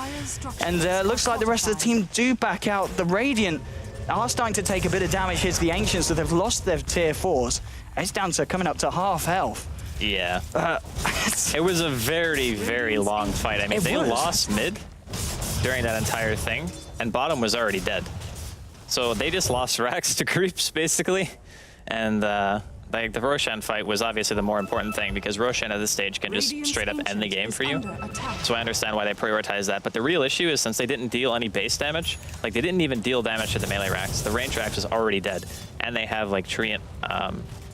And looks like the rest of the team do back out. The Radiant are starting to take a bit of damage here to the Ancients, so they've lost their tier 4s. It's down to coming up to half health. Yeah. It was a very long fight. I mean, they lost mid during that entire thing, and bottom was already dead. So they just lost racks to creeps, basically. And like the Roshan fight was obviously the more important thing, because Roshan at this stage can just straight up end the game for you. So I understand why they prioritize that. But the real issue is, since they didn't deal any base damage, like they didn't even deal damage to the melee racks. The range racks was already dead, and they have like Treant,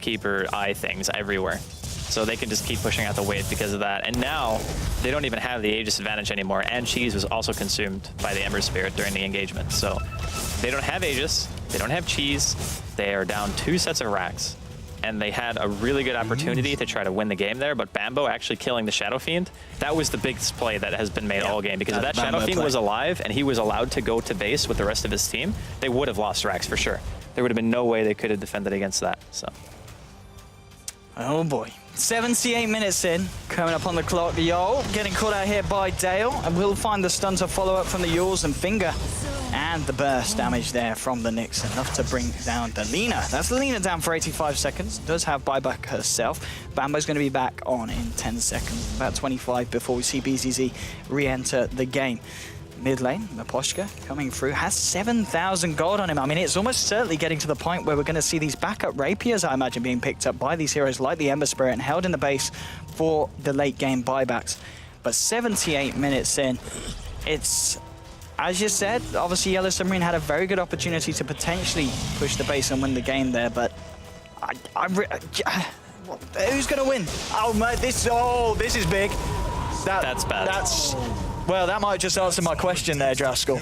Keeper, Eye things everywhere. So they can just keep pushing out the wave because of that. And now they don't even have the Aegis advantage anymore. And Cheese was also consumed by the Ember Spirit during the engagement. So they don't have Aegis, they don't have Cheese. They are down 2 sets of racks. And they had a really good opportunity to try to win the game there, but Bambo actually killing the Shadow Fiend, that was the biggest play that has been made all game, because if that Shadow Fiend was alive and he was allowed to go to base with the rest of his team, they would have lost racks for sure. There would have been no way they could have defended against that. So. Oh boy. 78 minutes in, coming up on the clock. Yol getting caught out here by Dale, and we'll find the stun to follow up from the Yules and Finger. And the burst damage there from the Nyx, enough to bring down the Lina. That's Lina down for 85 seconds. Does have buyback herself. Bambo's going to be back on in 10 seconds. About 25 before we see BZZ re-enter the game. Mid lane, Koposchka coming through, has 7,000 gold on him. I mean, it's almost certainly getting to the point where we're going to see these backup rapiers, I imagine, being picked up by these heroes like the Ember Spirit and held in the base for the late game buybacks. But 78 minutes in, it's, as you said, obviously Yellow Submarine had a very good opportunity to potentially push the base and win the game there, but who's going to win? Oh, man, this is big. That's bad. Well, that might just answer my question there, Draskell.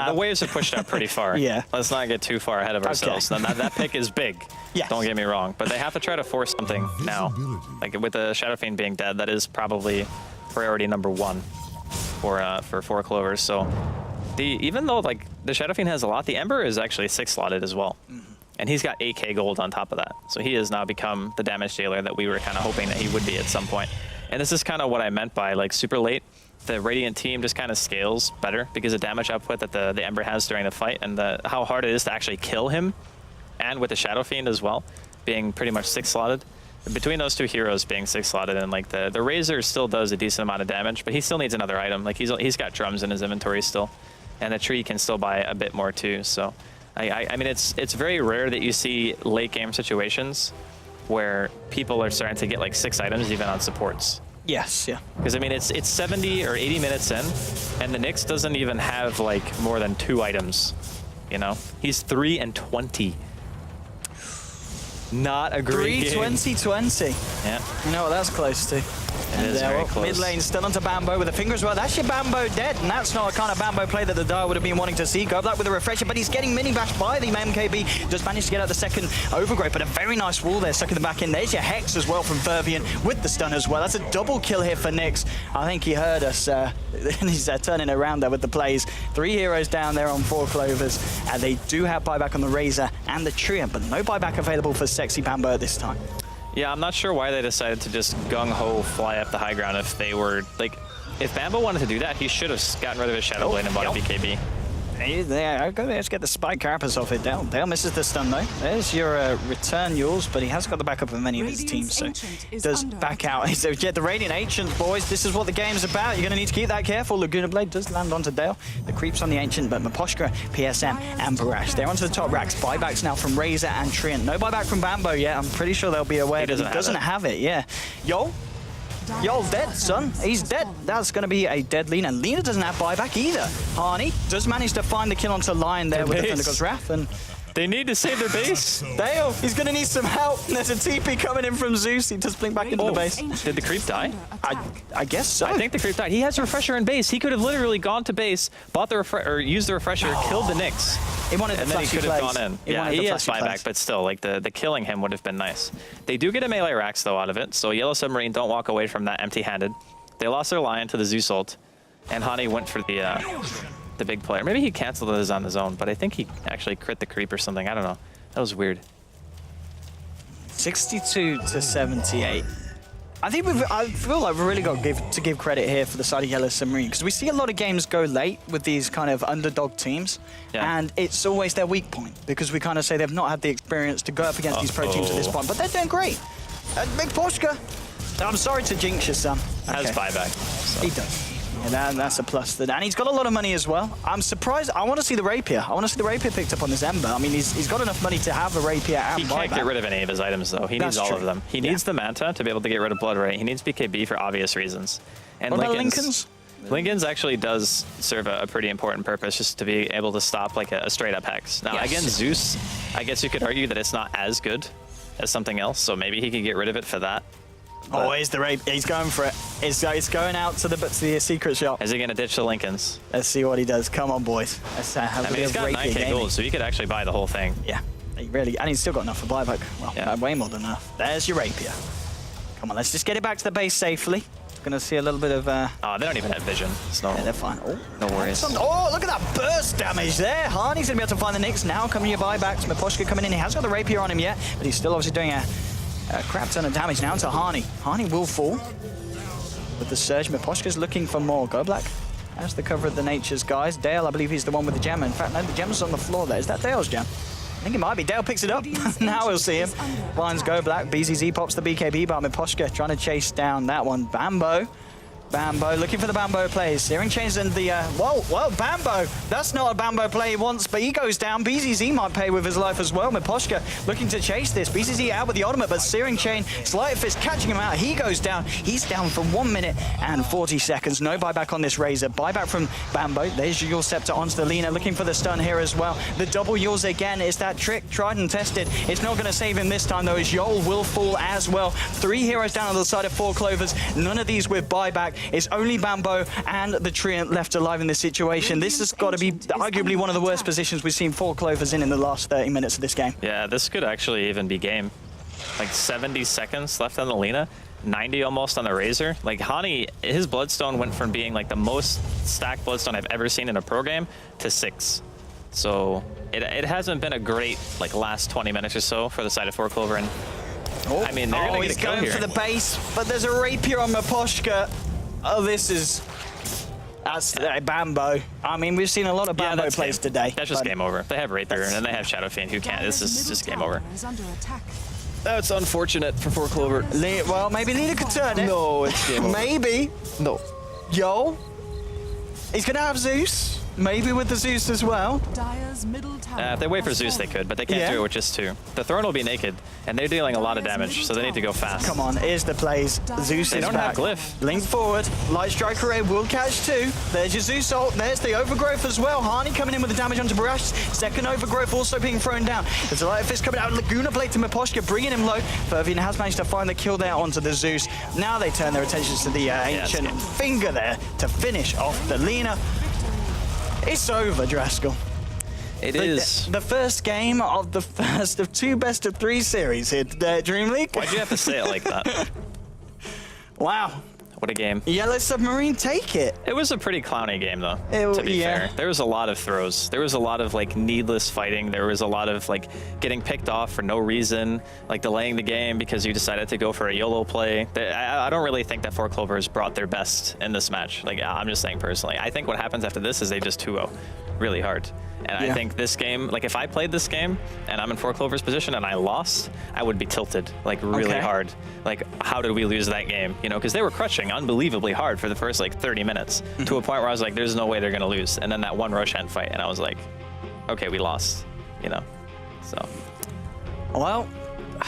The waves have pushed up pretty far. Yeah. Let's not get too far ahead of ourselves. Okay. That pick is big. Yes. Don't get me wrong, but they have to try to force something now. Like with the Shadow Fiend being dead, that is probably priority number 1 for 4 Clovers. So even though like the Shadow Fiend has a lot, the Ember is actually 6 slotted as well. And he's got 8k gold on top of that. So he has now become the damage dealer that we were kind of hoping that he would be at some point. And this is kind of what I meant by like super late. The Radiant team just kind of scales better because of damage output that the Ember has during the fight and how hard it is to actually kill him. And with the Shadow Fiend as well, being pretty much 6 slotted. Between those 2 heroes being 6 slotted and like the Razor still does a decent amount of damage, but he still needs another item. Like he's got drums in his inventory still. And the tree can still buy a bit more too. So I mean, it's very rare that you see late game situations where people are starting to get like 6 items even on supports. Yes, yeah. Because I mean, it's 70 or 80 minutes in, and the Nyx doesn't even have like more than 2 items. You know, he's 3 and 20. Not a great game. 3-20-20. Yeah. You know what that's close to. It is very close. Mid lane still onto Bambo with a finger as well. That's your Bambo dead, and that's not a kind of Bambo play that the Dire would have been wanting to see. Go Black with a refresher, but he's getting mini bashed by the MKB. Just managed to get out the second overgrowth, but a very nice wall there, stuck in the back end. There's your Hex as well from Fervian with the stun as well. That's a double kill here for Nyx. I think he heard us, and he's turning around there with the plays. 3 heroes down there on 4 Clovers, and they do have buyback on the Razor and the Treant, but no buyback available for Sexy Bambo at this time. Yeah, I'm not sure why they decided to just gung-ho fly up the high ground if they were, like, if Bambo wanted to do that, he should have gotten rid of his Shadow Blade and bought a BKB. There, let's get the Spike Carapace off it. Dale misses the stun though. There's your return Yules, but he has got the backup of many of his teams, so he does back out. So yeah, the Radiant Ancient, boys, this is what the game's about. You're going to need to keep that careful. Laguna Blade does land onto Dale. The creeps on the Ancient, but Miposhka, PSM, and Barash. They're onto the top racks. Buybacks now from Razor and Treant. No buyback from Bambo yet. I'm pretty sure they'll be aware that he doesn't have it. Yeah. Yo'L's dead, son. He's dead. That's going to be a dead Lina. Lina doesn't have buyback either. Harney does manage to find the kill onto Lion there with the Thundergod's Wrath. And they need to save their base. Dale, he's going to need some help. There's a TP coming in from ZEUS. He does blink back into the base. Did the creep die? I guess so. I think the creep died. He has a refresher in base. He could have literally gone to base, bought the or used the refresher, killed the Nyx. He wanted and the then he could have gone in. Yeah, he has buyback, plays. but still, like the killing him would have been nice. They do get a melee Rax though out of it, so Yellow Submarine don't walk away from that empty-handed. They lost their Lion to the ZEUS ult, and Hani went for the big player. Maybe he canceled his on his own, but I think he actually crit the creep or something. I don't know. That was weird. 62 to 78. I feel like we've really got to give credit here for the side of Yellow Submarine, because we see a lot of games go late with these kind of underdog teams, and it's always their weak point, because we kind of say they've not had the experience to go up against these pro teams at this point, but they're doing great. Big Poshka, I'm sorry to jinx you, son. Has buyback. So. He does. Yeah, that's a plus. And he's got a lot of money as well. I'm surprised. I want to see the Rapier. I want to see the Rapier picked up on this Ember. I mean, he's got enough money to have a Rapier and He can't get rid of any of his items, though. He needs all of them. He needs the Manta to be able to get rid of Blood Ray. He needs BKB for obvious reasons. And what about Lincoln's? Lincoln's actually does serve a pretty important purpose, just to be able to stop like a straight-up Hex. Now, against ZEUS, I guess you could argue that it's not as good as something else, so maybe he could get rid of it for that. Oh, here's the Rapier. He's going for it. It's going out to the secret shop. Is he going to ditch the Lincolns? Let's see what he does. Come on, boys. Let's have I mean, he's got 9k gold, so he could actually buy the whole thing. Yeah, and he's still got enough for buyback. Well, way more than enough. There's your Rapier. Come on, let's just get it back to the base safely. Gonna see a little bit of. Oh, they don't even have vision. It's normal. Yeah, they're fine. Oh, no worries. Oh, look at that burst damage there. Harney's gonna be able to find the Nyx now. Coming your buybacks. Miposhka coming in. He hasn't got the Rapier on him yet, but he's still obviously doing a crap ton of damage now to Harney. Harney will fall with the surge. Miposhka's looking for more. Go Black has the cover of the Nature's guys. Dale, I believe he's the one with the gem. In fact, no, the gem's on the floor there. Is that Dale's gem? I think it might be. Dale picks it up. Now we'll see him. Finds Go Black. BZZ pops the BKB, but Miposhka trying to chase down that one. Bambo looking for the Bambo plays. Searing Chains and the whoa, Bambo. That's not a Bambo play he wants, but he goes down. BZZ might pay with his life as well. Miposhka looking to chase this. BZZ out with the ultimate, but Searing Chain, Sleight of Fist catching him out. He goes down. He's down for 1 minute and 40 seconds. No buyback on this Razor. Buyback from Bambo. There's your Scepter onto the Lina, looking for the stun here as well. The double Yules again. It's that trick, tried and tested. It's not going to save him this time though, as Yo'L will fall as well. 3 heroes down on the side of 4 Clovers. None of these with buyback. It's only Bambo and the Treant left alive in this situation. This has got to be arguably one of the worst positions we've seen 4 Clovers in the last 30 minutes of this game. Yeah, this could actually even be game. Like 70 seconds left on the Lina, 90 almost on the Razor. Like Hani, his Bloodstone went from being like the most stacked Bloodstone I've ever seen in a pro game to 6. So it hasn't been a great like last 20 minutes or so for the side of 4 Clover. And I mean, they're gonna he's get a kill going here. for the base, but there's a rapier on Miposhka. Oh, that's Bambo. I mean, we've seen a lot of Bambo plays today. That's just game over. They have Rapier and then they have Shadow Fiend who can't. This is just game over. Is under attack. That's unfortunate for 4 Clover. Well, maybe Lina could turn it. No, it's game over. Maybe. No. Yo. He's going to have Zeus. Maybe with the Zeus as well. Dire's middle tower. If they wait for Zeus, they could, but they can't do it with just 2. The Throne will be naked, and they're dealing a lot of damage, so they need to go fast. Come on, here's the plays. Zeus They is don't back. have Glyph. Link forward. Light Strike Array will catch 2. There's your Zeus ult. There's the Overgrowth as well. Hani coming in with the damage onto Barash. Second Overgrowth also being thrown down. There's a Light Fist coming out. Laguna Blade to Miposhka, bringing him low. Fervian has managed to find the kill there onto the Zeus. Now they turn their attentions to the Ancient Finger there to finish off the Lina. It's over, Draskell. It is. The first game of the first of 2 best-of-3 series here today at DreamLeague. Why'd you have to say it like that? Wow. What a game. Yellow Submarine, take it. It was a pretty clowny game, though, to be yeah. fair. There was a lot of throws. There was a lot of, like, needless fighting. There was a lot of, like, getting picked off for no reason, like, delaying the game because you decided to go for a YOLO play. I don't really think that 4 Clovers brought their best in this match. Like, I'm just saying personally. I think what happens after this is they just 2-0 really hard. And I think this game, like, if I played this game and I'm in 4 Clover's position and I lost, I would be tilted, like, really hard. Like, how did we lose that game? You know, because they were crushing unbelievably hard for the first, like, 30 minutes to a point where I was like, there's no way they're going to lose. And then that one Roshan fight, and I was like, okay, we lost, you know? So. Well,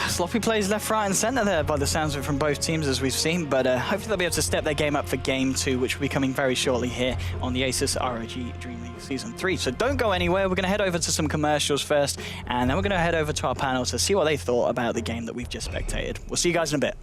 sloppy plays left, right, and center there by the sounds of it from both teams, as we've seen. But hopefully they'll be able to step their game up for Game 2, which will be coming very shortly here on the ASUS ROG DreamLeague Season 3. So don't go anywhere. We're going to head over to some commercials first, and then we're going to head over to our panel to see what they thought about the game that we've just spectated. We'll see you guys in a bit.